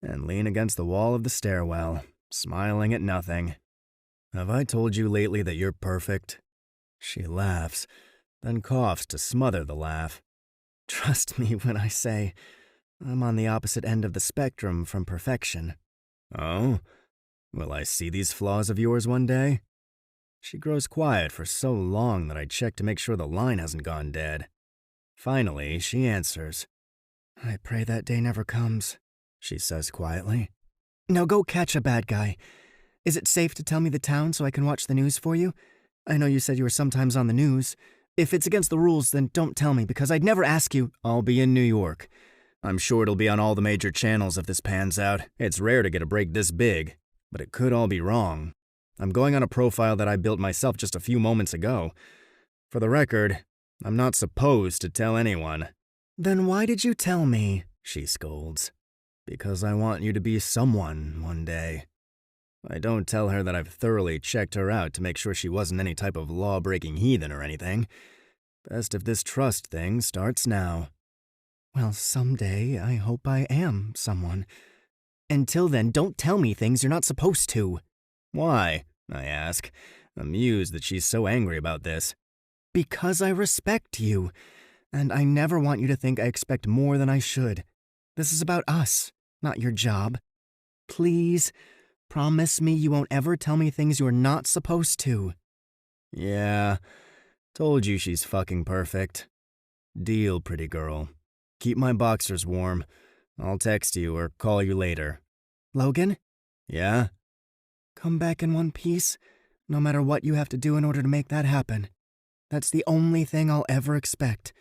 and lean against the wall of the stairwell, smiling at nothing. Have I told you lately that you're perfect? She laughs, then coughs to smother the laugh. Trust me when I say I'm on the opposite end of the spectrum from perfection. Oh? Will I see these flaws of yours one day? She grows quiet for so long that I check to make sure the line hasn't gone dead. Finally, she answers. I pray that day never comes, she says quietly. Now go catch a bad guy. Is it safe to tell me the town so I can watch the news for you? I know you said you were sometimes on the news. If it's against the rules, then don't tell me, because I'd never ask you. I'll be in New York. I'm sure it'll be on all the major channels if this pans out. It's rare to get a break this big, but it could all be wrong. I'm going on a profile that I built myself just a few moments ago. For the record, I'm not supposed to tell anyone. Then why did you tell me? She scolds. Because I want you to be someone one day. I don't tell her that I've thoroughly checked her out to make sure she wasn't any type of law-breaking heathen or anything. Best if this trust thing starts now. Well, someday I hope I am someone. Until then, don't tell me things you're not supposed to. Why? I ask, amused that she's so angry about this. Because I respect you, and I never want you to think I expect more than I should. This is about us, not your job. Please, promise me you won't ever tell me things you're not supposed to. Yeah, told you she's fucking perfect. Deal, pretty girl. Keep my boxers warm. I'll text you or call you later. Logan? Yeah? Come back in one piece, no matter what you have to do in order to make that happen. That's the only thing I'll ever expect.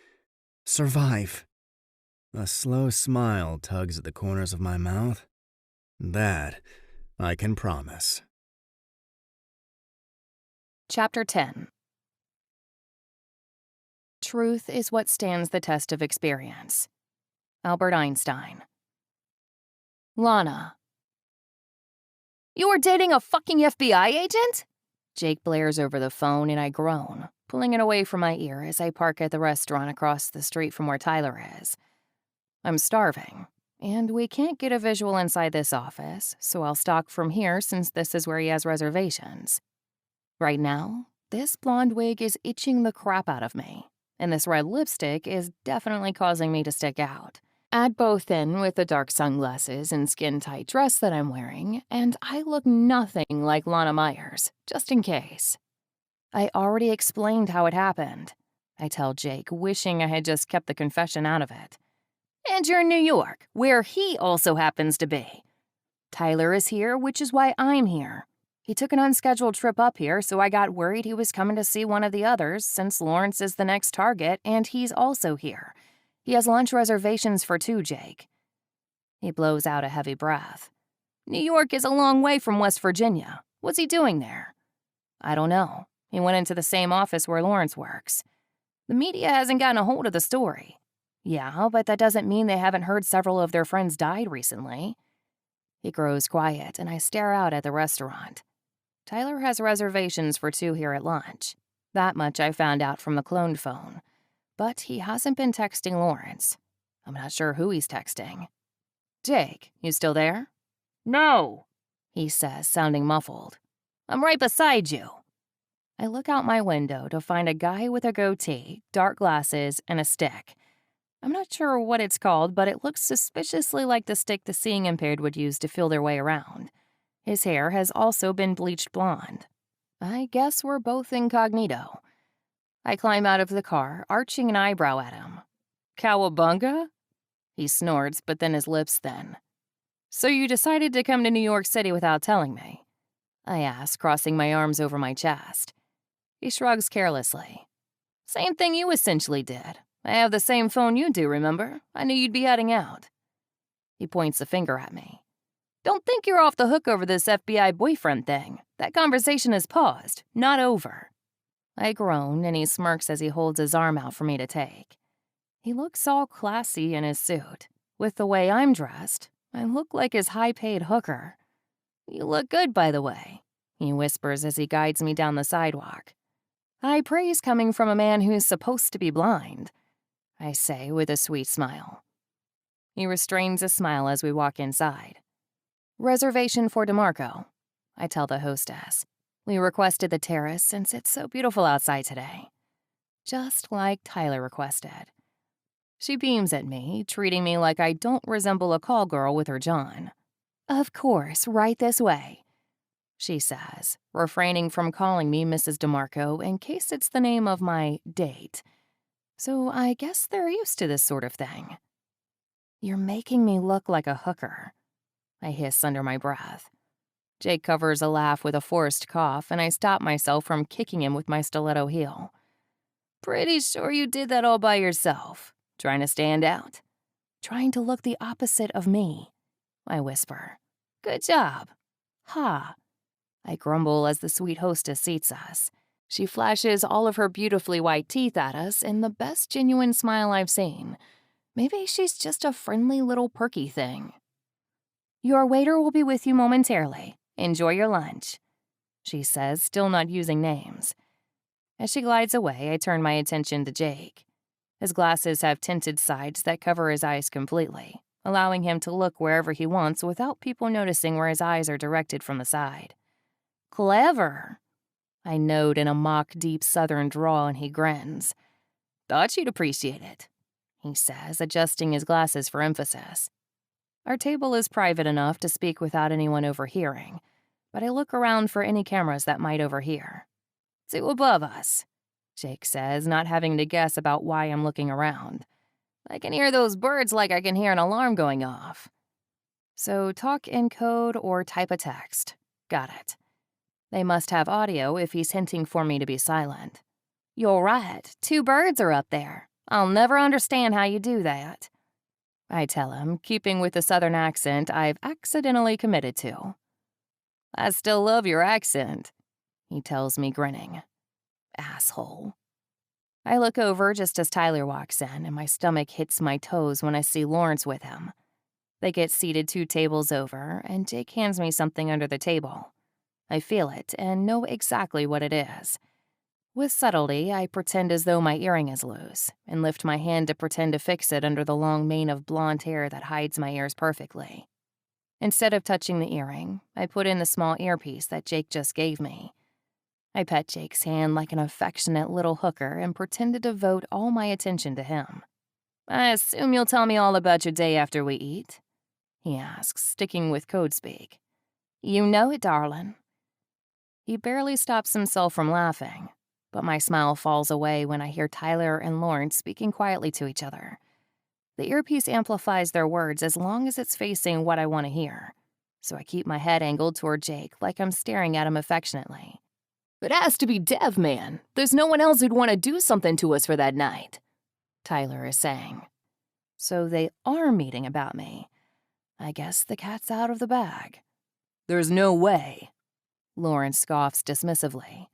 Survive. A slow smile tugs at the corners of my mouth. That I can promise. Chapter 10. Truth is what stands the test of experience. Albert Einstein. Lana. You were dating a fucking FBI agent? Jake blares over the phone and I groan, pulling it away from my ear as I park at the restaurant across the street from where Tyler is. I'm starving, and we can't get a visual inside this office, so I'll stalk from here since this is where he has reservations. Right now, this blonde wig is itching the crap out of me, and this red lipstick is definitely causing me to stick out. Add both in with the dark sunglasses and skin-tight dress that I'm wearing, and I look nothing like Lana Myers, just in case. I already explained how it happened, I tell Jake, wishing I had just kept the confession out of it. And you're in New York, where he also happens to be. Tyler is here, which is why I'm here. He took an unscheduled trip up here, so I got worried he was coming to see one of the others, since Lawrence is the next target, and he's also here. He has lunch reservations for two, Jake. He blows out a heavy breath. New York is a long way from West Virginia. What's he doing there? I don't know. He went into the same office where Lawrence works. The media hasn't gotten a hold of the story. Yeah, but that doesn't mean they haven't heard several of their friends died recently. He grows quiet, and I stare out at the restaurant. Tyler has reservations for 2 here at lunch. That much I found out from the cloned phone. But he hasn't been texting Lawrence. I'm not sure who he's texting. Jake, you still there? No, he says, sounding muffled. I'm right beside you. I look out my window to find a guy with a goatee, dark glasses, and a stick. I'm not sure what it's called, but it looks suspiciously like the stick the seeing impaired would use to feel their way around. His hair has also been bleached blonde. I guess we're both incognito. I climb out of the car, arching an eyebrow at him. Cowabunga? He snorts, but then his lips thin. So you decided to come to New York City without telling me? I ask, crossing my arms over my chest. He shrugs carelessly. Same thing you essentially did. I have the same phone you do, remember? I knew you'd be heading out. He points a finger at me. Don't think you're off the hook over this FBI boyfriend thing. That conversation is paused, not over. I groan, and he smirks as he holds his arm out for me to take. He looks all classy in his suit. With the way I'm dressed, I look like his high-paid hooker. You look good, by the way, he whispers as he guides me down the sidewalk. High praise coming from a man who's supposed to be blind, I say with a sweet smile. He restrains a smile as we walk inside. Reservation for DeMarco, I tell the hostess. We requested the terrace since it's so beautiful outside today. Just like Tyler requested. She beams at me, treating me like I don't resemble a call girl with her John. Of course, right this way, she says, refraining from calling me Mrs. DeMarco in case it's the name of my date. So I guess they're used to this sort of thing. You're making me look like a hooker, I hiss under my breath. Jake covers a laugh with a forced cough, and I stop myself from kicking him with my stiletto heel. Pretty sure you did that all by yourself. Trying to stand out? Trying to look the opposite of me, I whisper. Good job. Ha. I grumble as the sweet hostess seats us. She flashes all of her beautifully white teeth at us in the best genuine smile I've seen. Maybe she's just a friendly little perky thing. Your waiter will be with you momentarily. Enjoy your lunch, she says, still not using names. As she glides away, I turn my attention to Jake. His glasses have tinted sides that cover his eyes completely, allowing him to look wherever he wants without people noticing where his eyes are directed from the side. Clever, I note in a mock deep southern drawl, and he grins. Thought you'd appreciate it, he says, adjusting his glasses for emphasis. Our table is private enough to speak without anyone overhearing, but I look around for any cameras that might overhear. 2 above us, Jake says, not having to guess about why I'm looking around. I can hear those birds like I can hear an alarm going off. So talk in code or type a text. Got it. They must have audio if he's hinting for me to be silent. You're right, 2 birds are up there. I'll never understand how you do that, I tell him, keeping with the southern accent I've accidentally committed to. I still love your accent, he tells me, grinning. Asshole. I look over just as Tyler walks in, and my stomach hits my toes when I see Lawrence with him. They get seated 2 tables over, and Jake hands me something under the table. I feel it and know exactly what it is. With subtlety, I pretend as though my earring is loose and lift my hand to pretend to fix it under the long mane of blonde hair that hides my ears perfectly. Instead of touching the earring, I put in the small earpiece that Jake just gave me. I pet Jake's hand like an affectionate little hooker and pretend to devote all my attention to him. I assume you'll tell me all about your day after we eat, he asks, sticking with code speak. You know it, darling. He barely stops himself from laughing, but my smile falls away when I hear Tyler and Lawrence speaking quietly to each other. The earpiece amplifies their words as long as it's facing what I want to hear, so I keep my head angled toward Jake like I'm staring at him affectionately. It has to be Dev, man. There's no one else who'd want to do something to us for that night, Tyler is saying. So they are meeting about me. I guess the cat's out of the bag. There's no way, Lawrence scoffs dismissively.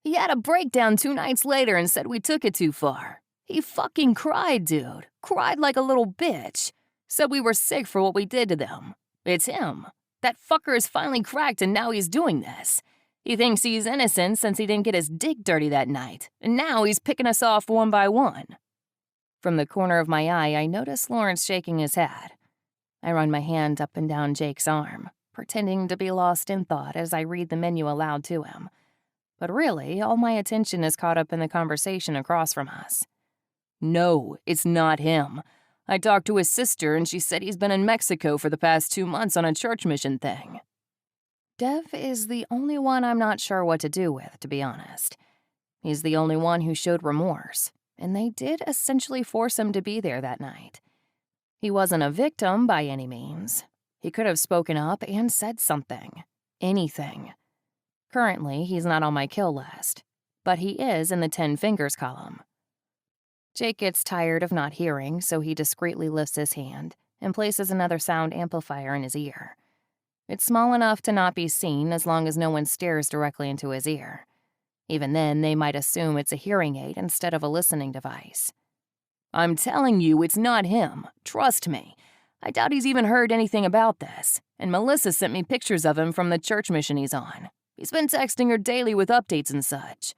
He had a breakdown 2 nights later and said we took it too far. He fucking cried, dude. Cried like a little bitch. Said we were sick for what we did to them. It's him. That fucker is finally cracked and now he's doing this. He thinks he's innocent since he didn't get his dick dirty that night, and now he's picking us off one by one. From the corner of my eye, I notice Lawrence shaking his head. I run my hand up and down Jake's arm, pretending to be lost in thought as I read the menu aloud to him. But really, all my attention is caught up in the conversation across from us. No, it's not him. I talked to his sister and she said he's been in Mexico for the past 2 months on a church mission thing. Dev is the only one I'm not sure what to do with, to be honest. He's the only one who showed remorse, and they did essentially force him to be there that night. He wasn't a victim by any means. He could have spoken up and said something. Anything. Currently, he's not on my kill list, but he is in the 10 fingers column. Jake gets tired of not hearing, so he discreetly lifts his hand and places another sound amplifier in his ear. It's small enough to not be seen as long as no one stares directly into his ear. Even then, they might assume it's a hearing aid instead of a listening device. I'm telling you, it's not him. Trust me. I doubt he's even heard anything about this, and Melissa sent me pictures of him from the church mission he's on. He's been texting her daily with updates and such.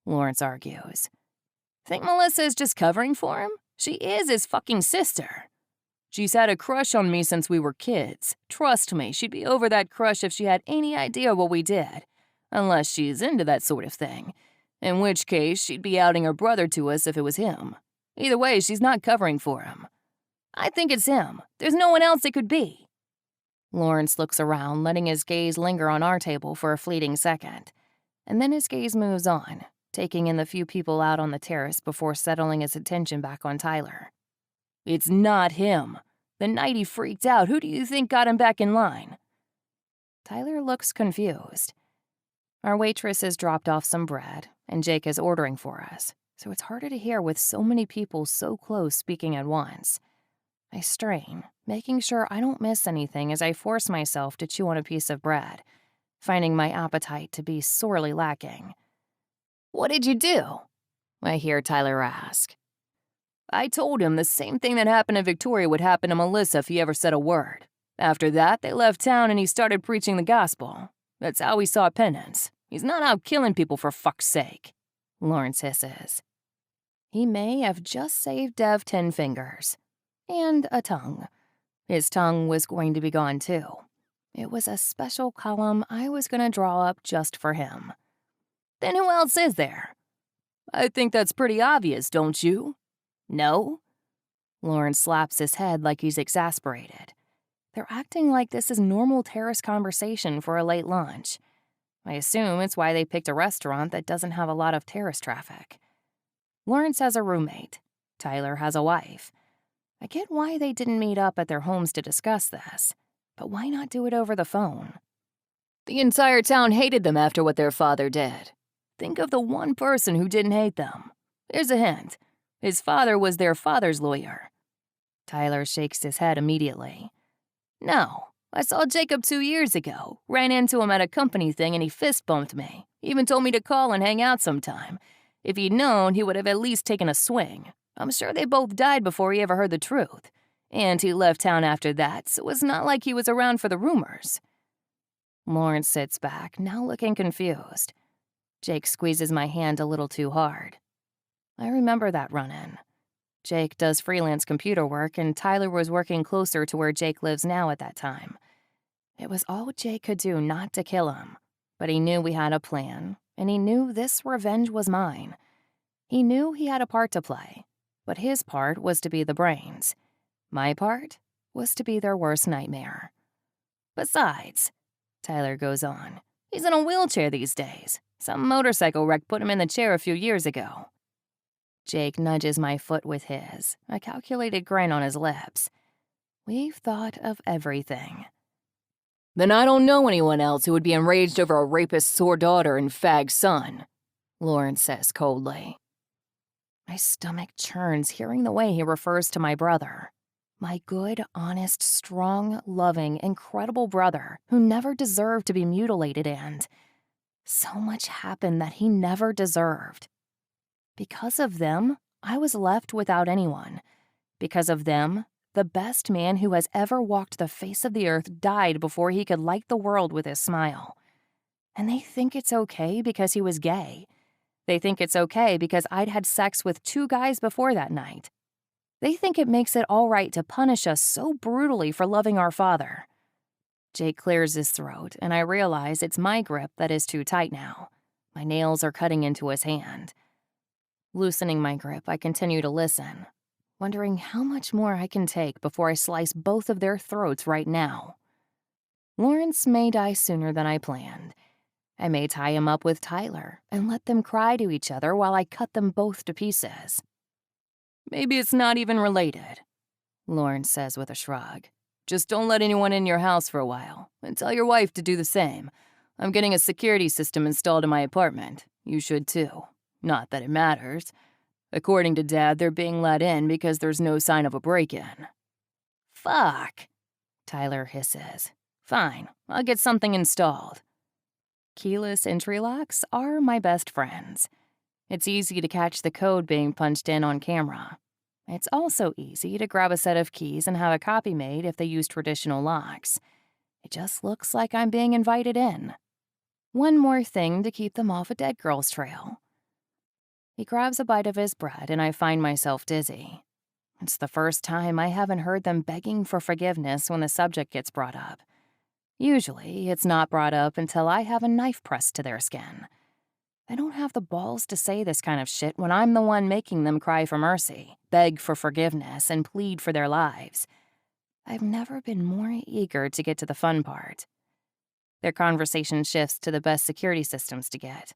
Lawrence argues. Think Melissa is just covering for him? She is his fucking sister. She's had a crush on me since we were kids. Trust me, she'd be over that crush if she had any idea what we did. Unless she's into that sort of thing. In which case, she'd be outing her brother to us if it was him. Either way, she's not covering for him. I think it's him. There's no one else it could be. Lawrence looks around, letting his gaze linger on our table for a fleeting second. And then his gaze moves on, taking in the few people out on the terrace before settling his attention back on Tyler. It's not him. The night he freaked out, who do you think got him back in line? Tyler looks confused. Our waitress has dropped off some bread, and Jake is ordering for us, so it's harder to hear with so many people so close speaking at once. I strain, making sure I don't miss anything as I force myself to chew on a piece of bread, finding my appetite to be sorely lacking. What did you do? I hear Tyler ask. I told him the same thing that happened to Victoria would happen to Melissa if he ever said a word. After that, they left town and he started preaching the gospel. That's how he saw penance. He's not out killing people for fuck's sake, Lawrence hisses. He may have just saved Dev 10 fingers. And a tongue. His tongue was going to be gone too. It was a special column I was going to draw up just for him. Then who else is there? I think that's pretty obvious, don't you? No? Lawrence slaps his head like he's exasperated. They're acting like this is normal terrace conversation for a late lunch. I assume it's why they picked a restaurant that doesn't have a lot of terrace traffic. Lawrence has a roommate. Tyler has a wife. I get why they didn't meet up at their homes to discuss this, but why not do it over the phone? The entire town hated them after what their father did. Think of the one person who didn't hate them. Here's a hint. His father was their father's lawyer. Tyler shakes his head immediately. No, I saw Jacob 2 years ago. Ran into him at a company thing and he fist bumped me. Even told me to call and hang out sometime. If he'd known, he would have at least taken a swing. I'm sure they both died before he ever heard the truth. And he left town after that, so it's not like he was around for the rumors. Lawrence sits back, now looking confused. Jake squeezes my hand a little too hard. I remember that run-in. Jake does freelance computer work, and Tyler was working closer to where Jake lives now at that time. It was all Jake could do not to kill him, but he knew we had a plan, and he knew this revenge was mine. He knew he had a part to play, but his part was to be the brains. My part was to be their worst nightmare. Besides, Tyler goes on, he's in a wheelchair these days. Some motorcycle wreck put him in the chair a few years ago. Jake nudges my foot with his, a calculated grin on his lips. We've thought of everything. Then I don't know anyone else who would be enraged over a rapist's sore daughter and fag son, Lawrence says coldly. My stomach churns hearing the way he refers to my brother. My good, honest, strong, loving, incredible brother who never deserved to be mutilated and So much happened that he never deserved. Because of them, I was left without anyone. Because of them, the best man who has ever walked the face of the earth died before he could light the world with his smile. And they think it's okay because he was gay. They think it's okay because I'd had sex with 2 guys before that night. They think it makes it all right to punish us so brutally for loving our father. Jake clears his throat, and I realize it's my grip that is too tight now. My nails are cutting into his hand. Loosening my grip, I continue to listen, wondering how much more I can take before I slice both of their throats right now. Lawrence may die sooner than I planned. I may tie him up with Tyler and let them cry to each other while I cut them both to pieces. Maybe it's not even related, Lawrence says with a shrug. Just don't let anyone in your house for a while, and tell your wife to do the same. I'm getting a security system installed in my apartment. You should too. Not that it matters. According to Dad, they're being let in because there's no sign of a break-in. Fuck, Tyler hisses. Fine, I'll get something installed. Keyless entry locks are my best friends. It's easy to catch the code being punched in on camera. It's also easy to grab a set of keys and have a copy made if they use traditional locks. It just looks like I'm being invited in. One more thing to keep them off a dead girl's trail. He grabs a bite of his bread and I find myself dizzy. It's the first time I haven't heard them begging for forgiveness when the subject gets brought up. Usually, it's not brought up until I have a knife pressed to their skin. They don't have the balls to say this kind of shit when I'm the one making them cry for mercy, beg for forgiveness, and plead for their lives. I've never been more eager to get to the fun part. Their conversation shifts to the best security systems to get,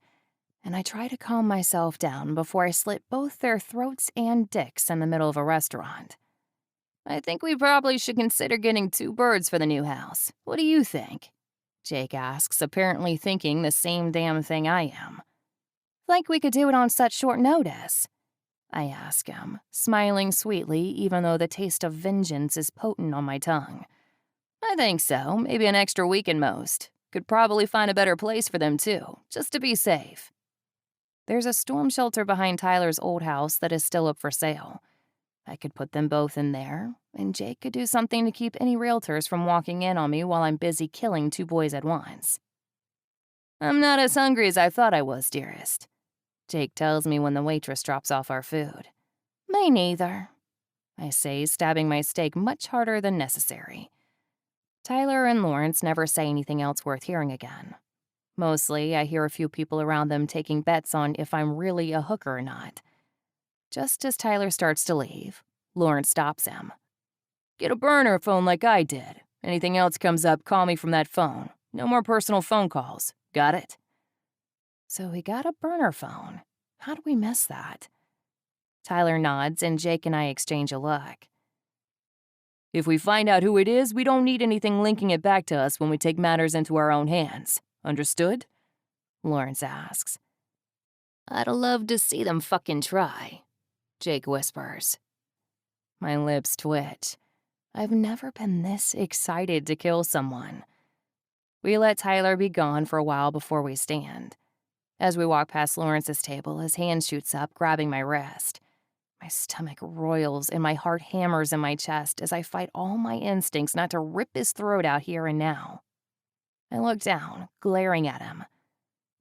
and I try to calm myself down before I slit both their throats and dicks in the middle of a restaurant. I think we probably should consider getting 2 birds for the new house. What do you think? Jake asks, apparently thinking the same damn thing I am. Like we could do it on such short notice? I ask him, smiling sweetly even though the taste of vengeance is potent on my tongue. I think so, maybe an extra week at most. Could probably find a better place for them too, just to be safe. There's a storm shelter behind Tyler's old house that is still up for sale. I could put them both in there, and Jake could do something to keep any realtors from walking in on me while I'm busy killing 2 boys at once. I'm not as hungry as I thought I was, dearest, Jake tells me when the waitress drops off our food. Me neither, I say, stabbing my steak much harder than necessary. Tyler and Lawrence never say anything else worth hearing again. Mostly, I hear a few people around them taking bets on if I'm really a hooker or not. Just as Tyler starts to leave, Lawrence stops him. Get a burner phone like I did. Anything else comes up, call me from that phone. No more personal phone calls. Got it? So he got a burner phone. How do we miss that? Tyler nods and Jake and I exchange a look. If we find out who it is, we don't need anything linking it back to us when we take matters into our own hands. Understood? Lawrence asks. I'd love to see them fucking try, Jake whispers. My lips twitch. I've never been this excited to kill someone. We let Tyler be gone for a while before we stand. As we walk past Lawrence's table, his hand shoots up, grabbing my wrist. My stomach roils and my heart hammers in my chest as I fight all my instincts not to rip his throat out here and now. I look down, glaring at him.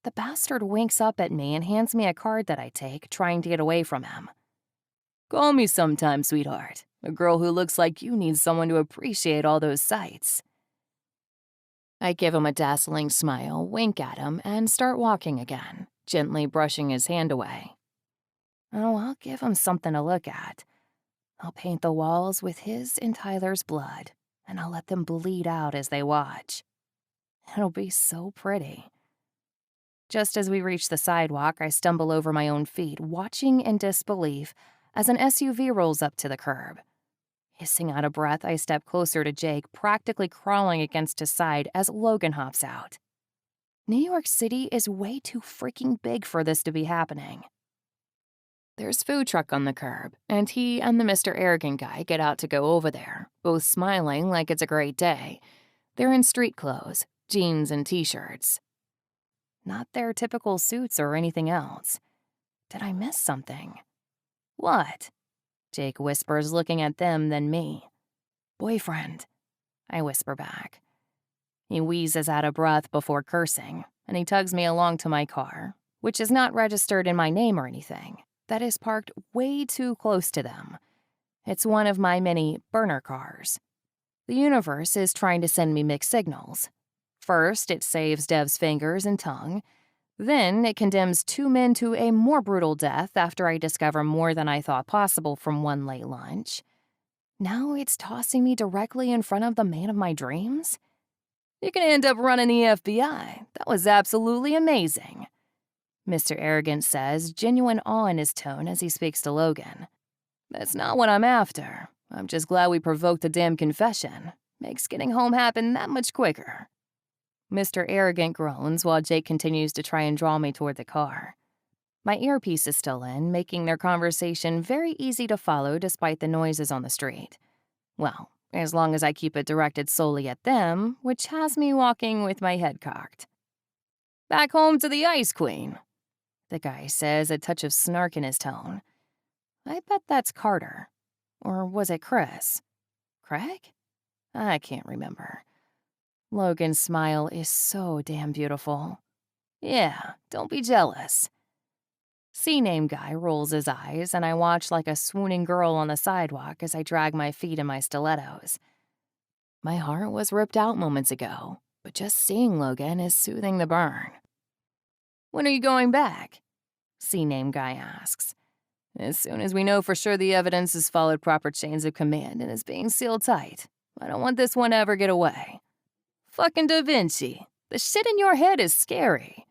The bastard winks up at me and hands me a card that I take, trying to get away from him. Call me sometime, sweetheart. A girl who looks like you needs someone to appreciate all those sights. I give him a dazzling smile, wink at him, and start walking again, gently brushing his hand away. Oh, I'll give him something to look at. I'll paint the walls with his and Tyler's blood, and I'll let them bleed out as they watch. It'll be so pretty. Just as we reach the sidewalk, I stumble over my own feet, watching in disbelief as an SUV rolls up to the curb. Hissing out of breath, I step closer to Jake, practically crawling against his side as Logan hops out. New York City is way too freaking big for this to be happening. There's food truck on the curb, and he and the Mr. Arrogant guy get out to go over there, both smiling like it's a great day. They're in street clothes, jeans and t-shirts. not their typical suits or anything else. Did I miss something? What? Jake whispers, looking at them, then me. Boyfriend, I whisper back. He wheezes out of breath before cursing, and he tugs me along to my car, which is not registered in my name or anything. That is parked way too close to them. It's one of my many burner cars. The universe is trying to send me mixed signals. First, it saves Dev's fingers and tongue. Then, it condemns two men to a more brutal death after I discover more than I thought possible from one late lunch. Now it's tossing me directly in front of the man of my dreams? You can end up running the FBI. That was absolutely amazing. Mr. Arrogant says, genuine awe in his tone as he speaks to Logan. That's not what I'm after. I'm just glad we provoked the damn confession. Makes getting home happen that much quicker. Mr. Arrogant groans while Jake continues to try and draw me toward the car. My earpiece is still in, making their conversation very easy to follow despite the noises on the street. Well, as long as I keep it directed solely at them, which has me walking with my head cocked. Back home to the Ice Queen, the guy says, a touch of snark in his tone. I bet that's Carter. Or was it Chris? Craig? I can't remember. Logan's smile is so damn beautiful. Yeah, don't be jealous. C-name guy rolls his eyes, and I watch like a swooning girl on the sidewalk as I drag my feet in my stilettos. My heart was ripped out moments ago, but just seeing Logan is soothing the burn. When are you going back? C-name guy asks. As soon as we know for sure the evidence has followed proper chains of command and is being sealed tight. I don't want this one to ever get away. Fucking Da Vinci. The shit in your head is scary.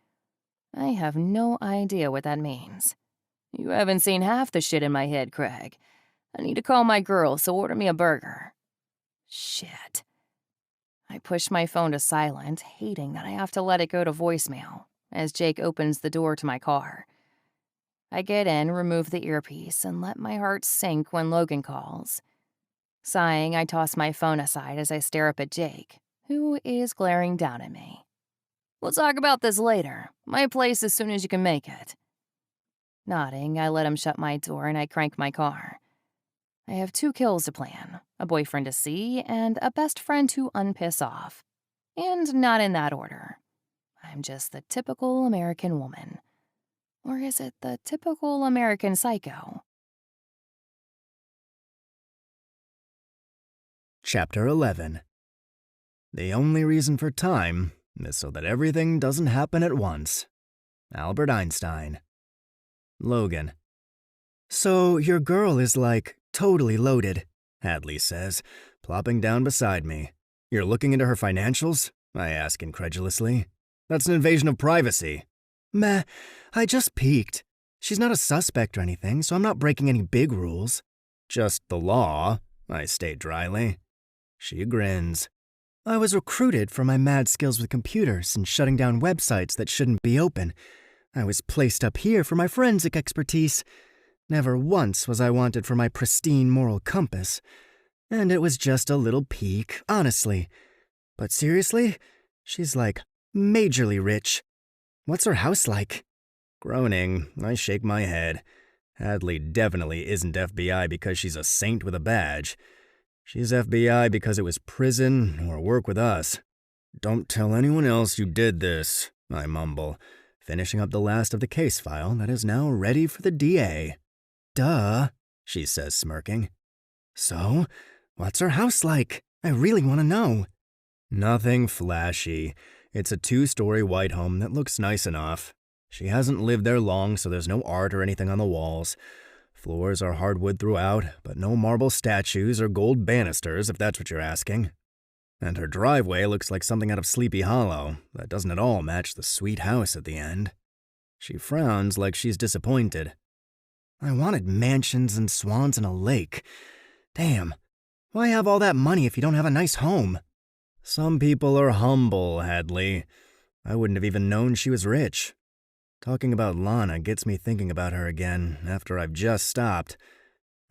I have no idea what that means. You haven't seen half the shit in my head, Craig. I need to call my girl, so order me a burger. Shit. I push my phone to silent, hating that I have to let it go to voicemail, as Jake opens the door to my car. I get in, remove the earpiece, and let my heart sink when Logan calls. Sighing, I toss my phone aside as I stare up at Jake, who is glaring down at me. We'll talk about this later. My place as soon as you can make it. Nodding, I let him shut my door and I crank my car. I have 2 kills to plan, a boyfriend to see, and a best friend to unpiss off. And not in that order. I'm just the typical American woman. Or is it the typical American psycho? Chapter 11. The only reason for time is so that everything doesn't happen at once. Albert Einstein. Logan. So your girl is like totally loaded, Hadley says, plopping down beside me. You're looking into her financials? I ask incredulously. That's an invasion of privacy. Meh, I just peeked. She's not a suspect or anything, so I'm not breaking any big rules. Just the law, I state dryly. She grins. I was recruited for my mad skills with computers and shutting down websites that shouldn't be open. I was placed up here for my forensic expertise. Never once was I wanted for my pristine moral compass. And it was just a little peek, honestly. But seriously, she's like majorly rich. What's her house like? Groaning, I shake my head. Hadley definitely isn't FBI because she's a saint with a badge. She's FBI because it was prison or work with us. Don't tell anyone else you did this, I mumble, finishing up the last of the case file that is now ready for the DA. Duh, she says, smirking. So, what's her house like? I really want to know. Nothing flashy. It's a 2-story white home that looks nice enough. She hasn't lived there long, so there's no art or anything on the walls. Floors are hardwood throughout, but no marble statues or gold banisters, if that's what you're asking. And her driveway looks like something out of Sleepy Hollow. That doesn't at all match the sweet house at the end. She frowns like she's disappointed. I wanted mansions and swans and a lake. Damn, why have all that money if you don't have a nice home? Some people are humble, Hadley. I wouldn't have even known she was rich. Talking about Lana gets me thinking about her again after I've just stopped.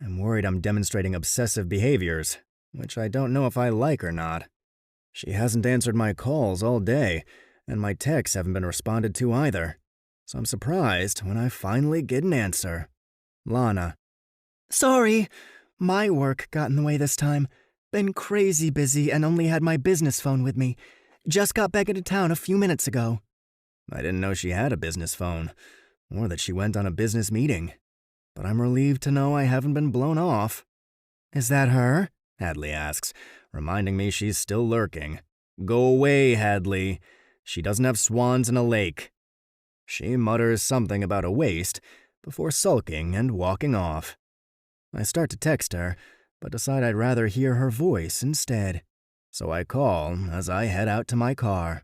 I'm worried I'm demonstrating obsessive behaviors, which I don't know if I like or not. She hasn't answered my calls all day, and my texts haven't been responded to either. So I'm surprised when I finally get an answer. Lana. Sorry, my work got in the way this time. Been crazy busy and only had my business phone with me. Just got back into town a few minutes ago. I didn't know she had a business phone, or that she went on a business meeting. But I'm relieved to know I haven't been blown off. Is that her? Hadley asks, reminding me she's still lurking. Go away, Hadley. She doesn't have swans in a lake. She mutters something about a waist before sulking and walking off. I start to text her, but decide I'd rather hear her voice instead. So I call as I head out to my car.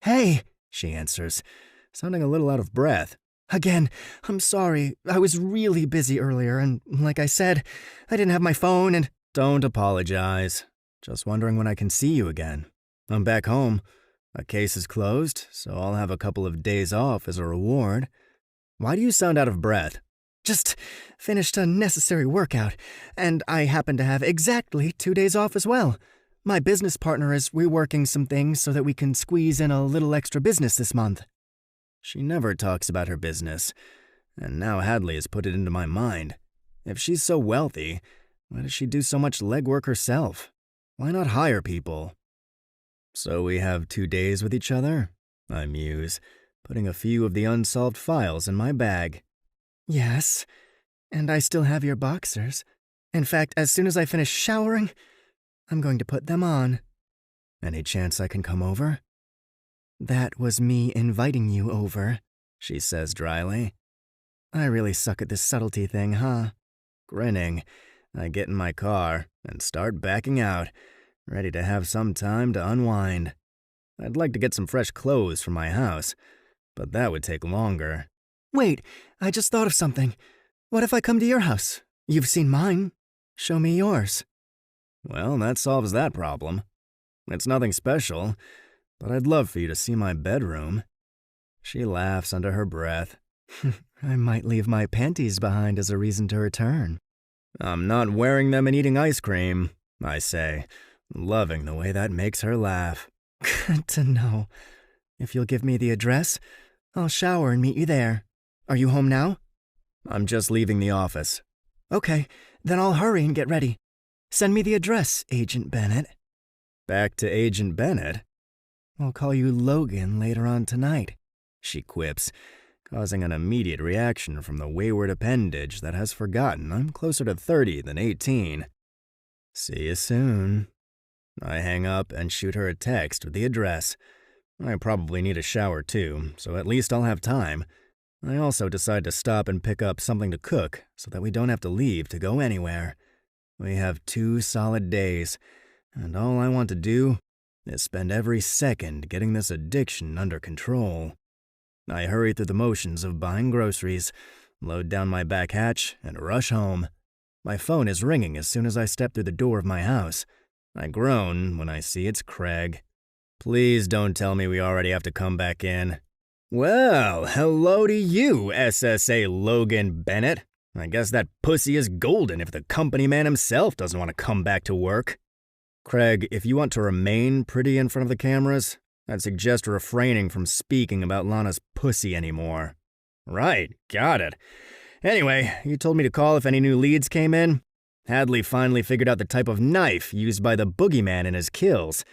Hey, she answers, sounding a little out of breath. Again, I'm sorry. I was really busy earlier, and like I said, I didn't have my phone and— Don't apologize. Just wondering when I can see you again. I'm back home. A case is closed, so I'll have a couple of days off as a reward. Why do you sound out of breath? Just finished a necessary workout, and I happen to have exactly 2 days off as well. My business partner is reworking some things so that we can squeeze in a little extra business this month. She never talks about her business, and now Hadley has put it into my mind. If she's so wealthy, why does she do so much legwork herself? Why not hire people? So we have 2 days with each other? I muse, putting a few of the unsolved files in my bag. Yes, and I still have your boxers. In fact, as soon as I finish showering, I'm going to put them on. Any chance I can come over? That was me inviting you over, she says dryly. I really suck at this subtlety thing, huh? Grinning, I get in my car and start backing out, ready to have some time to unwind. I'd like to get some fresh clothes from my house, but that would take longer. Wait, I just thought of something. What if I come to your house? You've seen mine. Show me yours. Well, that solves that problem. It's nothing special, but I'd love for you to see my bedroom. She laughs under her breath. I might leave my panties behind as a reason to return. I'm not wearing them and eating ice cream, I say, loving the way that makes her laugh. Good to know. If you'll give me the address, I'll shower and meet you there. Are you home now? I'm just leaving the office. Okay, then I'll hurry and get ready. Send me the address, Agent Bennett. Back to Agent Bennett? I'll call you Logan later on tonight, she quips, causing an immediate reaction from the wayward appendage that has forgotten I'm closer to 30 than 18. See you soon. I hang up and shoot her a text with the address. I probably need a shower too, so at least I'll have time. I also decide to stop and pick up something to cook so that we don't have to leave to go anywhere. We have 2 solid days, and all I want to do is spend every second getting this addiction under control. I hurry through the motions of buying groceries, load down my back hatch, and rush home. My phone is ringing as soon as I step through the door of my house. I groan when I see it's Craig. Please don't tell me we already have to come back in. Well, hello to you, SSA Logan Bennett. I guess that pussy is golden if the company man himself doesn't want to come back to work. Craig, if you want to remain pretty in front of the cameras, I'd suggest refraining from speaking about Lana's pussy anymore. Right, got it. Anyway, you told me to call if any new leads came in. Hadley finally figured out the type of knife used by the boogeyman in his kills.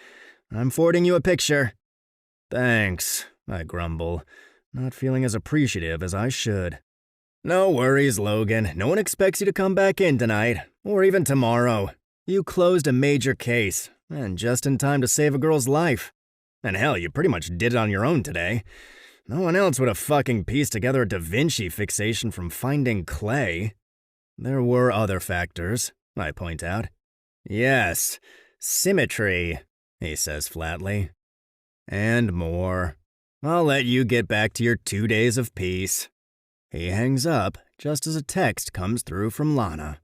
I'm forwarding you a picture. Thanks, I grumble, not feeling as appreciative as I should. No worries, Logan. No one expects you to come back in tonight, or even tomorrow. You closed a major case, and just in time to save a girl's life. And hell, you pretty much did it on your own today. No one else would have fucking pieced together a Da Vinci fixation from finding clay. There were other factors, I point out. Yes, symmetry, he says flatly. And more. I'll let you get back to your 2 days of peace. He hangs up just as a text comes through from Lana.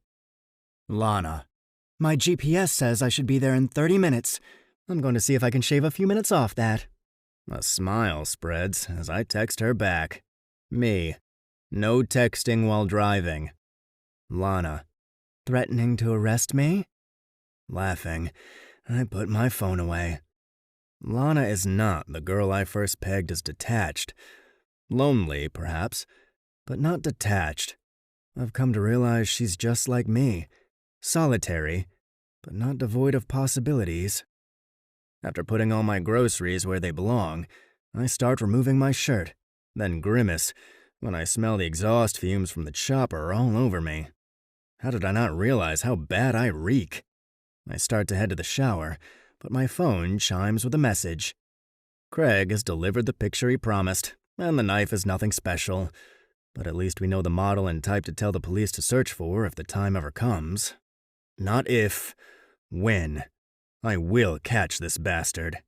Lana. My GPS says I should be there in 30 minutes. I'm going to see if I can shave a few minutes off that. A smile spreads as I text her back. Me. No texting while driving. Lana. Threatening to arrest me? Laughing, I put my phone away. Lana is not the girl I first pegged as detached. Lonely, perhaps, but not detached. I've come to realize she's just like me, solitary, but not devoid of possibilities. After putting all my groceries where they belong, I start removing my shirt, then grimace when I smell the exhaust fumes from the chopper all over me. How did I not realize how bad I reek? I start to head to the shower, but my phone chimes with a message. Craig has delivered the picture he promised, and the knife is nothing special. But at least we know the model and type to tell the police to search for if the time ever comes. Not if, when. I will catch this bastard.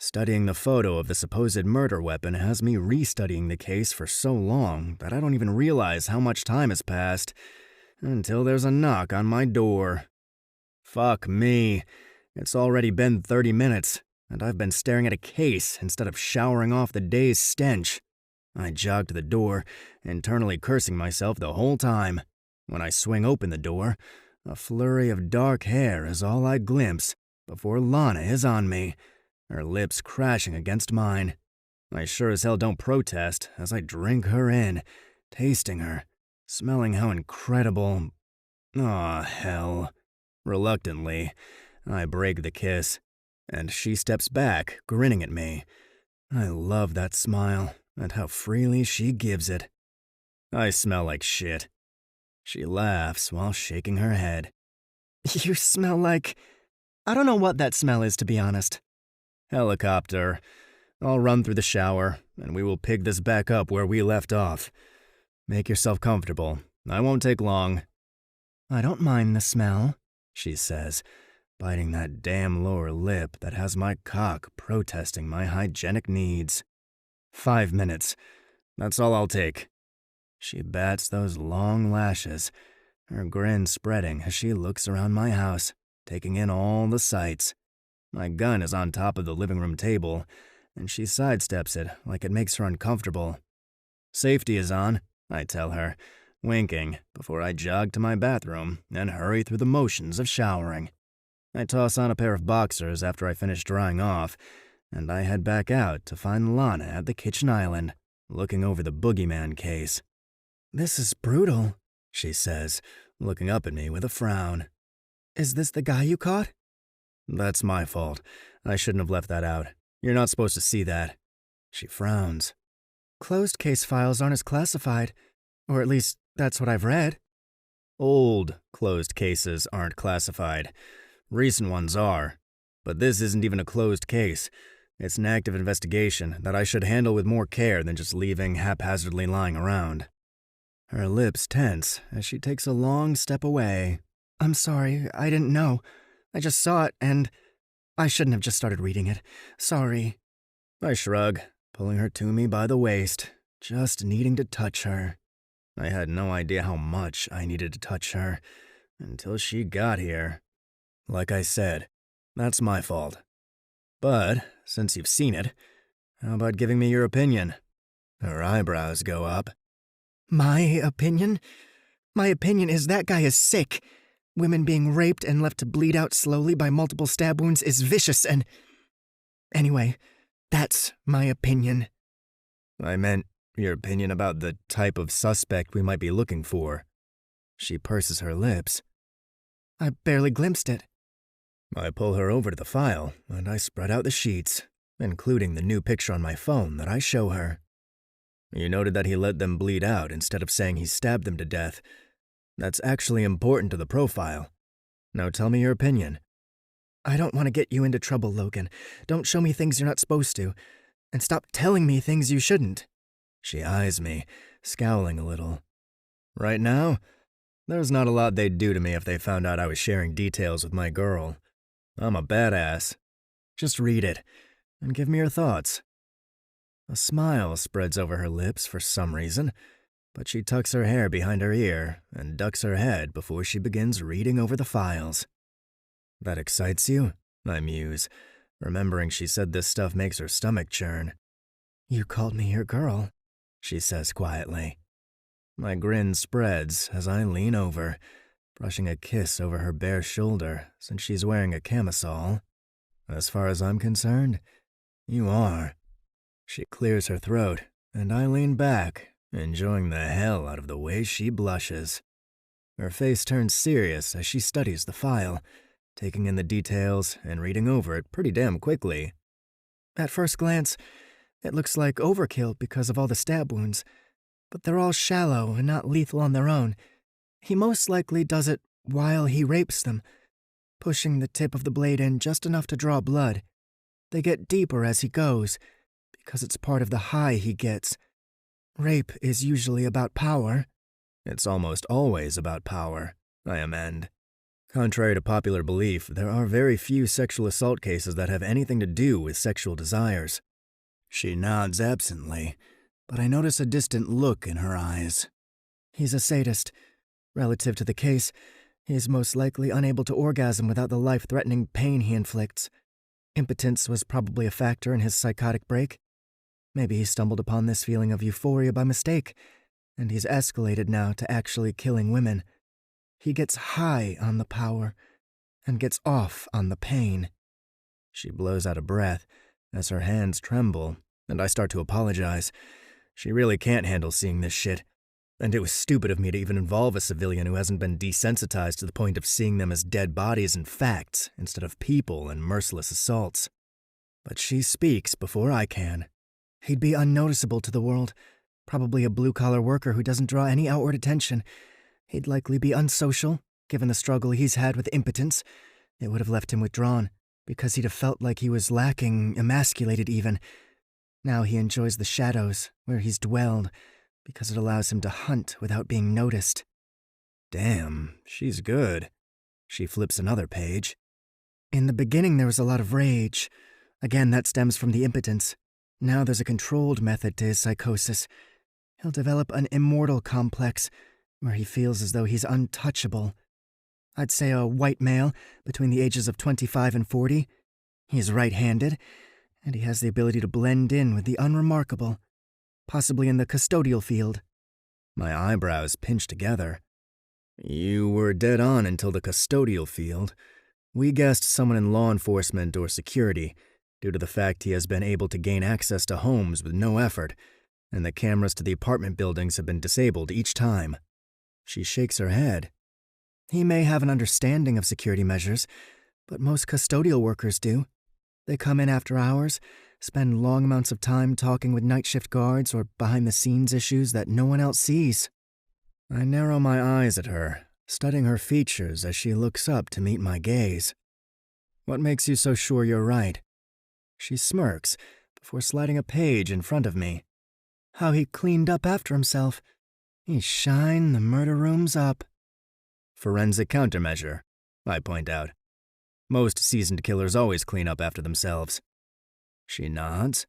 Studying the photo of the supposed murder weapon has me restudying the case for so long that I don't even realize how much time has passed until there's a knock on my door. Fuck me. It's already been 30 minutes, and I've been staring at a case instead of showering off the day's stench. I jog to the door, internally cursing myself the whole time. When I swing open the door, a flurry of dark hair is all I glimpse before Lana is on me, her lips crashing against mine. I sure as hell don't protest as I drink her in, tasting her, smelling how incredible. Aw, hell. Reluctantly, I break the kiss, and she steps back, grinning at me. I love that smile and how freely she gives it. I smell like shit. She laughs while shaking her head. You smell like... I don't know what that smell is, to be honest. Helicopter. I'll run through the shower, and we will pick this back up where we left off. Make yourself comfortable. I won't take long. I don't mind the smell, she says, biting that damn lower lip that has my cock protesting my hygienic needs. 5 minutes. That's all I'll take. She bats those long lashes, her grin spreading as she looks around my house, taking in all the sights. My gun is on top of the living room table, and she sidesteps it like it makes her uncomfortable. Safety is on, I tell her, winking before I jog to my bathroom and hurry through the motions of showering. I toss on a pair of boxers after I finish drying off, and I head back out to find Lana at the kitchen island, looking over the boogeyman case. This is brutal, she says, looking up at me with a frown. Is this the guy you caught? That's my fault. I shouldn't have left that out. You're not supposed to see that. She frowns. Closed case files aren't as classified, or at least that's what I've read. Old closed cases aren't classified. Recent ones are. But this isn't even a closed case. It's an active investigation that I should handle with more care than just leaving haphazardly lying around. Her lips tense as she takes a long step away. I'm sorry, I didn't know. I just saw it and I shouldn't have just started reading it. Sorry. I shrug, pulling her to me by the waist, just needing to touch her. I had no idea how much I needed to touch her until she got here. Like I said, that's my fault. But, since you've seen it, how about giving me your opinion? Her eyebrows go up. My opinion? My opinion is that guy is sick. Women being raped and left to bleed out slowly by multiple stab wounds is vicious and... Anyway, that's my opinion. I meant your opinion about the type of suspect we might be looking for. She purses her lips. I barely glimpsed it. I pull her over to the file, and I spread out the sheets, including the new picture on my phone that I show her. You noted that he let them bleed out instead of saying he stabbed them to death. That's actually important to the profile. Now tell me your opinion. I don't want to get you into trouble, Logan. Don't show me things you're not supposed to. And stop telling me things you shouldn't. She eyes me, scowling a little. Right now, there's not a lot they'd do to me if they found out I was sharing details with my girl. I'm a badass. Just read it, and give me your thoughts. A smile spreads over her lips for some reason, but she tucks her hair behind her ear and ducks her head before she begins reading over the files. That excites you? I muse, remembering she said this stuff makes her stomach churn. You called me your girl, she says quietly. My grin spreads as I lean over, brushing a kiss over her bare shoulder since she's wearing a camisole. As far as I'm concerned, you are. She clears her throat, and I lean back, enjoying the hell out of the way she blushes. Her face turns serious as she studies the file, taking in the details and reading over it pretty damn quickly. At first glance, it looks like overkill because of all the stab wounds, but they're all shallow and not lethal on their own. He most likely does it while he rapes them, pushing the tip of the blade in just enough to draw blood. They get deeper as he goes, because it's part of the high he gets. Rape is usually about power. It's almost always about power, I amend. Contrary to popular belief, there are very few sexual assault cases that have anything to do with sexual desires. She nods absently, but I notice a distant look in her eyes. He's a sadist. Relative to the case, he is most likely unable to orgasm without the life-threatening pain he inflicts. Impotence was probably a factor in his psychotic break. Maybe he stumbled upon this feeling of euphoria by mistake, and he's escalated now to actually killing women. He gets high on the power and gets off on the pain. She blows out a breath as her hands tremble, and I start to apologize. She really can't handle seeing this shit, and it was stupid of me to even involve a civilian who hasn't been desensitized to the point of seeing them as dead bodies and facts instead of people and merciless assaults. But she speaks before I can. He'd be unnoticeable to the world, probably a blue-collar worker who doesn't draw any outward attention. He'd likely be unsocial, given the struggle he's had with impotence. It would have left him withdrawn, because he'd have felt like he was lacking, emasculated even. Now he enjoys the shadows, where he's dwelled, because it allows him to hunt without being noticed. Damn, she's good. She flips another page. In the beginning there was a lot of rage. Again, that stems from the impotence. Now there's a controlled method to his psychosis. He'll develop an immortal complex, where he feels as though he's untouchable. I'd say a white male between the ages of 25 and 40. He's right-handed, and he has the ability to blend in with the unremarkable, possibly in the custodial field. My eyebrows pinch together. You were dead on until the custodial field. We guessed someone in law enforcement or security, due to the fact he has been able to gain access to homes with no effort, and the cameras to the apartment buildings have been disabled each time. She shakes her head. He may have an understanding of security measures, but most custodial workers do. They come in after hours, spend long amounts of time talking with night shift guards or behind-the-scenes issues that no one else sees. I narrow my eyes at her, studying her features as she looks up to meet my gaze. What makes you so sure you're right? She smirks before sliding a page in front of me. How he cleaned up after himself. He shined the murder rooms up. Forensic countermeasure, I point out. Most seasoned killers always clean up after themselves. She nods.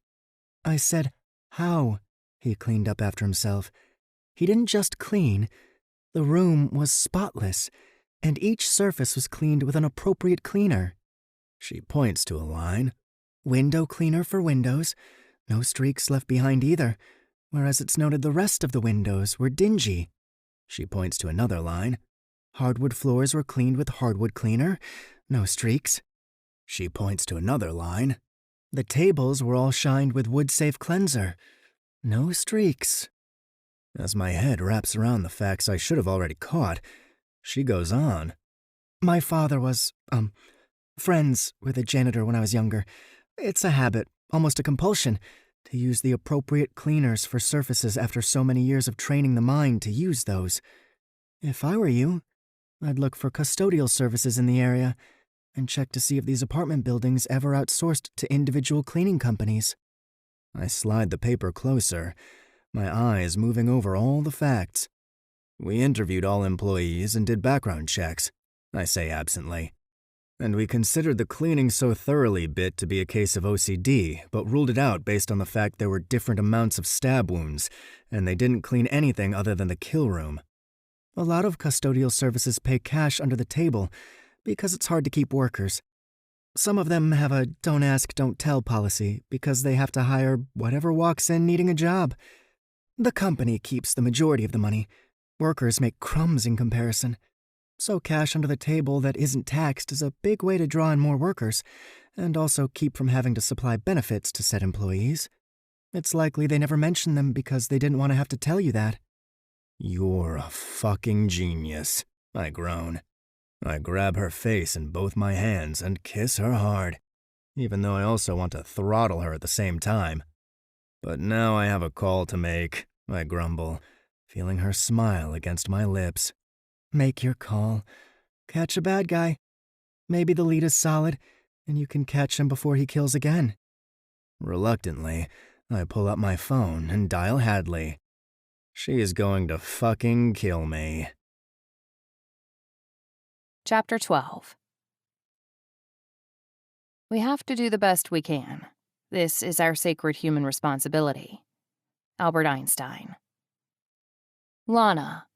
I said, how he cleaned up after himself. He didn't just clean. The room was spotless, and each surface was cleaned with an appropriate cleaner. She points to a line. Window cleaner for windows. No streaks left behind either, whereas it's noted the rest of the windows were dingy. She points to another line. Hardwood floors were cleaned with hardwood cleaner. No streaks. She points to another line. The tables were all shined with wood-safe cleanser. No streaks. As my head wraps around the facts I should have already caught, she goes on. My father was, friends with a janitor when I was younger. It's a habit, almost a compulsion, to use the appropriate cleaners for surfaces after so many years of training the mind to use those. If I were you, I'd look for custodial services in the area and check to see if these apartment buildings ever outsourced to individual cleaning companies. I slide the paper closer, my eyes moving over all the facts. We interviewed all employees and did background checks, I say absently. And we considered the cleaning so thoroughly bit to be a case of OCD, but ruled it out based on the fact there were different amounts of stab wounds, and they didn't clean anything other than the kill room. A lot of custodial services pay cash under the table because it's hard to keep workers. Some of them have a don't ask, don't tell policy because they have to hire whatever walks in needing a job. The company keeps the majority of the money. Workers make crumbs in comparison. So cash under the table that isn't taxed is a big way to draw in more workers, and also keep from having to supply benefits to said employees. It's likely they never mentioned them because they didn't want to have to tell you that. You're a fucking genius, I groan. I grab her face in both my hands and kiss her hard, even though I also want to throttle her at the same time. But now I have a call to make, I grumble, feeling her smile against my lips. Make your call. Catch a bad guy. Maybe the lead is solid, and you can catch him before he kills again. Reluctantly, I pull up my phone and dial Hadley. She is going to fucking kill me. Chapter 12. We have to do the best we can. This is our sacred human responsibility. Albert Einstein. Lana.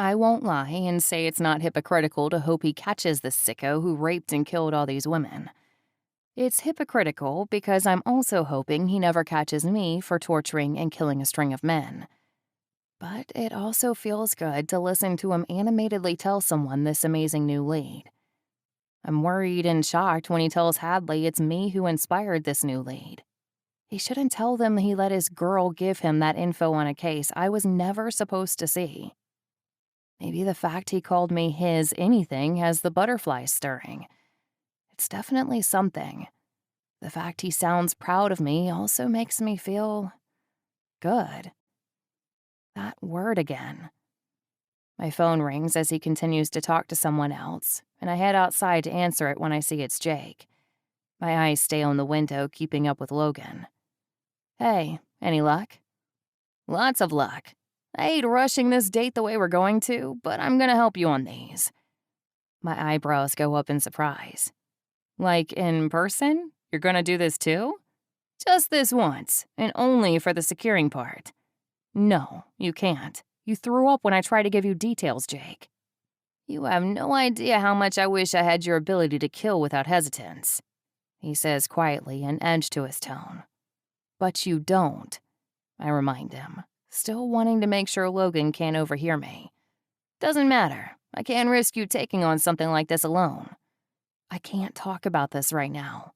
I won't lie and say it's not hypocritical to hope he catches the sicko who raped and killed all these women. It's hypocritical because I'm also hoping he never catches me for torturing and killing a string of men. But it also feels good to listen to him animatedly tell someone this amazing new lead. I'm worried and shocked when he tells Hadley it's me who inspired this new lead. He shouldn't tell them he let his girl give him that info on a case I was never supposed to see. Maybe the fact he called me his anything has the butterflies stirring. It's definitely something. The fact he sounds proud of me also makes me feel good. That word again. My phone rings as he continues to talk to someone else, and I head outside to answer it when I see it's Jake. My eyes stay on the window, keeping up with Logan. Hey, any luck? Lots of luck. I hate rushing this date the way we're going to, but I'm gonna help you on these. My eyebrows go up in surprise. Like in person? You're gonna do this too? Just this once, and only for the securing part. No, you can't. You threw up when I tried to give you details, Jake. You have no idea how much I wish I had your ability to kill without hesitance, he says quietly, an edge to his tone. But you don't, I remind him, still wanting to make sure Logan can't overhear me. Doesn't matter. I can't risk you taking on something like this alone. I can't talk about this right now,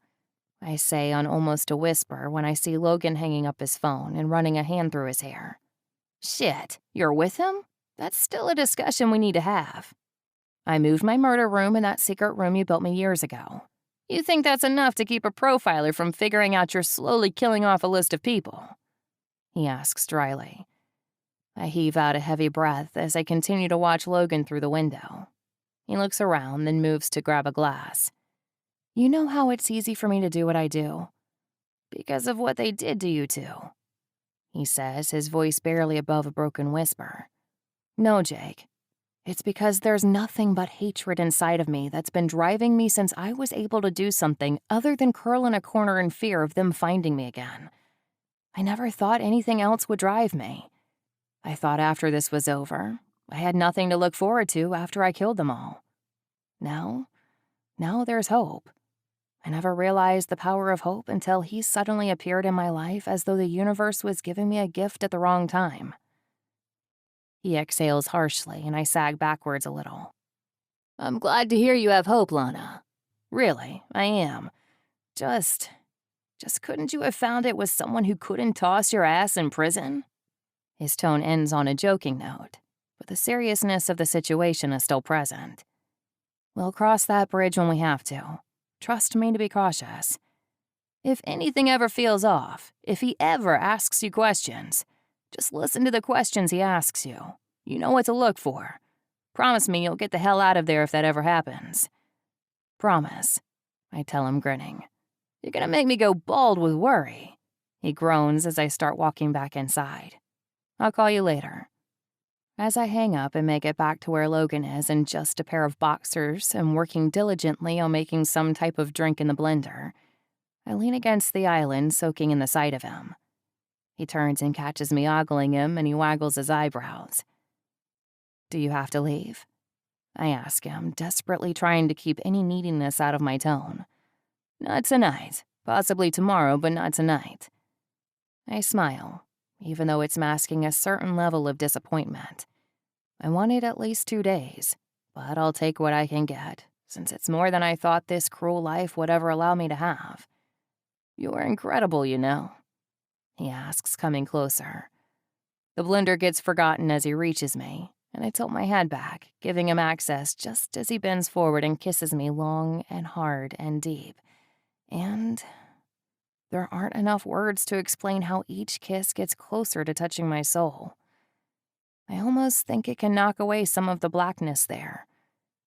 I say on almost a whisper when I see Logan hanging up his phone and running a hand through his hair. Shit, you're with him? That's still a discussion we need to have. I moved my murder room in that secret room you built me years ago. You think that's enough to keep a profiler from figuring out you're slowly killing off a list of people? He asks dryly. I heave out a heavy breath as I continue to watch Logan through the window. He looks around, then moves to grab a glass. You know how it's easy for me to do what I do? Because of what they did to you two, he says, his voice barely above a broken whisper. No, Jake. It's because there's nothing but hatred inside of me that's been driving me since I was able to do something other than curl in a corner in fear of them finding me again. I never thought anything else would drive me. I thought after this was over, I had nothing to look forward to after I killed them all. Now there's hope. I never realized the power of hope until he suddenly appeared in my life as though the universe was giving me a gift at the wrong time. He exhales harshly, and I sag backwards a little. I'm glad to hear you have hope, Lana. Really, I am. Just couldn't you have found it with someone who couldn't toss your ass in prison? His tone ends on a joking note, but the seriousness of the situation is still present. We'll cross that bridge when we have to. Trust me to be cautious. If anything ever feels off, if he ever asks you questions, just listen to the questions he asks you. You know what to look for. Promise me you'll get the hell out of there if that ever happens. Promise, I tell him, grinning. You're gonna make me go bald with worry. He groans as I start walking back inside. I'll call you later. As I hang up and make it back to where Logan is in just a pair of boxers and working diligently on making some type of drink in the blender, I lean against the island, soaking in the sight of him. He turns and catches me ogling him, and he waggles his eyebrows. Do you have to leave? I ask him, desperately trying to keep any neediness out of my tone. Not tonight. Possibly tomorrow, but not tonight. I smile, even though it's masking a certain level of disappointment. I wanted at least 2 days. but I'll take what I can get, since it's more than I thought this cruel life would ever allow me to have. You're incredible, you know, he asks, coming closer. The blender gets forgotten as he reaches me, and I tilt my head back, giving him access just as he bends forward and kisses me long and hard and deep. And there aren't enough words to explain how each kiss gets closer to touching my soul. I almost think it can knock away some of the blackness there,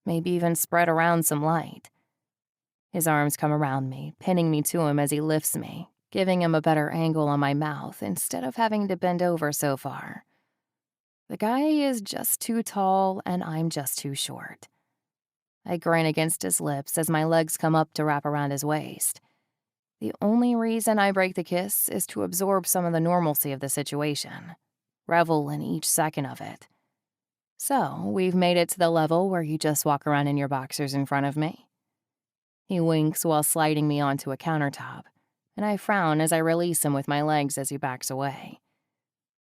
maybe even spread around some light. His arms come around me, pinning me to him as he lifts me, giving him a better angle on my mouth instead of having to bend over so far. The guy is just too tall and I'm just too short. I grin against his lips as my legs come up to wrap around his waist. The only reason I break the kiss is to absorb some of the normalcy of the situation, revel in each second of it. So, we've made it to the level where you just walk around in your boxers in front of me. He winks while sliding me onto a countertop, and I frown as I release him with my legs as he backs away.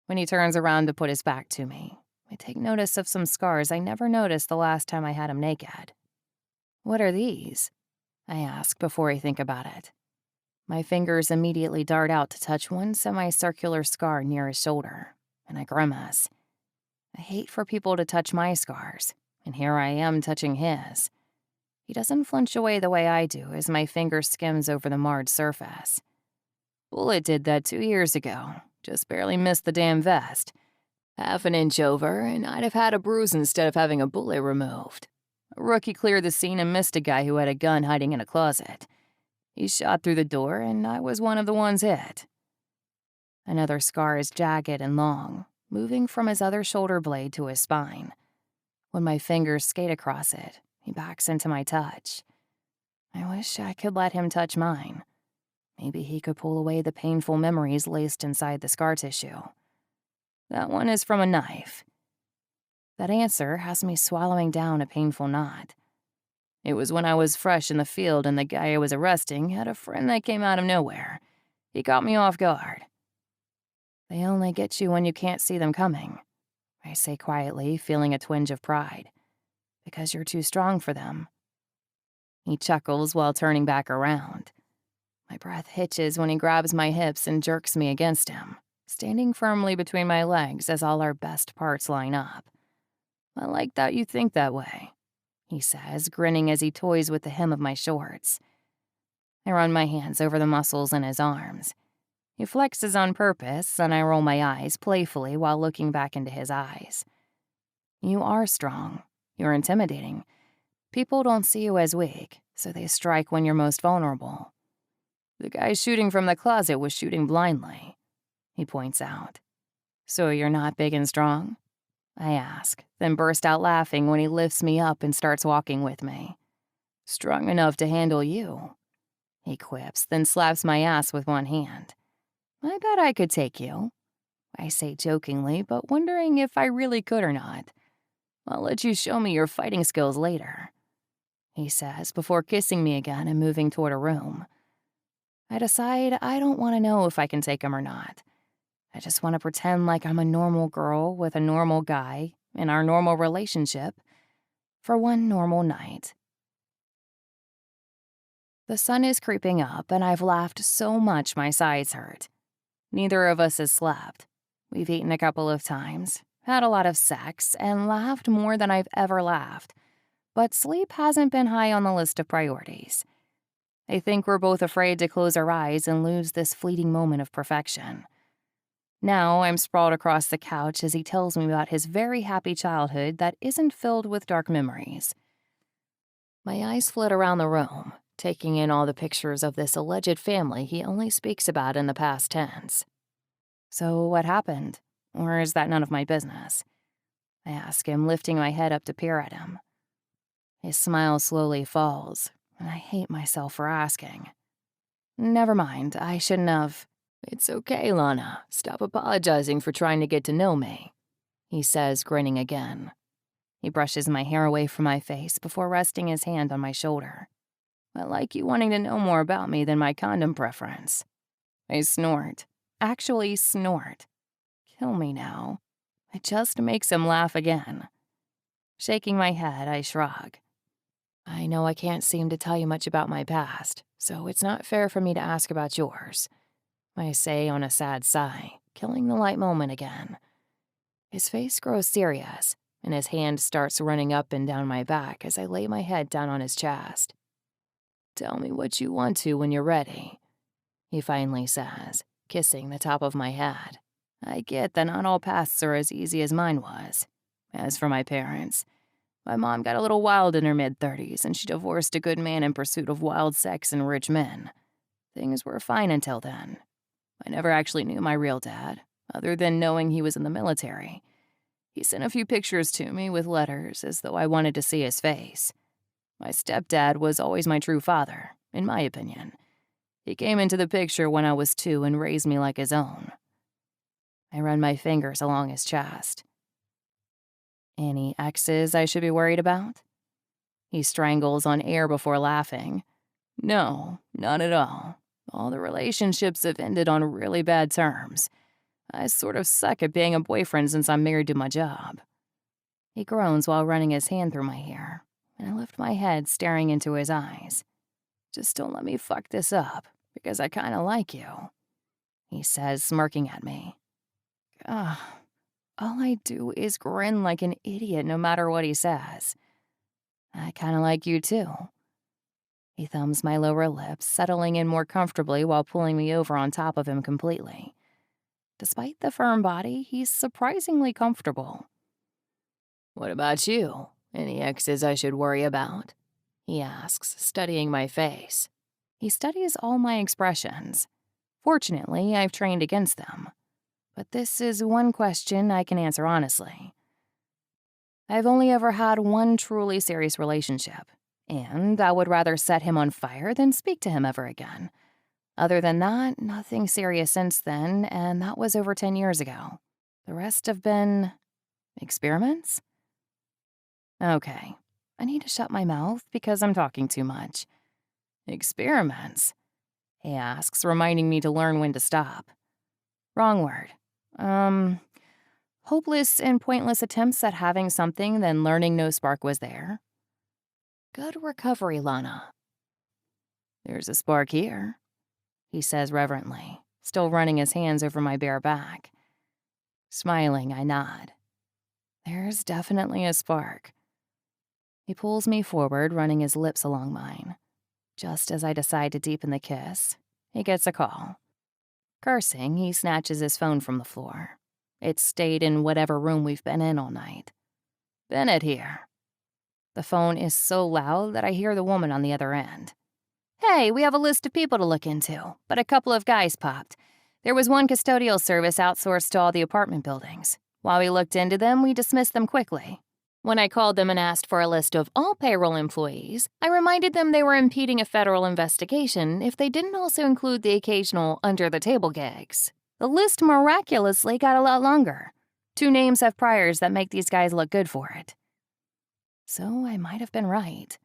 When he turns around to put his back to me, I take notice of some scars I never noticed the last time I had him naked. "What are these?" I ask before I think about it. My fingers immediately dart out to touch one semicircular scar near his shoulder, and I grimace. I hate for people to touch my scars, and here I am touching his. He doesn't flinch away the way I do as my finger skims over the marred surface. Bullet did that 2 years ago, just barely missed the damn vest. Half an inch over, and I'd have had a bruise instead of having a bullet removed. A rookie cleared the scene and missed a guy who had a gun hiding in a closet. He shot through the door, and I was one of the ones hit. Another scar is jagged and long, moving from his other shoulder blade to his spine. When my fingers skate across it, he backs into my touch. I wish I could let him touch mine. Maybe he could pull away the painful memories laced inside the scar tissue. That one is from a knife. That answer has me swallowing down a painful knot. It was when I was fresh in the field and the guy I was arresting had a friend that came out of nowhere. He caught me off guard. They only get you when you can't see them coming, I say quietly, feeling a twinge of pride. Because you're too strong for them. He chuckles while turning back around. My breath hitches when he grabs my hips and jerks me against him, standing firmly between my legs as all our best parts line up. "I like that you think that way," he says, grinning as he toys with the hem of my shorts. I run my hands over the muscles in his arms. He flexes on purpose, and I roll my eyes playfully while looking back into his eyes. "You are strong. You're intimidating. People don't see you as weak, so they strike when you're most vulnerable. The guy shooting from the closet was shooting blindly," he points out. "So you're not big and strong?" I ask, then burst out laughing when he lifts me up and starts walking with me. "Strong enough to handle you," he quips, then slaps my ass with one hand. "I bet I could take you," I say jokingly, but wondering if I really could or not. "I'll let you show me your fighting skills later," he says before kissing me again and moving toward a room. I decide I don't want to know if I can take him or not. I just want to pretend like I'm a normal girl with a normal guy in our normal relationship for one normal night. The sun is creeping up, and I've laughed so much my sides hurt. Neither of us has slept. We've eaten a couple of times, had a lot of sex, and laughed more than I've ever laughed. But sleep hasn't been high on the list of priorities. I think we're both afraid to close our eyes and lose this fleeting moment of perfection. Now I'm sprawled across the couch as he tells me about his very happy childhood that isn't filled with dark memories. My eyes flit around the room, taking in all the pictures of this alleged family he only speaks about in the past tense. "So what happened? Or is that none of my business?" I ask him, lifting my head up to peer at him. His smile slowly falls, and I hate myself for asking. "Never mind, I shouldn't have." "It's okay, Lana. Stop apologizing for trying to get to know me," he says, grinning again. He brushes my hair away from my face before resting his hand on my shoulder. "I like you wanting to know more about me than my condom preference." I snort. Actually snort. Kill me now. It just makes him laugh again. Shaking my head, I shrug. I know I can't seem to tell you much about my past, so it's not fair for me to ask about yours, I say on a sad sigh, killing the light moment again. His face grows serious, and his hand starts running up and down my back as I lay my head down on his chest. Tell me what you want to when you're ready, he finally says, kissing the top of my head. I get that not all pasts are as easy as mine was. As for my parents, my mom got a little wild in her mid-30s, and she divorced a good man in pursuit of wild sex and rich men. Things were fine until then. I never actually knew my real dad, other than knowing he was in the military. He sent a few pictures to me with letters, as though I wanted to see his face. My stepdad was always my true father, in my opinion. He came into the picture when I was 2 and raised me like his own. I run my fingers along his chest. Any exes I should be worried about? He strangles on air before laughing. No, not at all. All the relationships have ended on really bad terms. I sort of suck at being a boyfriend since I'm married to my job. He groans while running his hand through my hair, and I lift my head, staring into his eyes. Just don't let me fuck this up, because I kinda like you, he says, smirking at me. Ugh. All I do is grin like an idiot no matter what he says. I kinda like you too. He thumbs my lower lip, settling in more comfortably while pulling me over on top of him completely. Despite the firm body, he's surprisingly comfortable. What about you? Any exes I should worry about? He asks, studying my face. He studies all my expressions. Fortunately, I've trained against them. But this is one question I can answer honestly. I've only ever had one truly serious relationship, and I would rather set him on fire than speak to him ever again. Other than that, nothing serious since then, and that was over 10 years ago. The rest have been experiments? Okay, I need to shut my mouth because I'm talking too much. Experiments? He asks, reminding me to learn when to stop. Wrong word. Hopeless and pointless attempts at having something, then learning no spark was there. Good recovery, Lana. There's a spark here, he says reverently, still running his hands over my bare back. Smiling, I nod. There's definitely a spark. He pulls me forward, running his lips along mine. Just as I decide to deepen the kiss, he gets a call. Cursing, he snatches his phone from the floor. It's stayed in whatever room we've been in all night. Bennett here. The phone is so loud that I hear the woman on the other end. Hey, we have a list of people to look into, but a couple of guys popped. There was one custodial service outsourced to all the apartment buildings. While we looked into them, we dismissed them quickly. When I called them and asked for a list of all payroll employees, I reminded them they were impeding a federal investigation if they didn't also include the occasional under-the-table gigs. The list miraculously got a lot longer. 2 names have priors that make these guys look good for it. So I might have been right.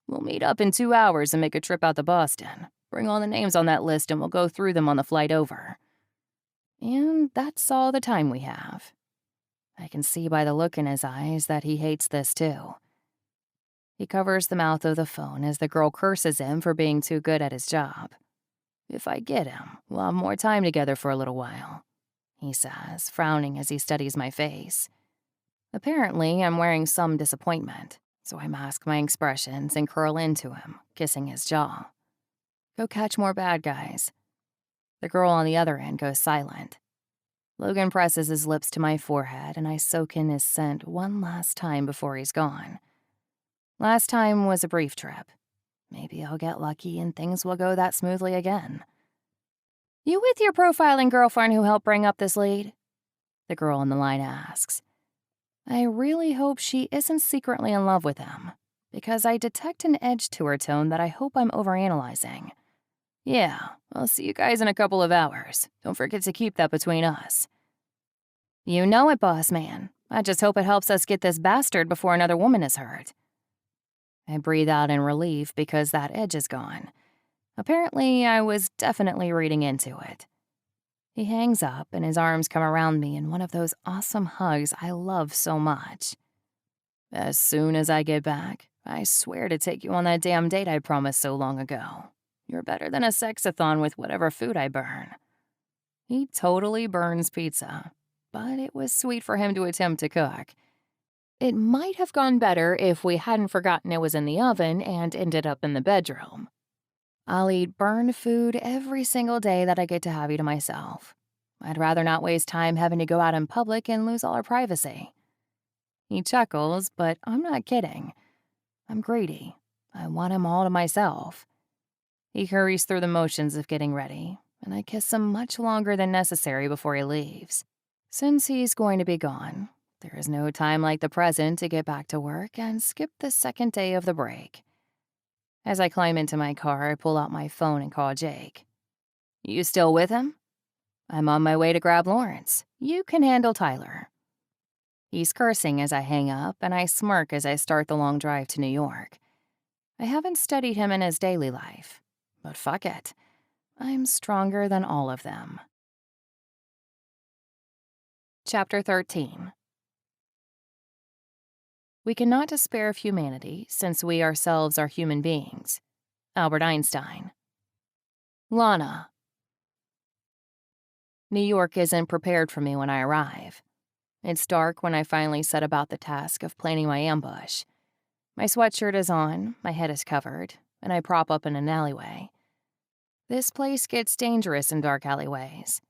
We'll meet up in 2 hours and make a trip out to Boston. Bring all the names on that list and we'll go through them on the flight over. And that's all the time we have. I can see by the look in his eyes that he hates this too. He covers the mouth of the phone as the girl curses him for being too good at his job. If I get him, we'll have more time together for a little while, he says, frowning as he studies my face. Apparently, I'm wearing some disappointment, so I mask my expressions and curl into him, kissing his jaw. Go catch more bad guys. The girl on the other end goes silent. Logan presses his lips to my forehead, and I soak in his scent one last time before he's gone. Last time was a brief trip. Maybe I'll get lucky and things will go that smoothly again. You with your profiling girlfriend who helped bring up this lead? The girl on the line asks. I really hope she isn't secretly in love with him, because I detect an edge to her tone that I hope I'm overanalyzing. Yeah, I'll see you guys in a couple of hours. Don't forget to keep that between us. You know it, boss man. I just hope it helps us get this bastard before another woman is hurt. I breathe out in relief because that edge is gone. Apparently, I was definitely reading into it. He hangs up and his arms come around me in one of those awesome hugs I love so much. As soon as I get back, I swear to take you on that damn date I promised so long ago. You're better than a sexathon with whatever food I burn. He totally burns pizza, but it was sweet for him to attempt to cook. It might have gone better if we hadn't forgotten it was in the oven and ended up in the bedroom. I'll eat burned food every single day that I get to have you to myself. I'd rather not waste time having to go out in public and lose all our privacy. He chuckles, but I'm not kidding. I'm greedy. I want him all to myself. He hurries through the motions of getting ready, and I kiss him much longer than necessary before he leaves. Since he's going to be gone, there is no time like the present to get back to work and skip the second day of the break. As I climb into my car, I pull out my phone and call Jake. You still with him? I'm on my way to grab Lawrence. You can handle Tyler. He's cursing as I hang up, and I smirk as I start the long drive to New York. I haven't studied him in his daily life, but fuck it. I'm stronger than all of them. Chapter 13. We cannot despair of humanity, since we ourselves are human beings. Albert Einstein. Lana. New York isn't prepared for me when I arrive. It's dark when I finally set about the task of planning my ambush. My sweatshirt is on, my head is covered, and I prop up in an alleyway. This place gets dangerous in dark alleyways,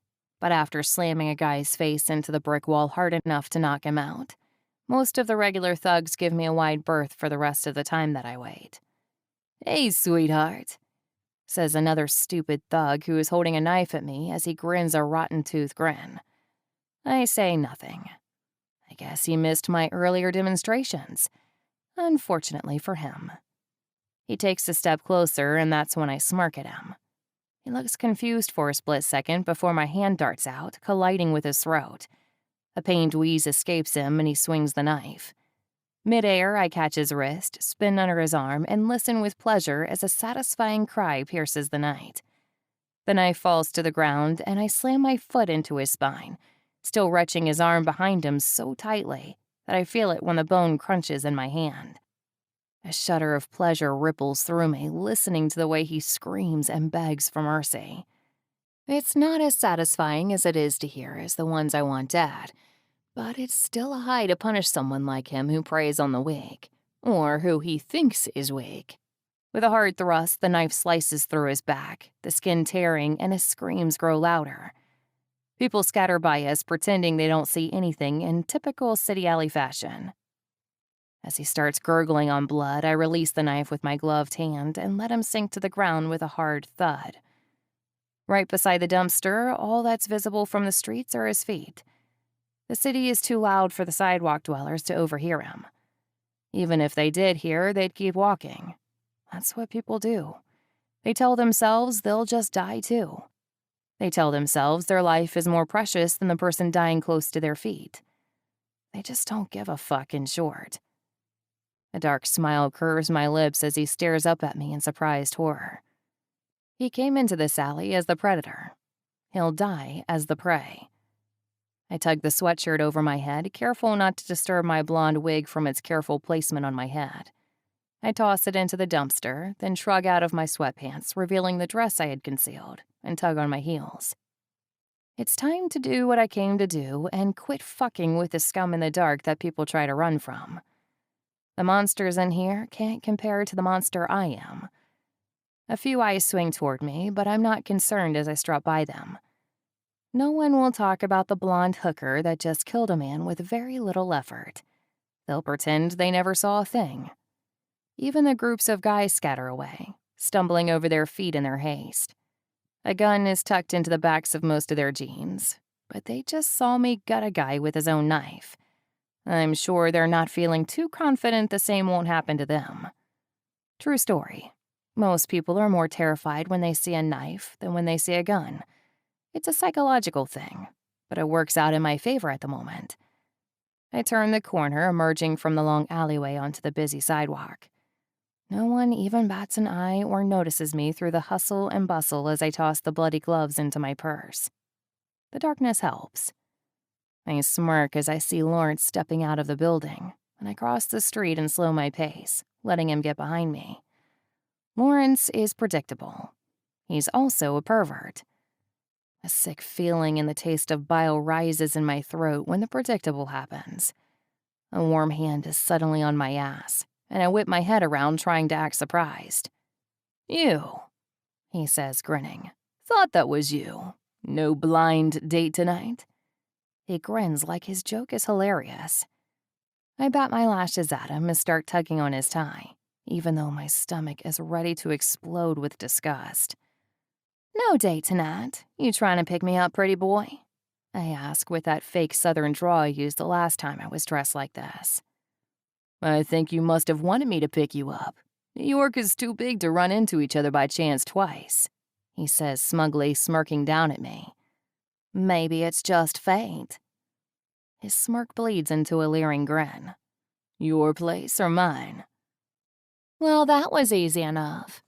but after slamming a guy's face into the brick wall hard enough to knock him out, most of the regular thugs give me a wide berth for the rest of the time that I wait. "Hey, sweetheart," says another stupid thug who is holding a knife at me as he grins a rotten-tooth grin. I say nothing. I guess he missed my earlier demonstrations. Unfortunately for him. He takes a step closer, and that's when I smirk at him. He looks confused for a split second before my hand darts out, colliding with his throat. A pained wheeze escapes him, and he swings the knife. Mid-air, I catch his wrist, spin under his arm, and listen with pleasure as a satisfying cry pierces the night. The knife falls to the ground, and I slam my foot into his spine, still wrenching his arm behind him so tightly that I feel it when the bone crunches in my hand. A shudder of pleasure ripples through me, listening to the way he screams and begs for mercy. It's not as satisfying as it is to hear as the ones I want dead, but it's still a high to punish someone like him who preys on the weak, or who he thinks is weak. With a hard thrust, the knife slices through his back, the skin tearing, and his screams grow louder. People scatter by us, pretending they don't see anything in typical city alley fashion. As he starts gurgling on blood, I release the knife with my gloved hand and let him sink to the ground with a hard thud. Right beside the dumpster, all that's visible from the streets are his feet. The city is too loud for the sidewalk dwellers to overhear him. Even if they did hear, they'd keep walking. That's what people do. They tell themselves they'll just die too. They tell themselves their life is more precious than the person dying close to their feet. They just don't give a fuck, in short. A dark smile curves my lips as he stares up at me in surprised horror. He came into this alley as the predator. He'll die as the prey. I tug the sweatshirt over my head, careful not to disturb my blonde wig from its careful placement on my head. I toss it into the dumpster, then shrug out of my sweatpants, revealing the dress I had concealed, and tug on my heels. It's time to do what I came to do and quit fucking with the scum in the dark that people try to run from. The monsters in here can't compare to the monster I am. A few eyes swing toward me, but I'm not concerned as I strut by them. No one will talk about the blonde hooker that just killed a man with very little effort. They'll pretend they never saw a thing. Even the groups of guys scatter away, stumbling over their feet in their haste. A gun is tucked into the backs of most of their jeans, but they just saw me gut a guy with his own knife. I'm sure they're not feeling too confident the same won't happen to them. True story. Most people are more terrified when they see a knife than when they see a gun. It's a psychological thing, but it works out in my favor at the moment. I turn the corner, emerging from the long alleyway onto the busy sidewalk. No one even bats an eye or notices me through the hustle and bustle as I toss the bloody gloves into my purse. The darkness helps. I smirk as I see Lawrence stepping out of the building, and I cross the street and slow my pace, letting him get behind me. Lawrence is predictable. He's also a pervert. A sick feeling and the taste of bile rises in my throat when the predictable happens. A warm hand is suddenly on my ass, and I whip my head around trying to act surprised. "You," he says, grinning. "Thought that was you. No blind date tonight?" He grins like his joke is hilarious. I bat my lashes at him and start tugging on his tie, even though my stomach is ready to explode with disgust. "No date tonight. You trying to pick me up, pretty boy?" I ask with that fake southern drawl I used the last time I was dressed like this. "I think you must have wanted me to pick you up. New York is too big to run into each other by chance twice," he says, smugly smirking down at me. "Maybe it's just fate." His smirk bleeds into a leering grin. "Your place or mine?" "Well, that was easy enough."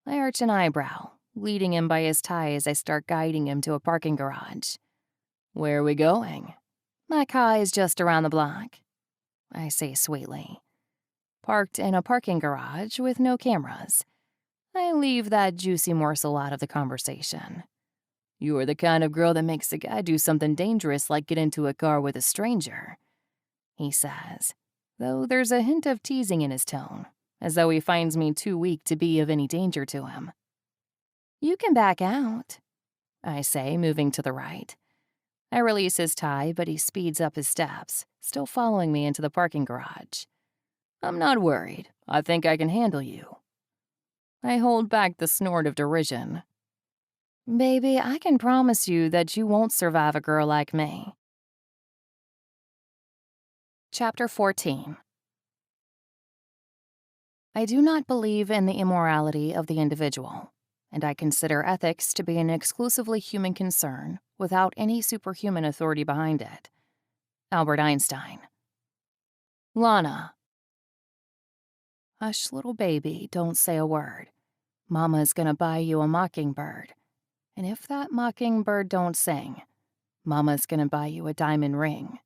I arch an eyebrow, leading him by his tie as I start guiding him to a parking garage. "Where are we going?" "My car is just around the block," I say sweetly. Parked in a parking garage with no cameras. I leave that juicy morsel out of the conversation. "You're the kind of girl that makes a guy do something dangerous like get into a car with a stranger," he says, though there's a hint of teasing in his tone, as though he finds me too weak to be of any danger to him. "You can back out," I say, moving to the right. I release his tie, but he speeds up his steps, still following me into the parking garage. "I'm not worried. I think I can handle you." I hold back the snort of derision. "Baby, I can promise you that you won't survive a girl like me." Chapter 14. I do not believe in the immorality of the individual, and I consider ethics to be an exclusively human concern without any superhuman authority behind it. Albert Einstein. Lana. "Hush, little baby, don't say a word. Mama's gonna buy you a mockingbird. And if that mockingbird don't sing, Mama's gonna buy you a diamond ring."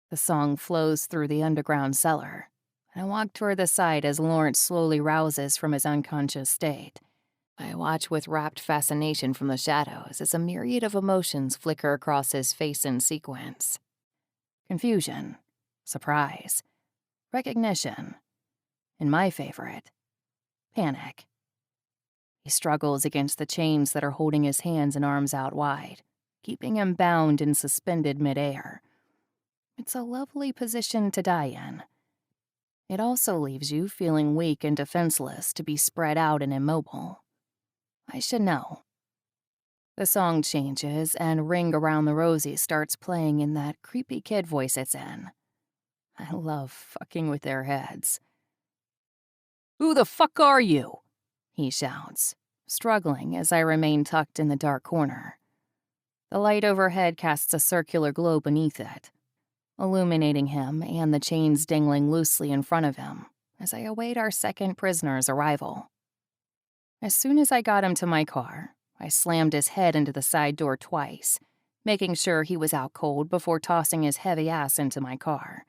The song flows through the underground cellar, and I walk toward the side as Lawrence slowly rouses from his unconscious state. I watch with rapt fascination from the shadows as a myriad of emotions flicker across his face in sequence. Confusion, surprise, recognition, and my favorite, panic. He struggles against the chains that are holding his hands and arms out wide, keeping him bound and suspended midair. It's a lovely position to die in. It also leaves you feeling weak and defenseless to be spread out and immobile. I should know. The song changes and Ring Around the Rosie starts playing in that creepy kid voice it's in. I love fucking with their heads. "Who the fuck are you?" he shouts, struggling as I remain tucked in the dark corner. The light overhead casts a circular glow beneath it, illuminating him and the chains dangling loosely in front of him as I await our second prisoner's arrival. As soon as I got him to my car, I slammed his head into the side door twice, making sure he was out cold before tossing his heavy ass into my car.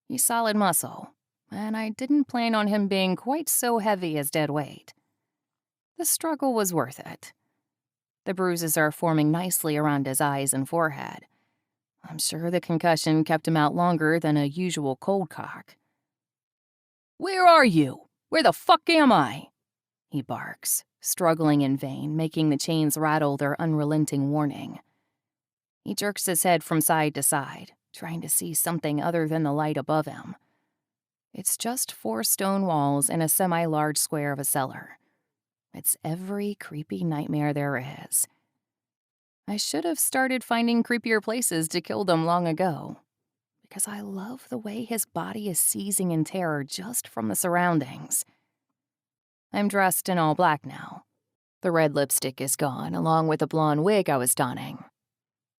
He's solid muscle, and I didn't plan on him being quite so heavy as dead weight. The struggle was worth it. The bruises are forming nicely around his eyes and forehead. I'm sure the concussion kept him out longer than a usual cold cock. "Where are you? Where the fuck am I?" he barks, struggling in vain, making the chains rattle their unrelenting warning. He jerks his head from side to side, trying to see something other than the light above him. It's just 4 stone walls and a semi-large square of a cellar. It's every creepy nightmare there is. I should have started finding creepier places to kill them long ago, because I love the way his body is seizing in terror just from the surroundings. I'm dressed in all black now. The red lipstick is gone, along with the blonde wig I was donning.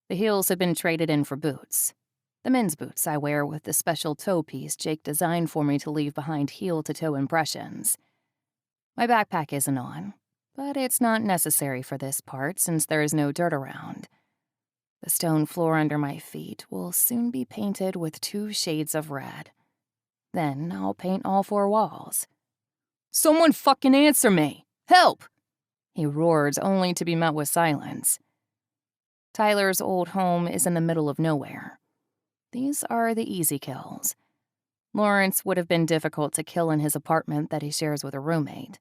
The heels have been traded in for boots. The men's boots I wear with the special toe piece Jake designed for me to leave behind heel-to-toe impressions. My backpack isn't on, but it's not necessary for this part since there is no dirt around. The stone floor under my feet will soon be painted with 2 shades of red. Then I'll paint all 4 walls. "Someone fucking answer me! Help!" he roars, only to be met with silence. Tyler's old home is in the middle of nowhere. These are the easy kills. Lawrence would have been difficult to kill in his apartment that he shares with a roommate.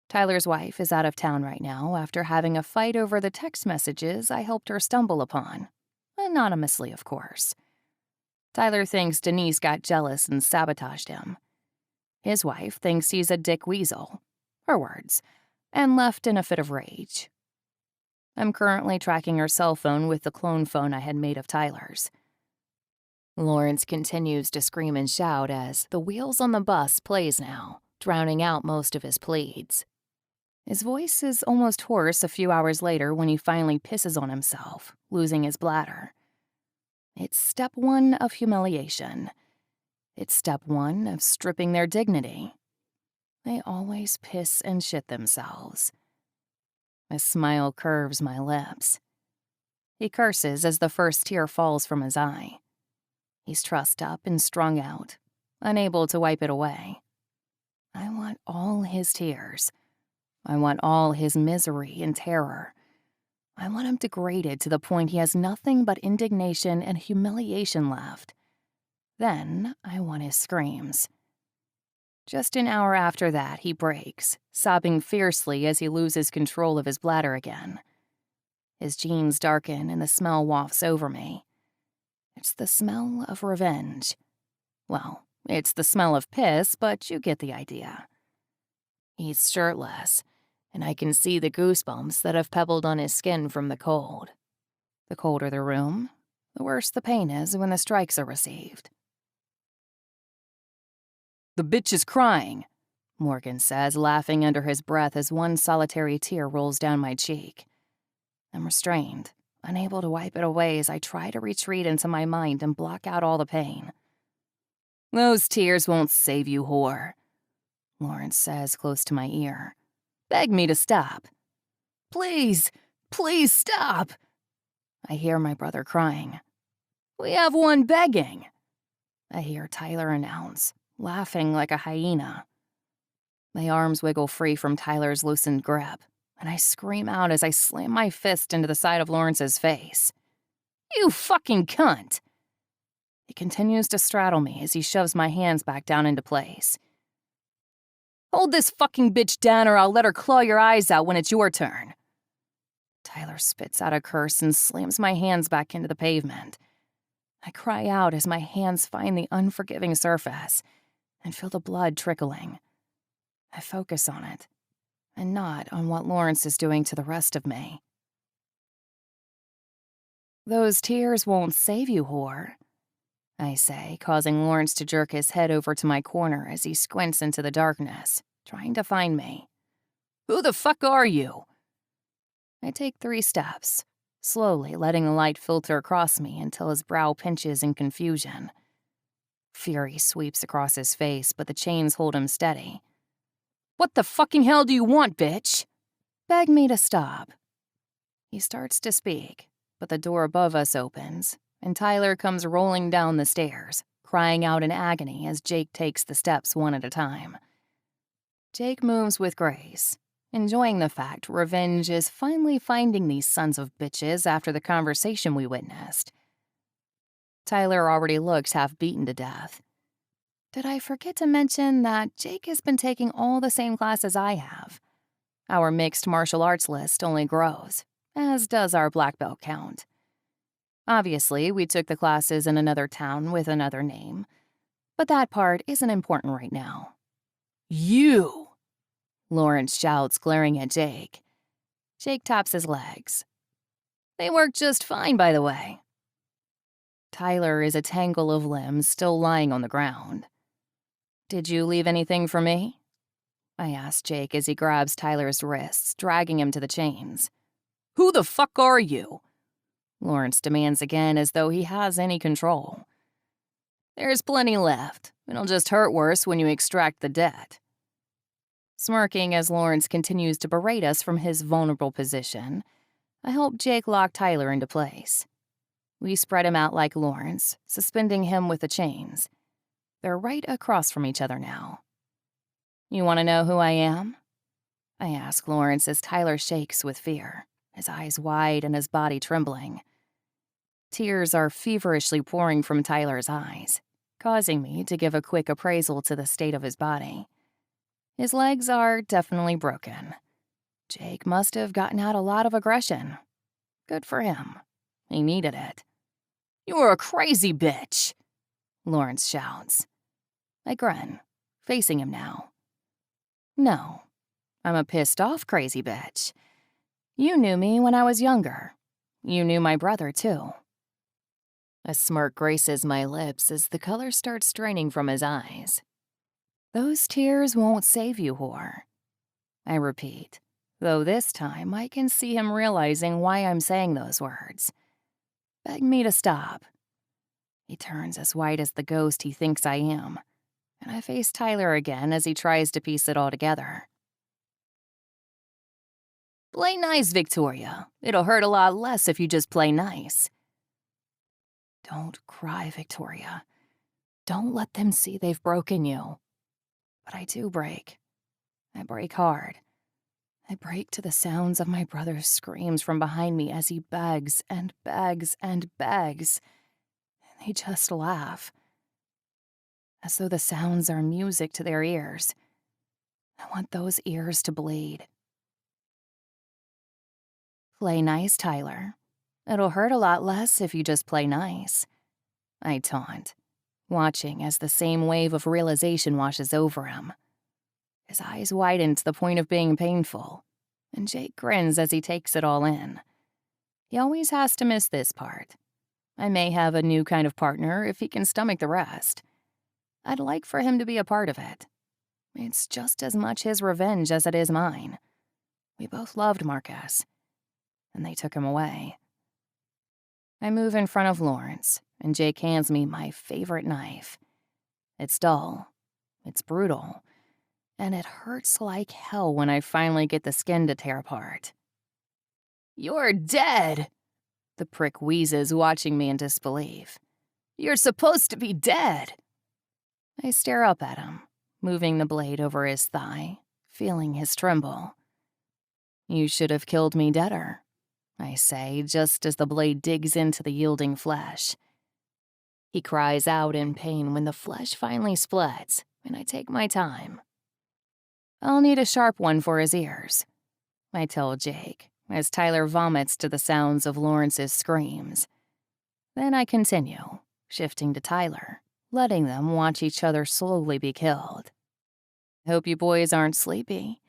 Tyler's wife is out of town right now after having a fight over the text messages I helped her stumble upon. Anonymously, of course. Tyler thinks Denise got jealous and sabotaged him. His wife thinks he's a dick weasel, her words, and left in a fit of rage. I'm currently tracking her cell phone with the clone phone I had made of Tyler's. Lawrence continues to scream and shout as The Wheels on the Bus plays now, drowning out most of his pleads. His voice is almost hoarse a few hours later when he finally pisses on himself, losing his bladder. It's step 1 of humiliation. It's step 1 of stripping their dignity. They always piss and shit themselves. A smile curves my lips. He curses as the first tear falls from his eye. He's trussed up and strung out, unable to wipe it away. I want all his tears. I want all his misery and terror. I want him degraded to the point he has nothing but indignation and humiliation left. Then I want his screams. Just an hour after that, he breaks, sobbing fiercely as he loses control of his bladder again. His jeans darken and the smell wafts over me. It's the smell of revenge. Well, it's the smell of piss, but you get the idea. He's shirtless, and I can see the goosebumps that have pebbled on his skin from the cold. The colder the room, the worse the pain is when the strikes are received. "The bitch is crying," Morgan says, laughing under his breath as one solitary tear rolls down my cheek. I'm restrained, unable to wipe it away as I try to retreat into my mind and block out all the pain. "Those tears won't save you, whore," Lawrence says close to my ear. "Beg me to stop." "Please, please stop," I hear my brother crying. "We have one begging," I hear Tyler announce, laughing like a hyena. My arms wiggle free from Tyler's loosened grip, and I scream out as I slam my fist into the side of Lawrence's face. "You fucking cunt!" He continues to straddle me as he shoves my hands back down into place. "Hold this fucking bitch down or I'll let her claw your eyes out when it's your turn." Tyler spits out a curse and slams my hands back into the pavement. I cry out as my hands find the unforgiving surface and feel the blood trickling. I focus on it, and not on what Lawrence is doing to the rest of me. "Those tears won't save you, whore," I say, causing Lawrence to jerk his head over to my corner as he squints into the darkness, trying to find me. "Who the fuck are you?" I take 3 steps, slowly letting the light filter across me until his brow pinches in confusion. Fury sweeps across his face, but the chains hold him steady. "What the fucking hell do you want, bitch?" "Beg me to stop." He starts to speak, but the door above us opens, and Tyler comes rolling down the stairs, crying out in agony as Jake takes the steps one at a time. Jake moves with grace, enjoying the fact revenge is finally finding these sons of bitches after the conversation we witnessed. Tyler already looks half beaten to death. Did I forget to mention that Jake has been taking all the same classes I have? Our mixed martial arts list only grows, as does our black belt count. Obviously, we took the classes in another town with another name, but that part isn't important right now. "You!" Lawrence shouts, glaring at Jake. Jake taps his legs. "They work just fine, by the way." Tyler is a tangle of limbs still lying on the ground. "Did you leave anything for me?" I ask Jake as he grabs Tyler's wrists, dragging him to the chains. "Who the fuck are you?" Lawrence demands again as though he has any control. "There's plenty left. It'll just hurt worse when you extract the debt." Smirking as Lawrence continues to berate us from his vulnerable position, I help Jake lock Tyler into place. We spread him out like Lawrence, suspending him with the chains. They're right across from each other now. You want to know who I am? I ask Lawrence as Tyler shakes with fear, his eyes wide and his body trembling. Tears are feverishly pouring from Tyler's eyes, causing me to give a quick appraisal to the state of his body. His legs are definitely broken. Jake must have gotten out a lot of aggression. Good for him. He needed it. "You're a crazy bitch," Lawrence shouts. I grin, facing him now. No, I'm a pissed-off crazy bitch. You knew me when I was younger. You knew my brother, too. A smirk graces my lips as the color starts draining from his eyes. Those tears won't save you, whore. I repeat, though this time I can see him realizing why I'm saying those words. Beg me to stop. He turns as white as the ghost he thinks I am, and I face Tyler again as he tries to piece it all together. Play nice, Victoria. It'll hurt a lot less if you just play nice. Don't cry, Victoria. Don't let them see they've broken you. But I do break. I break hard. I break to the sounds of my brother's screams from behind me as he begs and begs and begs. And they just laugh, as though the sounds are music to their ears. I want those ears to bleed. Play nice, Tyler. It'll hurt a lot less if you just play nice. I taunt, watching as the same wave of realization washes over him. His eyes widen to the point of being painful, and Jake grins as he takes it all in. He always has to miss this part. I may have a new kind of partner if he can stomach the rest. I'd like for him to be a part of it. It's just as much his revenge as it is mine. We both loved Marcus, and they took him away. I move in front of Lawrence, and Jake hands me my favorite knife. It's dull, it's brutal, and it hurts like hell when I finally get the skin to tear apart. "You're dead!" The prick wheezes, watching me in disbelief. "You're supposed to be dead!" I stare up at him, moving the blade over his thigh, feeling his tremble. "You should have killed me deader," I say, just as the blade digs into the yielding flesh. He cries out in pain when the flesh finally splits, and I take my time. "I'll need a sharp one for his ears," I tell Jake, as Tyler vomits to the sounds of Lawrence's screams. Then I continue, shifting to Tyler, letting them watch each other slowly be killed. "Hope you boys aren't sleepy.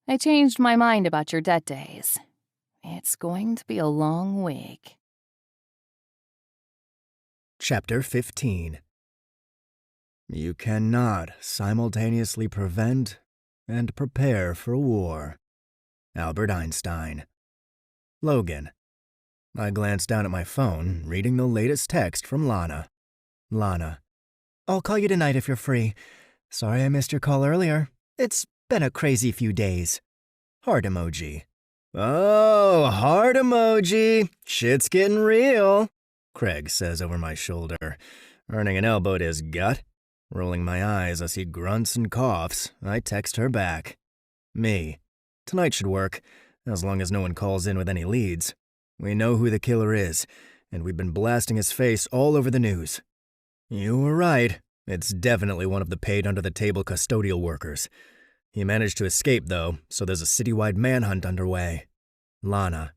I changed my mind about your debt days. It's going to be a long week." Chapter 15. You cannot simultaneously prevent and prepare for war. Albert Einstein. Logan. I glanced down at my phone, reading the latest text from Lana. Lana. I'll call you tonight if you're free. Sorry I missed your call earlier. It's been a crazy few days. Heart emoji. Oh, heart emoji. Shit's getting real, Craig says over my shoulder, earning an elbow to his gut. Rolling my eyes as he grunts and coughs, I text her back. Me. Tonight should work, as long as no one calls in with any leads. We know who the killer is, and we've been blasting his face all over the news. You were right. It's definitely one of the paid-under-the-table custodial workers. He managed to escape, though, so there's a citywide manhunt underway. Lana.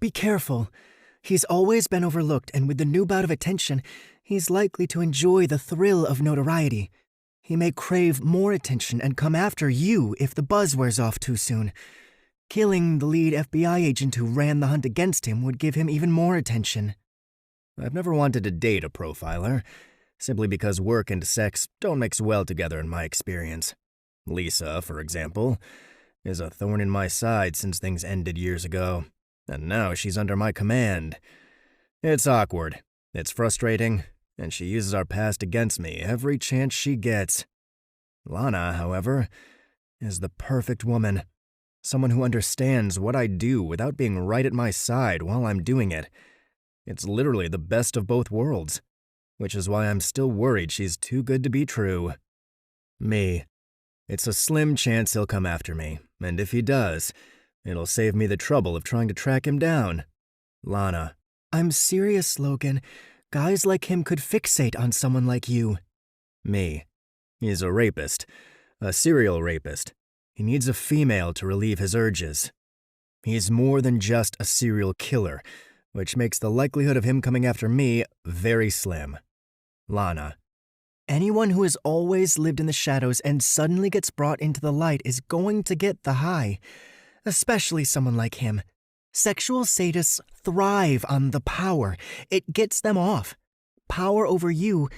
Be careful. He's always been overlooked, and with the new bout of attention, he's likely to enjoy the thrill of notoriety. He may crave more attention and come after you if the buzz wears off too soon. Killing the lead FBI agent who ran the hunt against him would give him even more attention. I've never wanted to date a profiler, simply because work and sex don't mix well together in my experience. Lisa, for example, is a thorn in my side since things ended years ago, and now she's under my command. It's awkward, it's frustrating, and she uses our past against me every chance she gets. Lana, however, is the perfect woman. Someone who understands what I do without being right at my side while I'm doing it. It's literally the best of both worlds, which is why I'm still worried she's too good to be true. Me. It's a slim chance he'll come after me, and if he does, it'll save me the trouble of trying to track him down. Lana. I'm serious, Logan. Guys like him could fixate on someone like you. Me. He's a rapist. A serial rapist. He needs a female to relieve his urges. He's more than just a serial killer, which makes the likelihood of him coming after me very slim. Lana. Anyone who has always lived in the shadows and suddenly gets brought into the light is going to get the high, especially someone like him. Sexual sadists thrive on the power. It gets them off. Power over you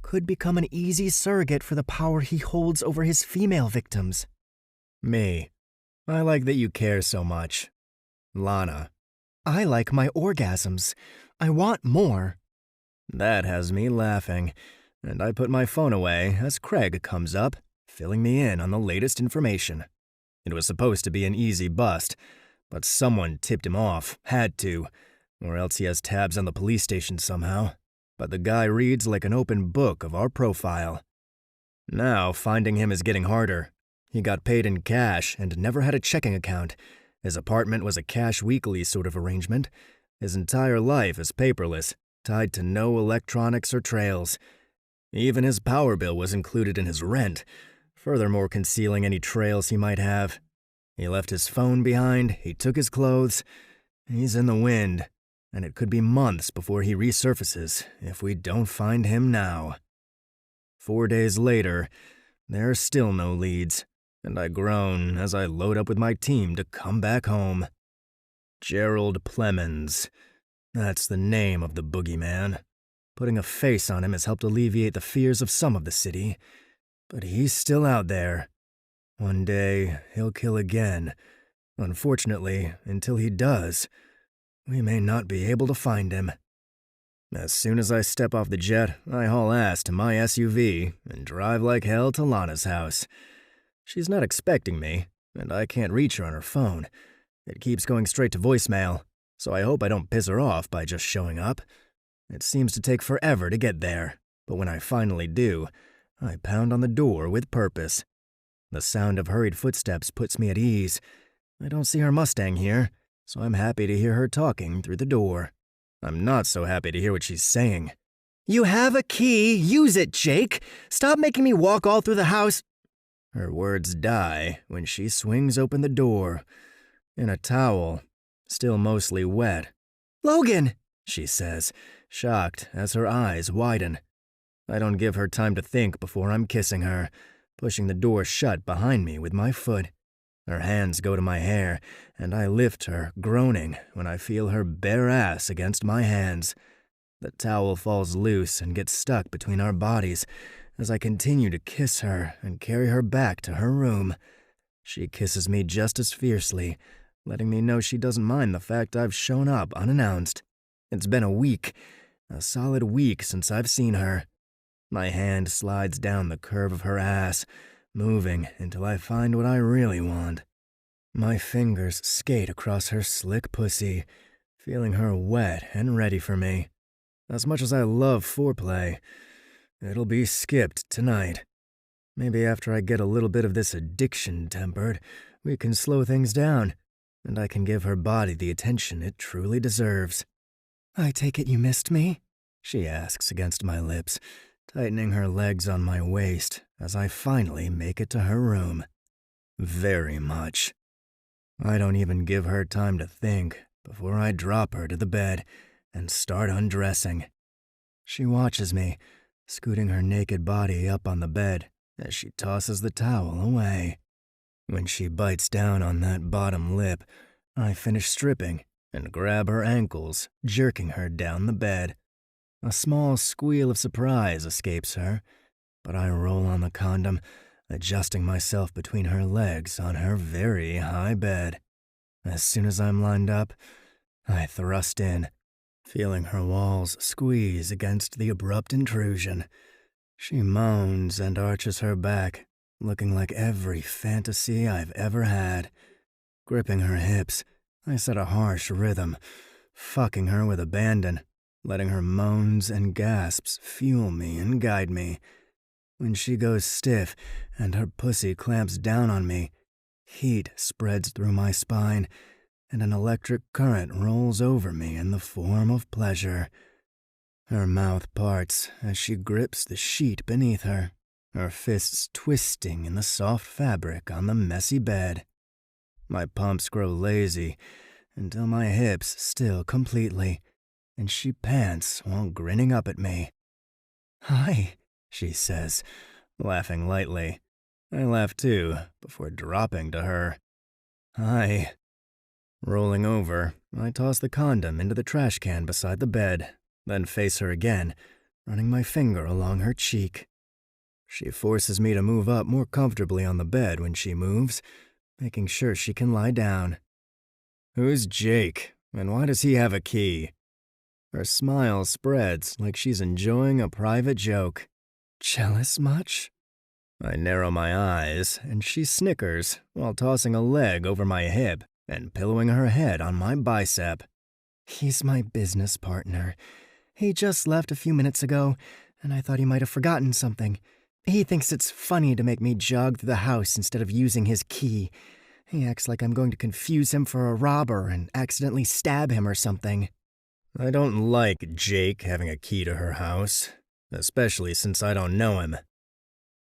could become an easy surrogate for the power he holds over his female victims. Me. I like that you care so much. Lana. I like my orgasms. I want more. That has me laughing, and I put my phone away as Craig comes up, filling me in on the latest information. It was supposed to be an easy bust, but someone tipped him off, had to, or else he has tabs on the police station somehow. But the guy reads like an open book of our profile. Now finding him is getting harder. He got paid in cash and never had a checking account. His apartment was a cash weekly sort of arrangement. His entire life is paperless, tied to no electronics or trails. Even his power bill was included in his rent, furthermore concealing any trails he might have. He left his phone behind, he took his clothes. He's in the wind, and it could be months before he resurfaces if we don't find him now. 4 days later, there are still no leads, and I groan as I load up with my team to come back home. Gerald Plemons. That's the name of the boogeyman. Putting a face on him has helped alleviate the fears of some of the city, but he's still out there. One day, he'll kill again. Unfortunately, until he does, we may not be able to find him. As soon as I step off the jet, I haul ass to my SUV and drive like hell to Lana's house. She's not expecting me, and I can't reach her on her phone. It keeps going straight to voicemail, so I hope I don't piss her off by just showing up. It seems to take forever to get there, but when I finally do, I pound on the door with purpose. The sound of hurried footsteps puts me at ease. I don't see her Mustang here, so I'm happy to hear her talking through the door. I'm not so happy to hear what she's saying. You have a key, use it, Jake! Stop making me walk all through the house. Her words die when she swings open the door, in a towel, still mostly wet. Logan, she says, shocked as her eyes widen. I don't give her time to think before I'm kissing her, pushing the door shut behind me with my foot. Her hands go to my hair, and I lift her, groaning, when I feel her bare ass against my hands. The towel falls loose and gets stuck between our bodies as I continue to kiss her and carry her back to her room. She kisses me just as fiercely, letting me know she doesn't mind the fact I've shown up unannounced. It's been a solid week since I've seen her. My hand slides down the curve of her ass, moving until I find what I really want. My fingers skate across her slick pussy, feeling her wet and ready for me. As much as I love foreplay, it'll be skipped tonight. Maybe after I get a little bit of this addiction tempered, we can slow things down, and I can give her body the attention it truly deserves. I take it you missed me? She asks against my lips, tightening her legs on my waist as I finally make it to her room. Very much. I don't even give her time to think before I drop her to the bed and start undressing. She watches me, scooting her naked body up on the bed as she tosses the towel away. When she bites down on that bottom lip, I finish stripping and grab her ankles, jerking her down the bed. A small squeal of surprise escapes her, but I roll on the condom, adjusting myself between her legs on her very high bed. As soon as I'm lined up, I thrust in, feeling her walls squeeze against the abrupt intrusion. She moans and arches her back, looking like every fantasy I've ever had. Gripping her hips, I set a harsh rhythm, fucking her with abandon, letting her moans and gasps fuel me and guide me. When she goes stiff and her pussy clamps down on me, heat spreads through my spine, and an electric current rolls over me in the form of pleasure. Her mouth parts as she grips the sheet beneath her, her fists twisting in the soft fabric on the messy bed. My pumps grow lazy until my hips still completely, and she pants while grinning up at me. "Hi," she says, laughing lightly. I laugh too, before dropping to her. "Hi." Rolling over, I toss the condom into the trash can beside the bed, then face her again, running my finger along her cheek. She forces me to move up more comfortably on the bed when she moves, making sure she can lie down. "Who's Jake, and why does he have a key?" Her smile spreads like she's enjoying a private joke. "Jealous much?" I narrow my eyes, and she snickers while tossing a leg over my hip and pillowing her head on my bicep. "He's my business partner. He just left a few minutes ago, and I thought he might have forgotten something. He thinks it's funny to make me jog through the house instead of using his key. He acts like I'm going to confuse him for a robber and accidentally stab him or something." I don't like Jake having a key to her house, especially since I don't know him.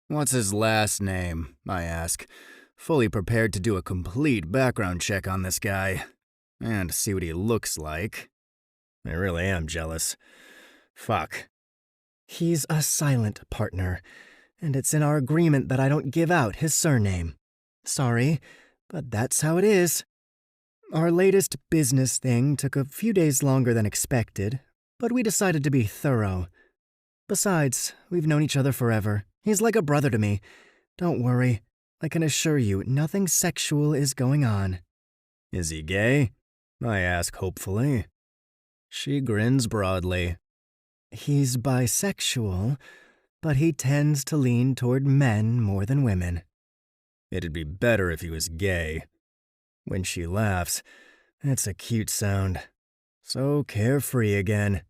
"What's his last name?" I ask, fully prepared to do a complete background check on this guy and see what he looks like. I really am jealous. Fuck. "He's a silent partner, and it's in our agreement that I don't give out his surname. Sorry, but that's how it is. Our latest business thing took a few days longer than expected, but we decided to be thorough. Besides, we've known each other forever. He's like a brother to me. Don't worry. I can assure you nothing sexual is going on." "Is he gay?" I ask hopefully. She grins broadly. "He's bisexual, but he tends to lean toward men more than women." "It'd be better if he was gay." When she laughs, it's a cute sound. So carefree again.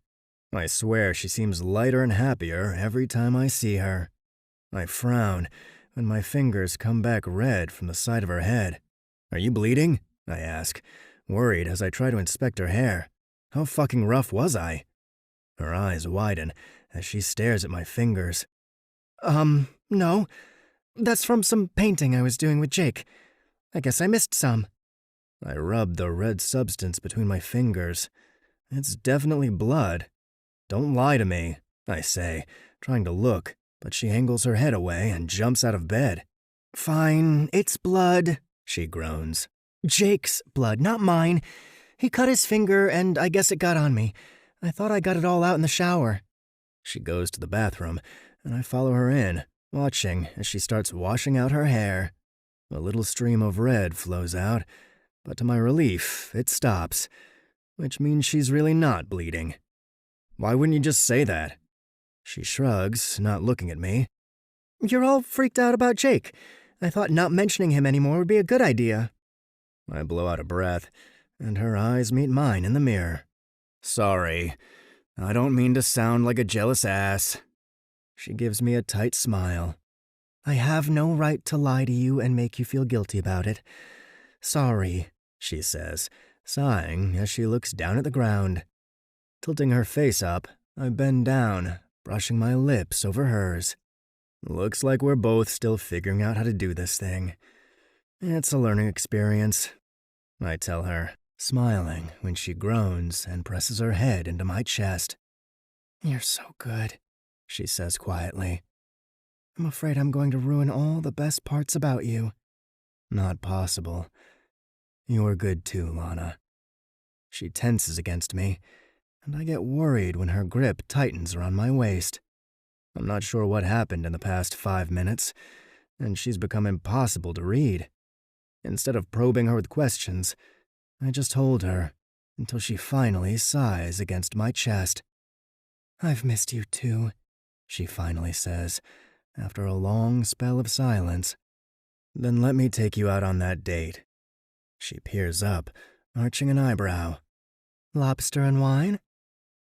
I swear she seems lighter and happier every time I see her. I frown when my fingers come back red from the side of her head. "Are you bleeding?" I ask, worried as I try to inspect her hair. How fucking rough was I? Her eyes widen as she stares at my fingers. No. That's from some painting I was doing with Jake. I guess I missed some." I rub the red substance between my fingers. It's definitely blood. "Don't lie to me," I say, trying to look, but she angles her head away and jumps out of bed. "Fine, it's blood," she groans. "Jake's blood, not mine. He cut his finger, and I guess it got on me. I thought I got it all out in the shower." She goes to the bathroom, and I follow her in, watching as she starts washing out her hair. A little stream of red flows out, but to my relief, it stops, which means she's really not bleeding. "Why wouldn't you just say that?" She shrugs, not looking at me. "You're all freaked out about Jake. I thought not mentioning him anymore would be a good idea." I blow out a breath, and her eyes meet mine in the mirror. "Sorry. I don't mean to sound like a jealous ass." She gives me a tight smile. "I have no right to lie to you and make you feel guilty about it. Sorry," she says, sighing as she looks down at the ground. Tilting her face up, I bend down, brushing my lips over hers. "Looks like we're both still figuring out how to do this thing. It's a learning experience," I tell her, smiling when she groans and presses her head into my chest. "You're so good," she says quietly. "I'm afraid I'm going to ruin all the best parts about you." "Not possible. You're good too, Lana." She tenses against me, and I get worried when her grip tightens around my waist. I'm not sure what happened in the past 5 minutes, and she's become impossible to read. Instead of probing her with questions, I just hold her until she finally sighs against my chest. "I've missed you too," she finally says, after a long spell of silence. "Then let me take you out on that date." She peers up, arching an eyebrow. Lobster and wine?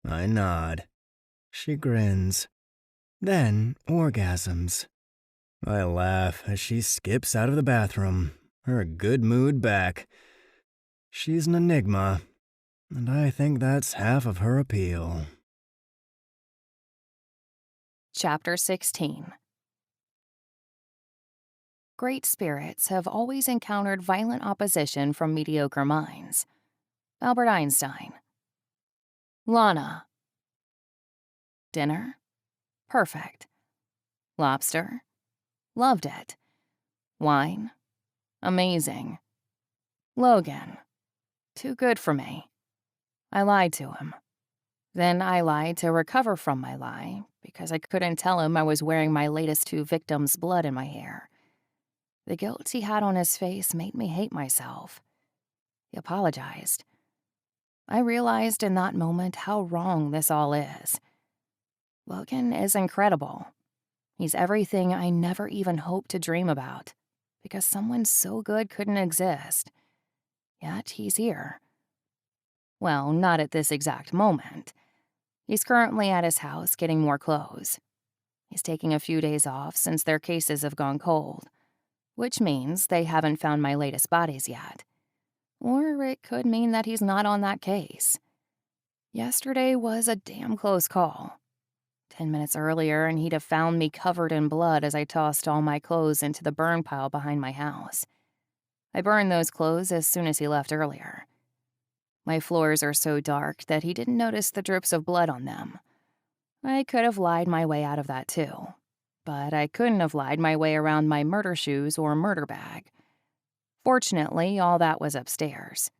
I nod. She grins. Then orgasms. I laugh as she skips out of the bathroom, her good mood back. She's an enigma, and I think that's half of her appeal. Chapter 16. Great spirits have always encountered violent opposition from mediocre minds. Albert Einstein. Lana. Dinner? Perfect. Lobster? Loved it. Wine? Amazing. Logan? Too good for me. I lied to him. Then I lied to recover from my lie because I couldn't tell him I was wearing my latest 2 victims' blood in my hair. The guilt he had on his face made me hate myself. He apologized. I realized in that moment how wrong this all is. Logan is incredible. He's everything I never even hoped to dream about, because someone so good couldn't exist. Yet he's here. Well, not at this exact moment. He's currently at his house getting more clothes. He's taking a few days off since their cases have gone cold, which means they haven't found my latest bodies yet. Or it could mean that he's not on that case. Yesterday was a damn close call. 10 minutes earlier, and he'd have found me covered in blood as I tossed all my clothes into the burn pile behind my house. I burned those clothes as soon as he left earlier. My floors are so dark that he didn't notice the drips of blood on them. I could have lied my way out of that too, but I couldn't have lied my way around my murder shoes or murder bag. Fortunately, all that was upstairs.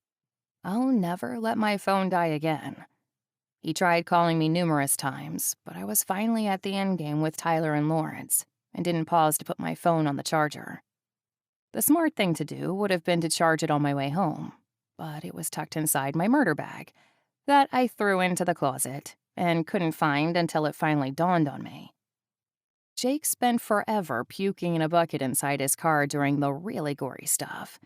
I'll never let my phone die again. He tried calling me numerous times, but I was finally at the endgame with Tyler and Lawrence, and didn't pause to put my phone on the charger. The smart thing to do would have been to charge it on my way home, but it was tucked inside my murder bag that I threw into the closet and couldn't find until it finally dawned on me. Jake spent forever puking in a bucket inside his car during the really gory stuff.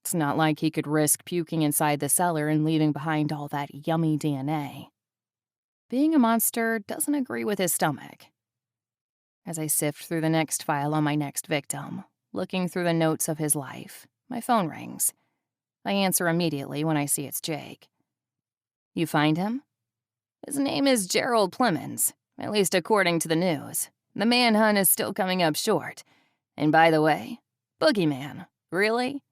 It's not like he could risk puking inside the cellar and leaving behind all that yummy DNA. Being a monster doesn't agree with his stomach. As I sift through the next file on my next victim, looking through the notes of his life, my phone rings. I answer immediately when I see it's Jake. You find him? His name is Gerald Plemons, at least according to the news. The manhunt is still coming up short. And by the way, Boogeyman, really?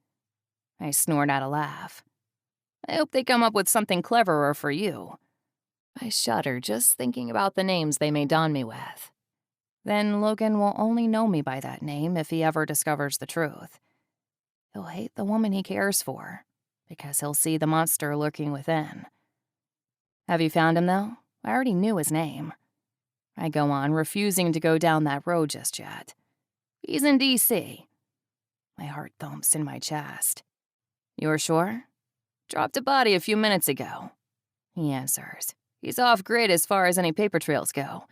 I snort out a laugh. I hope they come up with something cleverer for you. I shudder just thinking about the names they may don me with. Then Logan will only know me by that name if he ever discovers the truth. He'll hate the woman he cares for, because he'll see the monster lurking within. Have you found him, though? I already knew his name. I go on, refusing to go down that road just yet. He's in D.C. My heart thumps in my chest. You're sure? Dropped a body a few minutes ago. He answers. He's off grid as far as any paper trails go.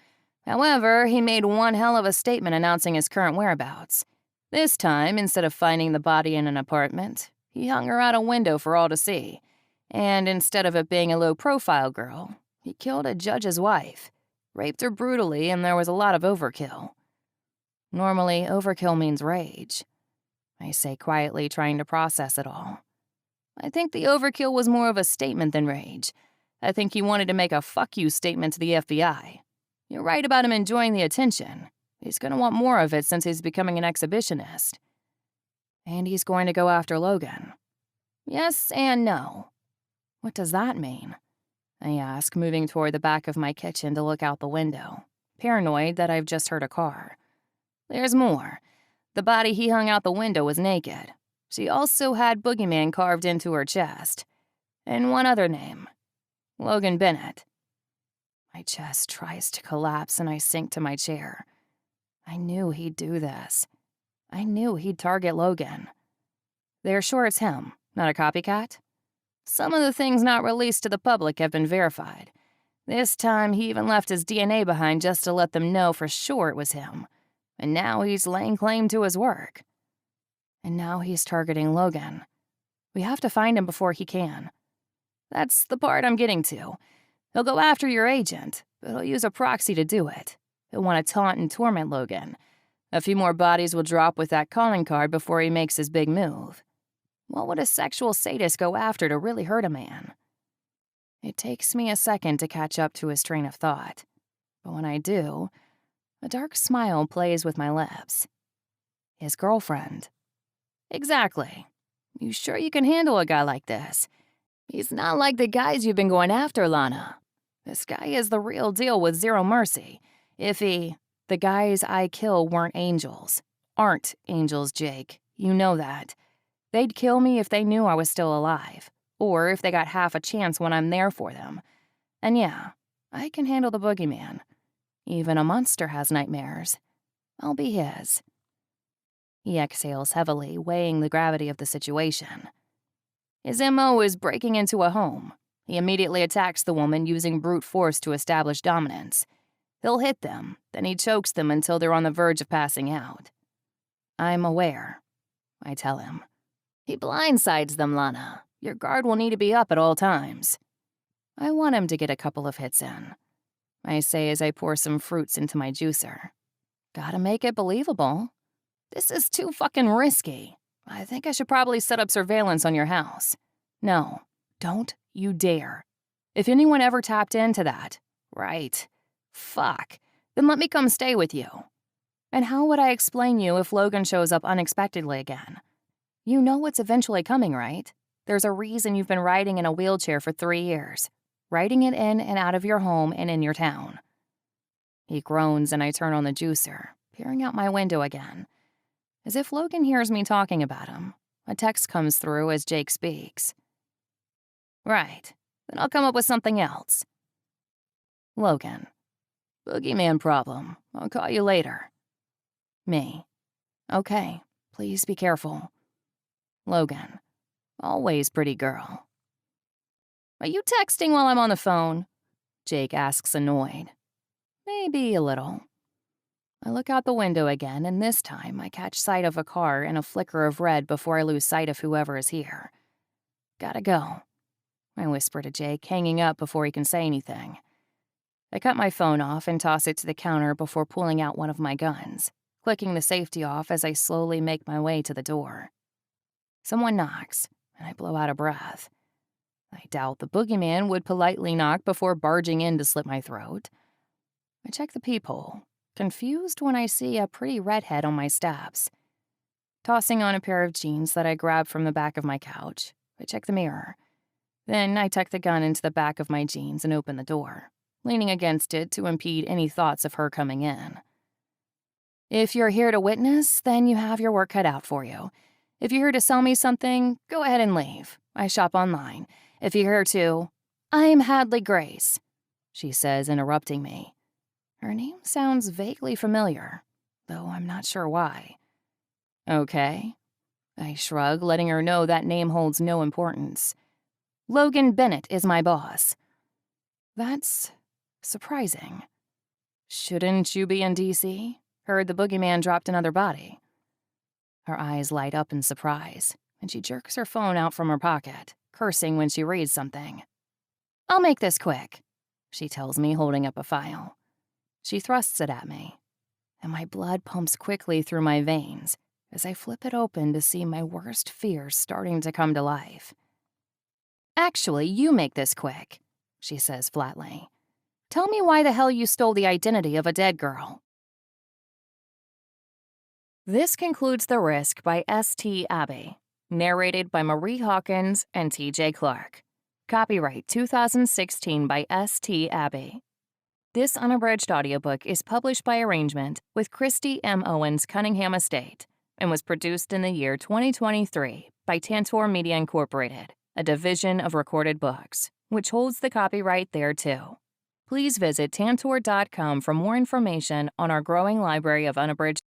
However, he made one hell of a statement announcing his current whereabouts. This time, instead of finding the body in an apartment, he hung her out a window for all to see. And instead of it being a low-profile girl, he killed a judge's wife, raped her brutally, and there was a lot of overkill. Normally, overkill means rage. I say quietly, trying to process it all. I think the overkill was more of a statement than rage. I think he wanted to make a fuck you statement to the FBI. You're right about him enjoying the attention. He's going to want more of it since he's becoming an exhibitionist. And he's going to go after Logan. Yes and no. What does that mean? I ask, moving toward the back of my kitchen to look out the window, paranoid that I've just heard a car. There's more. The body he hung out the window was naked. She also had Boogeyman carved into her chest. And one other name. Logan Bennett. My chest tries to collapse and I sink to my chair. I knew he'd do this. I knew he'd target Logan. They're sure it's him, not a copycat? Some of the things not released to the public have been verified. This time, he even left his DNA behind just to let them know for sure it was him. And now he's laying claim to his work. And now he's targeting Logan. We have to find him before he can. That's the part I'm getting to. He'll go after your agent, but he'll use a proxy to do it. He'll want to taunt and torment Logan. A few more bodies will drop with that calling card before he makes his big move. What would a sexual sadist go after to really hurt a man? It takes me a second to catch up to his train of thought. But when I do, a dark smile plays with my lips. His girlfriend. Exactly. You sure you can handle a guy like this? He's not like the guys you've been going after, Lana. This guy is the real deal with zero mercy. The guys I kill weren't angels. Aren't angels, Jake. You know that. They'd kill me if they knew I was still alive, or if they got half a chance when I'm there for them. And yeah, I can handle the boogeyman. Even a monster has nightmares. I'll be his. He exhales heavily, weighing the gravity of the situation. His MO is breaking into a home. He immediately attacks the woman using brute force to establish dominance. He'll hit them, then he chokes them until they're on the verge of passing out. I'm aware, I tell him. He blindsides them, Lana. Your guard will need to be up at all times. I want him to get a couple of hits in, I say as I pour some fruits into my juicer. Gotta make it believable. This is too fucking risky. I think I should probably set up surveillance on your house. No, don't you dare. If anyone ever tapped into that, right, fuck, then let me come stay with you. And how would I explain you if Logan shows up unexpectedly again? You know what's eventually coming, right? There's a reason you've been riding in a wheelchair for 3 years, riding it in and out of your home and in your town. He groans and I turn on the juicer, peering out my window again. As if Logan hears me talking about him, a text comes through as Jake speaks. Right, then I'll come up with something else. Logan. Boogeyman problem. I'll call you later. Me. Okay, please be careful. Logan. Always pretty girl. Are you texting while I'm on the phone? Jake asks, annoyed. Maybe a little. I look out the window again, and this time I catch sight of a car and a flicker of red before I lose sight of whoever is here. Gotta go, I whisper to Jake, hanging up before he can say anything. I cut my phone off and toss it to the counter before pulling out one of my guns, clicking the safety off as I slowly make my way to the door. Someone knocks, and I blow out a breath. I doubt the boogeyman would politely knock before barging in to slit my throat. I check the peephole, confused when I see a pretty redhead on my steps. Tossing on a pair of jeans that I grabbed from the back of my couch, I check the mirror. Then I tuck the gun into the back of my jeans and open the door, leaning against it to impede any thoughts of her coming in. If you're here to witness, then you have your work cut out for you. If you're here to sell me something, go ahead and leave. I shop online. If you're here to... I'm Hadley Grace, she says, interrupting me. Her name sounds vaguely familiar, though I'm not sure why. Okay. I shrug, letting her know that name holds no importance. Logan Bennett is my boss. That's surprising. Shouldn't you be in D.C.? Heard the boogeyman dropped another body. Her eyes light up in surprise, and she jerks her phone out from her pocket, cursing when she reads something. I'll make this quick, she tells me, holding up a file. She thrusts it at me, and my blood pumps quickly through my veins as I flip it open to see my worst fears starting to come to life. Actually, you make this quick, she says flatly. Tell me why the hell you stole the identity of a dead girl. This concludes The Risk by S.T. Abbey, narrated by Marie Hawkins and T.J. Clark. Copyright 2016 by S.T. Abbey. This unabridged audiobook is published by arrangement with Christy M. Owens Cunningham Estate and was produced in the year 2023 by Tantor Media Incorporated, a division of Recorded Books, which holds the copyright thereto. Please visit tantor.com for more information on our growing library of unabridged